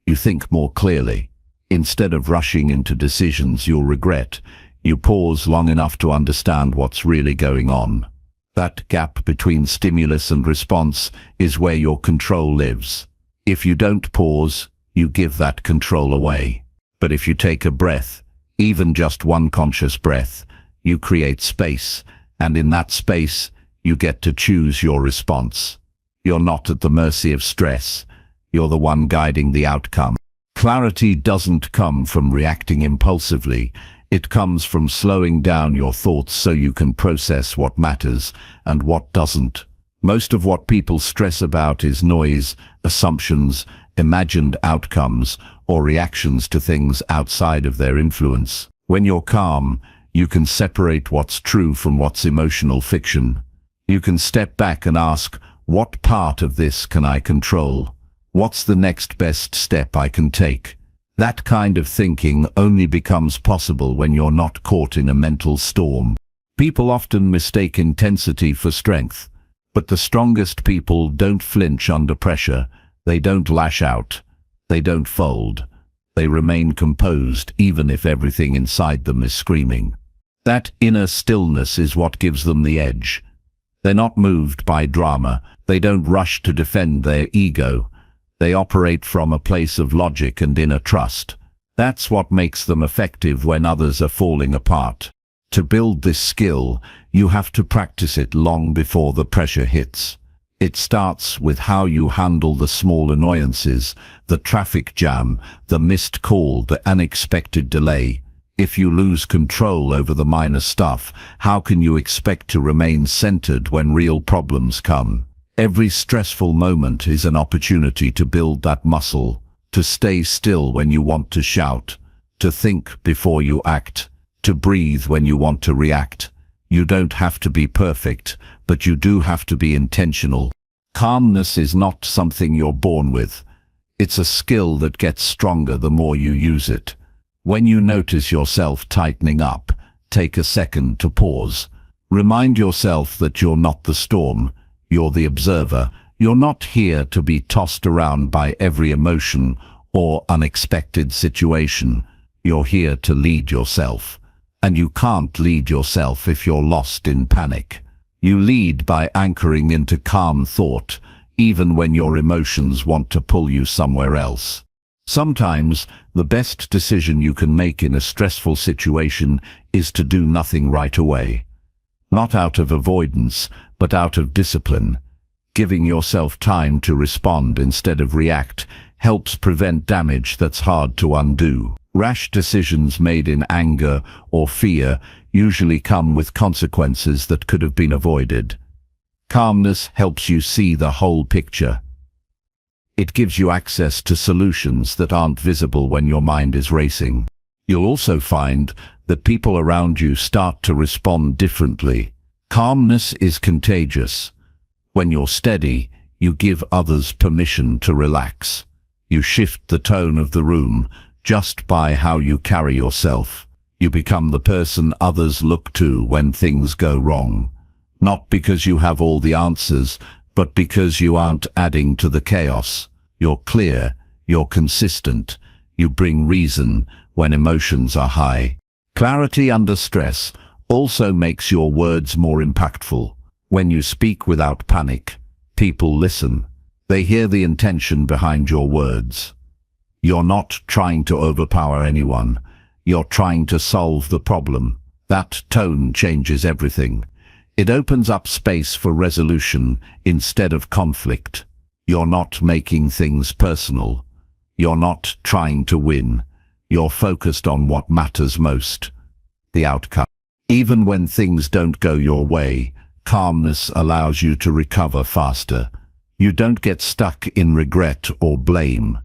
you think more clearly. Instead of rushing into decisions you'll regret, you pause long enough to understand what's really going on. That gap between stimulus and response is where your control lives. If you don't pause, you give that control away. But if you take a breath, even just one conscious breath, you create space, and in that space, you get to choose your response. You're not at the mercy of stress. You're the one guiding the outcome. Clarity doesn't come from reacting impulsively. It comes from slowing down your thoughts so you can process what matters and what doesn't. Most of what people stress about is noise, assumptions, imagined outcomes, or reactions to things outside of their influence. When you're calm, you can separate what's true from what's emotional fiction. You can step back and ask, what part of this can I control? What's the next best step I can take? That kind of thinking only becomes possible when you're not caught in a mental storm. People often mistake intensity for strength, but the strongest people don't flinch under pressure. They don't lash out. They don't fold. They remain composed even if everything inside them is screaming. That inner stillness is what gives them the edge. They're not moved by drama. They don't rush to defend their ego. They operate from a place of logic and inner trust. That's what makes them effective when others are falling apart. To build this skill, you have to practice it long before the pressure hits. It starts with how you handle the small annoyances, the traffic jam, the missed call, the unexpected delay. If you lose control over the minor stuff, how can you expect to remain centered when real problems come? Every stressful moment is an opportunity to build that muscle, to stay still when you want to shout, to think before you act, to breathe when you want to react. You don't have to be perfect, but you do have to be intentional. Calmness is not something you're born with. It's a skill that gets stronger the more you use it. When you notice yourself tightening up, take a second to pause. Remind yourself that you're not the storm. You're the observer. You're not here to be tossed around by every emotion or unexpected situation. You're here to lead yourself. And you can't lead yourself if you're lost in panic. You lead by anchoring into calm thought, even when your emotions want to pull you somewhere else. Sometimes, the best decision you can make in a stressful situation is to do nothing right away. Not out of avoidance, but out of discipline. Giving yourself time to respond instead of react helps prevent damage that's hard to undo. Rash decisions made in anger or fear usually come with consequences that could have been avoided. Calmness helps you see the whole picture. It gives you access to solutions that aren't visible when your mind is racing. You'll also find that people around you start to respond differently. Calmness is contagious. When you're steady, you give others permission to relax. You shift the tone of the room just by how you carry yourself. You become the person others look to when things go wrong. Not because you have all the answers, but because you aren't adding to the chaos. You're clear, you're consistent, you bring reason when emotions are high. Clarity under stress also makes your words more impactful. When you speak without panic, people listen. They hear the intention behind your words. You're not trying to overpower anyone. You're trying to solve the problem. That tone changes everything. It opens up space for resolution instead of conflict. You're not making things personal. You're not trying to win. You're focused on what matters most, the outcome. Even when things don't go your way, calmness allows you to recover faster. You don't get stuck in regret or blame.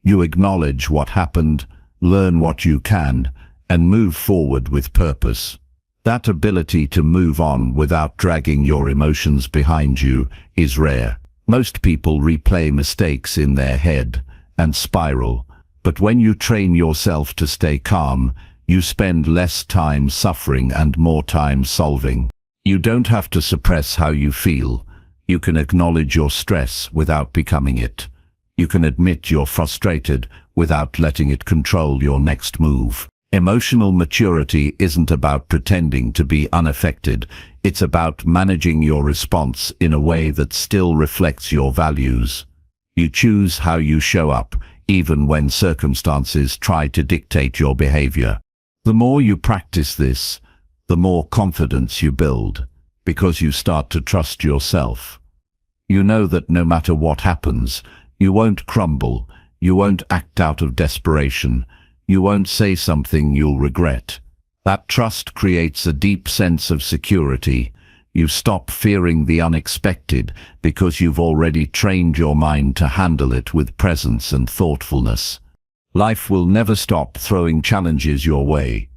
You acknowledge what happened, learn what you can, and move forward with purpose. That ability to move on without dragging your emotions behind you is rare. Most people replay mistakes in their head and spiral, but when you train yourself to stay calm, you spend less time suffering and more time solving. You don't have to suppress how you feel. You can acknowledge your stress without becoming it. You can admit you're frustrated without letting it control your next move. Emotional maturity isn't about pretending to be unaffected. It's about managing your response in a way that still reflects your values. You choose how you show up, even when circumstances try to dictate your behavior. The more you practice this, the more confidence you build, because you start to trust yourself. You know that no matter what happens, you won't crumble, you won't act out of desperation, you won't say something you'll regret. That trust creates a deep sense of security. You stop fearing the unexpected because you've already trained your mind to handle it with presence and thoughtfulness. Life will never stop throwing challenges your way.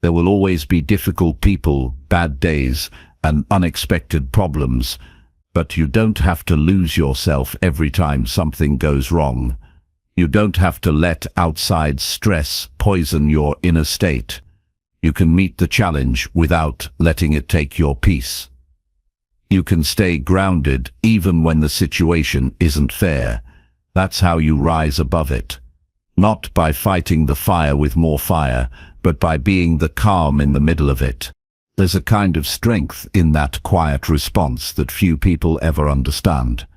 There will always be difficult people, bad days, and unexpected problems, but you don't have to lose yourself every time something goes wrong. You don't have to let outside stress poison your inner state. You can meet the challenge without letting it take your peace. You can stay grounded even when the situation isn't fair. That's how you rise above it. Not by fighting the fire with more fire, but by being the calm in the middle of it. There's a kind of strength in that quiet response that few people ever understand.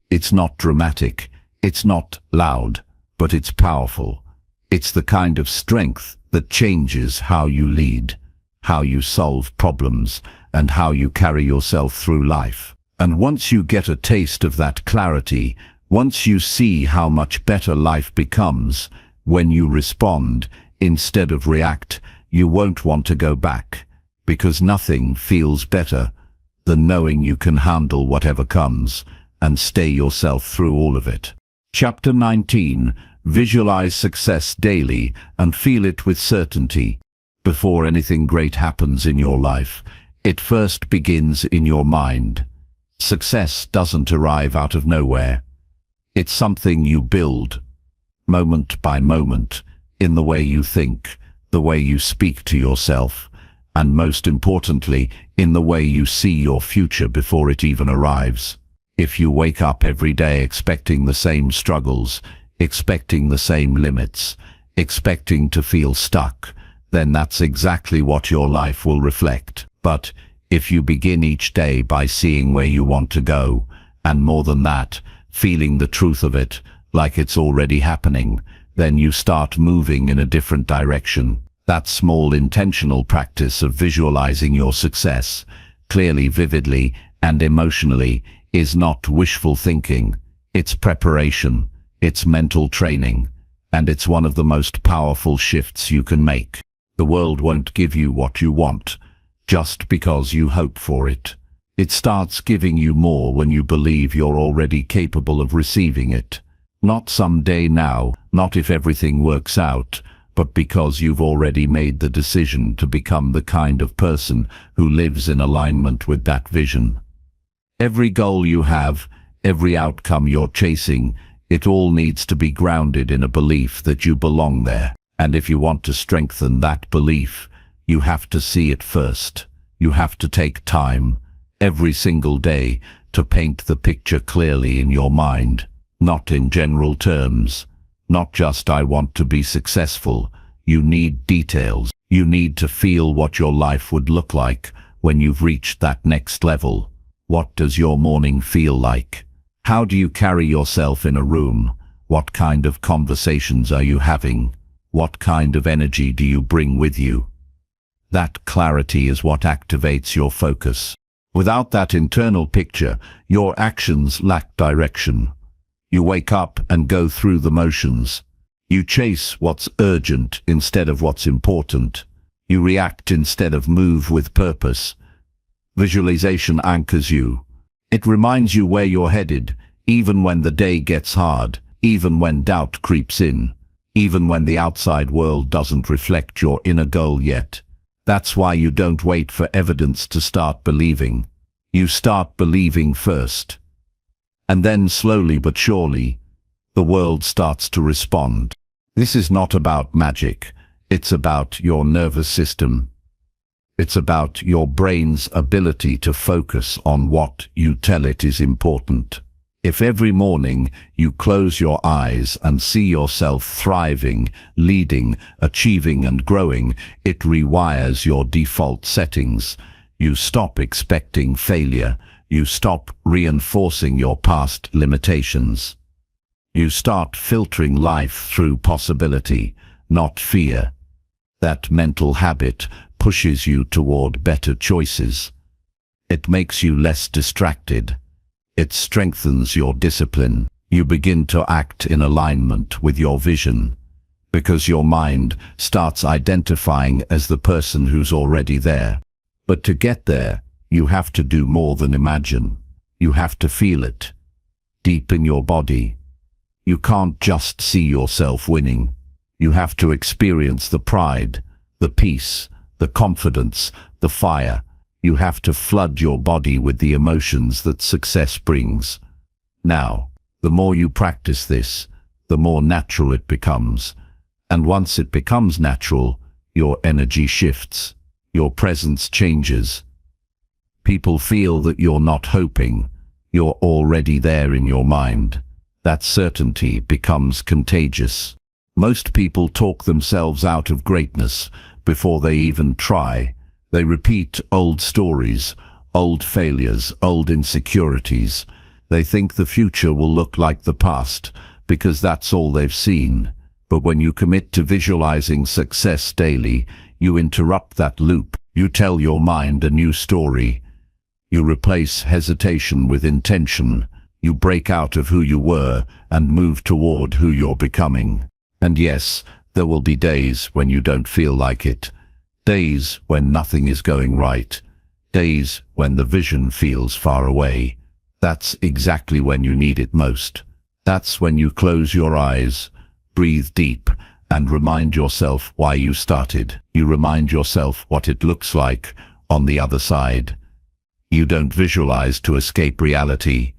It's not dramatic, it's not loud, but it's powerful. It's the kind of strength that changes how you lead, how you solve problems, and how you carry yourself through life. And once you get a taste of that clarity, once you see how much better life becomes when you respond instead of react, you won't want to go back, because nothing feels better than knowing you can handle whatever comes and stay yourself through all of it. Chapter 19. Visualize success daily and feel it with certainty. Before anything great happens in your life, it first begins in your mind. Success doesn't arrive out of nowhere. It's something you build, moment by moment, in the way you think, the way you speak to yourself, and most importantly, in the way you see your future before it even arrives. If you wake up every day expecting the same struggles, expecting the same limits, expecting to feel stuck, then that's exactly what your life will reflect. But if you begin each day by seeing where you want to go, and more than that, feeling the truth of it, like it's already happening, then you start moving in a different direction. That small intentional practice of visualizing your success, clearly, vividly, and emotionally, is not wishful thinking. It's preparation, it's mental training, and it's one of the most powerful shifts you can make. The world won't give you what you want just because you hope for it. It starts giving you more when you believe you're already capable of receiving it. Not someday now, not if everything works out, but because you've already made the decision to become the kind of person who lives in alignment with that vision. Every goal you have, every outcome you're chasing, it all needs to be grounded in a belief that you belong there. And if you want to strengthen that belief, you have to see it first. You have to take time, every single day, to paint the picture clearly in your mind, not in general terms. Not just "I want to be successful." You need details. You need to feel what your life would look like when you've reached that next level. What does your morning feel like? How do you carry yourself in a room? What kind of conversations are you having? What kind of energy do you bring with you? That clarity is what activates your focus. Without that internal picture, your actions lack direction. You wake up and go through the motions. You chase what's urgent instead of what's important. You react instead of move with purpose. Visualization anchors you. It reminds you where you're headed, even when the day gets hard, even when doubt creeps in, even when the outside world doesn't reflect your inner goal yet. That's why you don't wait for evidence to start believing. You start believing first. And then slowly but surely, the world starts to respond. This is not about magic. It's about your nervous system. It's about your brain's ability to focus on what you tell it is important. If every morning you close your eyes and see yourself thriving, leading, achieving and growing, it rewires your default settings. You stop expecting failure. You stop reinforcing your past limitations. You start filtering life through possibility, not fear. That mental habit pushes you toward better choices. It makes you less distracted. It strengthens your discipline. You begin to act in alignment with your vision, because your mind starts identifying as the person who's already there. But to get there, you have to do more than imagine. You have to feel it, deep in your body. You can't just see yourself winning. You have to experience the pride, the peace, the confidence, the fire. You have to flood your body with the emotions that success brings. Now, the more you practice this, the more natural it becomes. And once it becomes natural, your energy shifts. Your presence changes. People feel that you're not hoping. You're already there in your mind. That certainty becomes contagious. Most people talk themselves out of greatness before they even try. They repeat old stories, old failures, old insecurities. They think the future will look like the past because that's all they've seen. But when you commit to visualizing success daily, you interrupt that loop. You tell your mind a new story. You replace hesitation with intention. You break out of who you were and move toward who you're becoming. And yes, there will be days when you don't feel like it. Days when nothing is going right. Days when the vision feels far away. That's exactly when you need it most. That's when you close your eyes, breathe deep, and remind yourself why you started. You remind yourself what it looks like on the other side. You don't visualize to escape reality.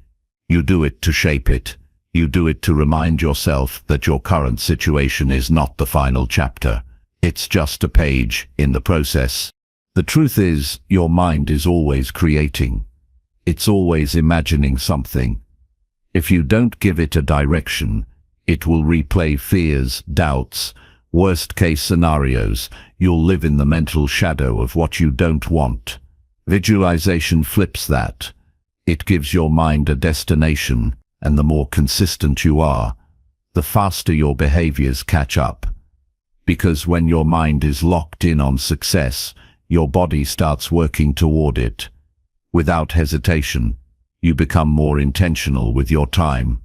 You do it to shape it. You do it to remind yourself that your current situation is not the final chapter. It's just a page in the process. The truth is, your mind is always creating. It's always imagining something. If you don't give it a direction, it will replay fears, doubts, worst-case scenarios. You'll live in the mental shadow of what you don't want. Visualization flips that. It gives your mind a destination, and the more consistent you are, the faster your behaviors catch up. Because when your mind is locked in on success, your body starts working toward it. Without hesitation, you become more intentional with your time.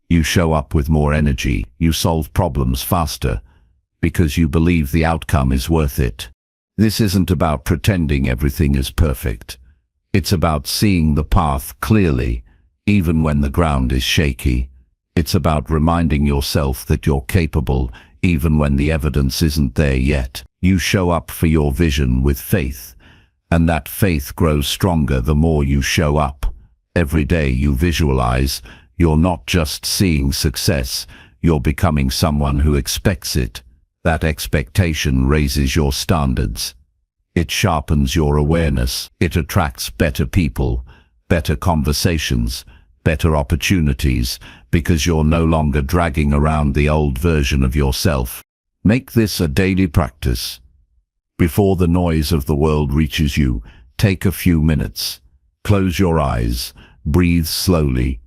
You show up with more energy. You solve problems faster, because you believe the outcome is worth it. This isn't about pretending everything is perfect. It's about seeing the path clearly, even when the ground is shaky. It's about reminding yourself that you're capable, even when the evidence isn't there yet. You show up for your vision with faith, and that faith grows stronger the more you show up. Every day you visualize, you're not just seeing success, you're becoming someone who expects it. That expectation raises your standards. It sharpens your awareness. It attracts better people, better conversations, better opportunities, because you're no longer dragging around the old version of yourself. Make this a daily practice. Before the noise of the world reaches you, take a few minutes. Close your eyes, breathe slowly.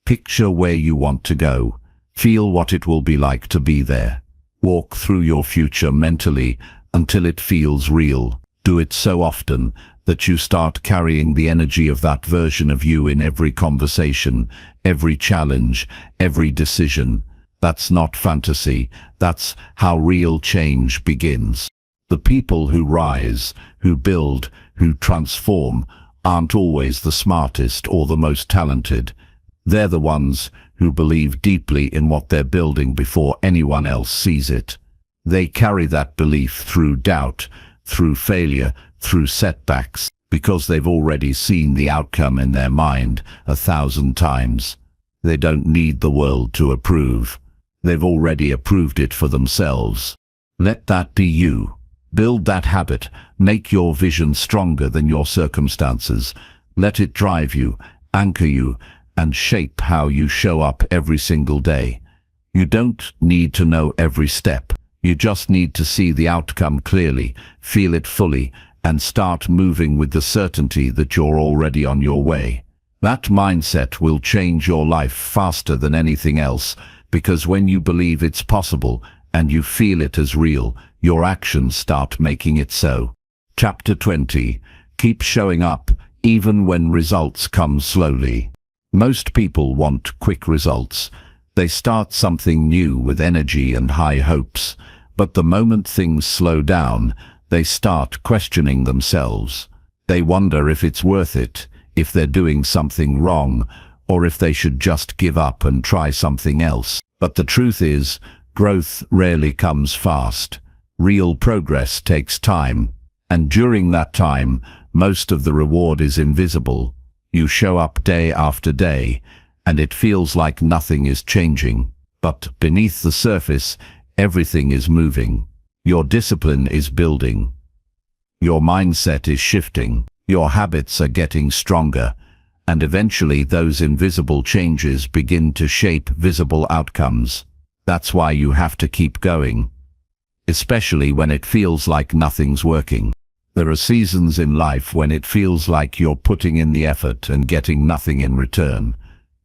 Picture where you want to go. Feel what it will be like to be there. Walk through your future mentally until it feels real. Do it so often that you start carrying the energy of that version of you in every conversation, every challenge, every decision. That's not fantasy. That's how real change begins. The people who rise, who build, who transform, aren't always the smartest or the most talented. They're the ones who believe deeply in what they're building before anyone else sees it. They carry that belief through doubt, through failure, through setbacks, because they've already seen the outcome in their mind 1,000 times. They don't need the world to approve. They've already approved it for themselves. Let that be you. Build that habit. Make your vision stronger than your circumstances. Let it drive you, anchor you, and shape how you show up every single day. You don't need to know every step. You just need to see the outcome clearly, feel it fully, and start moving with the certainty that you're already on your way. That mindset will change your life faster than anything else, because when you believe it's possible and you feel it as real, your actions start making it so. Chapter 20. Keep showing up, even when results come slowly. Most people want quick results. They start something new with energy and high hopes, but the moment things slow down, they start questioning themselves. They wonder if it's worth it, if they're doing something wrong, or if they should just give up and try something else. But the truth is, growth rarely comes fast. Real progress takes time, and during that time, most of the reward is invisible. You show up day after day, and it feels like nothing is changing. But beneath the surface, everything is moving. Your discipline is building. Your mindset is shifting. Your habits are getting stronger, and eventually those invisible changes begin to shape visible outcomes. That's why you have to keep going, especially when it feels like nothing's working. There are seasons in life when it feels like you're putting in the effort and getting nothing in return.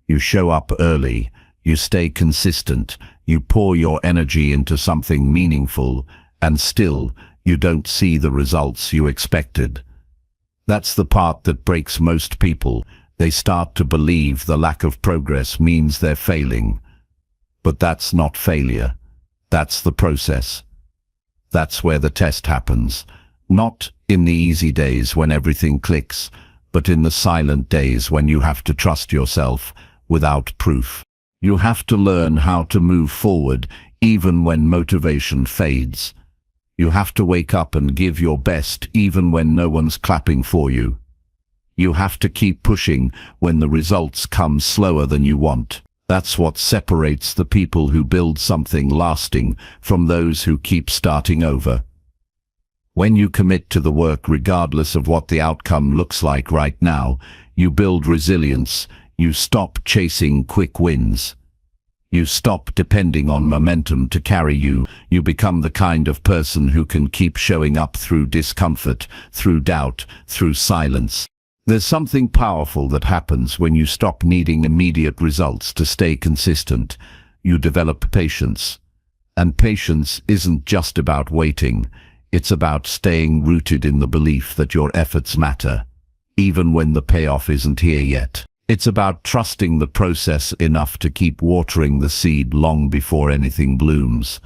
You show up early, you stay consistent, you pour your energy into something meaningful, and still, you don't see the results you expected. That's the part that breaks most people. They start to believe the lack of progress means they're failing. But that's not failure. That's the process. That's where the test happens. Not in the easy days when everything clicks, but in the silent days when you have to trust yourself without proof. You have to learn how to move forward even when motivation fades. You have to wake up and give your best even when no one's clapping for you. You have to keep pushing when the results come slower than you want. That's what separates the people who build something lasting from those who keep starting over. When you commit to the work regardless of what the outcome looks like right now, you build resilience. You stop chasing quick wins. You stop depending on momentum to carry you. You become the kind of person who can keep showing up through discomfort, through doubt, through silence. There's something powerful that happens when you stop needing immediate results to stay consistent. You develop patience. And patience isn't just about waiting. It's about staying rooted in the belief that your efforts matter, even when the payoff isn't here yet. It's about trusting the process enough to keep watering the seed long before anything blooms.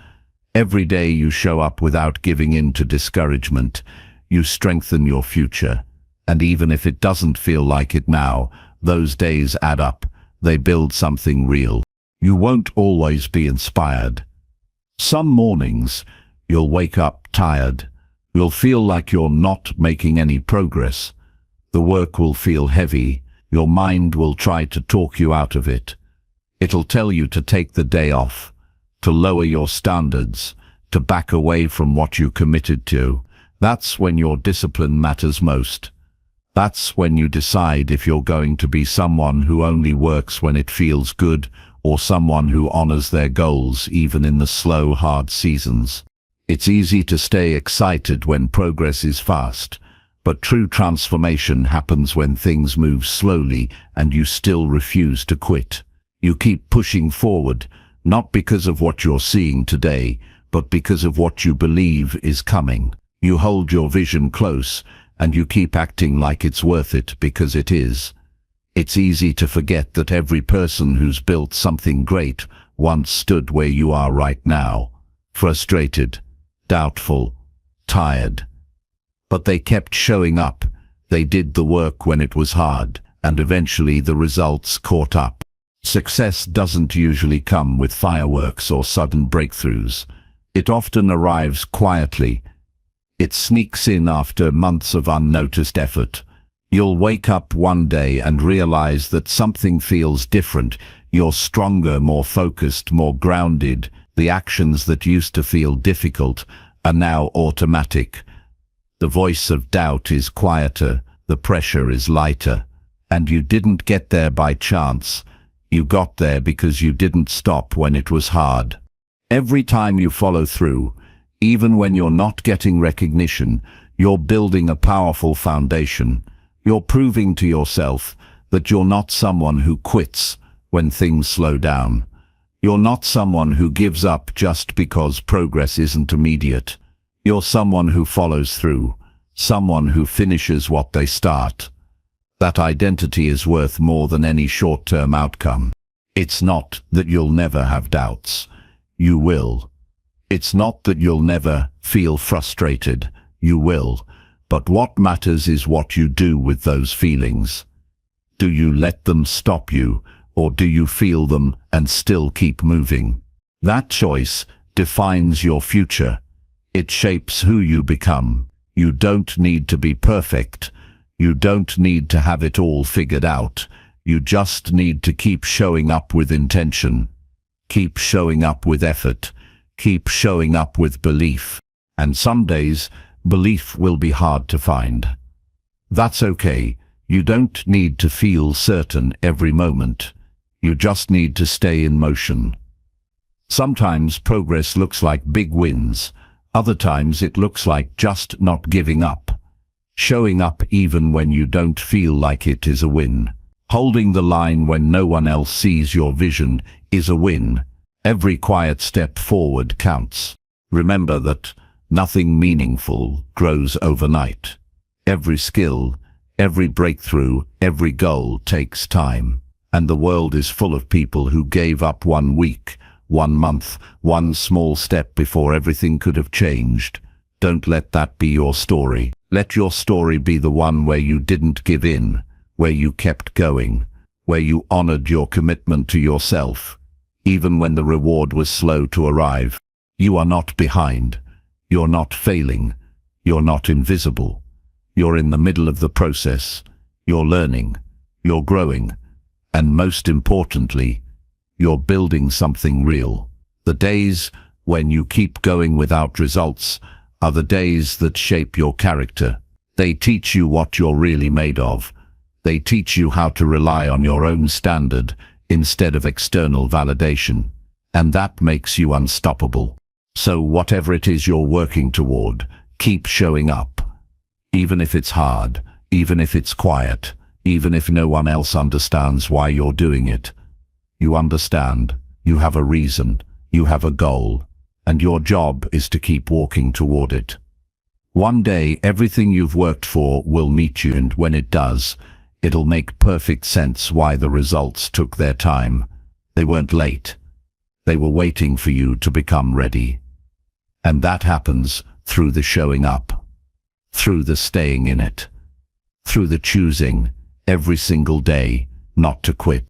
Every day you show up without giving in to discouragement. You strengthen your future. And even if it doesn't feel like it now, those days add up. They build something real. You won't always be inspired. Some mornings, you'll wake up tired. You'll feel like you're not making any progress. The work will feel heavy. your mind will try to talk you out of it. It'll tell you to take the day off, to lower your standards, to back away from what you committed to. That's when your discipline matters most. That's when you decide if you're going to be someone who only works when it feels good, or someone who honors their goals even in the slow, hard seasons. It's easy to stay excited when progress is fast, but true transformation happens when things move slowly and you still refuse to quit. You keep pushing forward, not because of what you're seeing today, but because of what you believe is coming. You hold your vision close, and you keep acting like it's worth it because it is. It's easy to forget that every person who's built something great once stood where you are right now, frustrated, doubtful, tired. But they kept showing up. They did the work when it was hard, and eventually the results caught up. Success doesn't usually come with fireworks or sudden breakthroughs. It often arrives quietly. It sneaks in after months of unnoticed effort. You'll wake up one day and realize that something feels different. You're stronger, more focused, more grounded. The actions that used to feel difficult are now automatic. The voice of doubt is quieter, the pressure is lighter. And you didn't get there by chance. You got there because you didn't stop when it was hard. Every time you follow through, even when you're not getting recognition, you're building a powerful foundation. You're proving to yourself that you're not someone who quits when things slow down. You're not someone who gives up just because progress isn't immediate. You're someone who follows through, someone who finishes what they start. That identity is worth more than any short-term outcome. It's not that you'll never have doubts. You will. It's not that you'll never feel frustrated. You will. But what matters is what you do with those feelings. Do you let them stop you, or do you feel them and still keep moving? That choice defines your future. It shapes who you become. You don't need to be perfect. You don't need to have it all figured out. You just need to keep showing up with intention. Keep showing up with effort. Keep showing up with belief. And some days, belief will be hard to find. That's okay. You don't need to feel certain every moment. You just need to stay in motion. Sometimes progress looks like big wins. Other times it looks like just not giving up. Showing up even when you don't feel like it is a win. Holding the line when no one else sees your vision is a win. Every quiet step forward counts. Remember that nothing meaningful grows overnight. Every skill, every breakthrough, every goal takes time. And the world is full of people who gave up 1 week, 1 month, one small step before everything could have changed. Don't let that be your story. Let your story be the one where you didn't give in, where you kept going, where you honored your commitment to yourself, even when the reward was slow to arrive. You are not behind. You're not failing. You're not invisible. You're in the middle of the process. You're learning. You're growing. And most importantly, you're building something real. The days when you keep going without results are the days that shape your character. They teach you what you're really made of. They teach you how to rely on your own standard instead of external validation. And that makes you unstoppable. So whatever it is you're working toward, keep showing up. Even if it's hard, even if it's quiet, even if no one else understands why you're doing it. You understand. You have a reason. You have a goal. And your job is to keep walking toward it. One day, everything you've worked for will meet you, and when it does, it'll make perfect sense why the results took their time. They weren't late. They were waiting for you to become ready. And that happens through the showing up, through the staying in it, through the choosing every single day not to quit.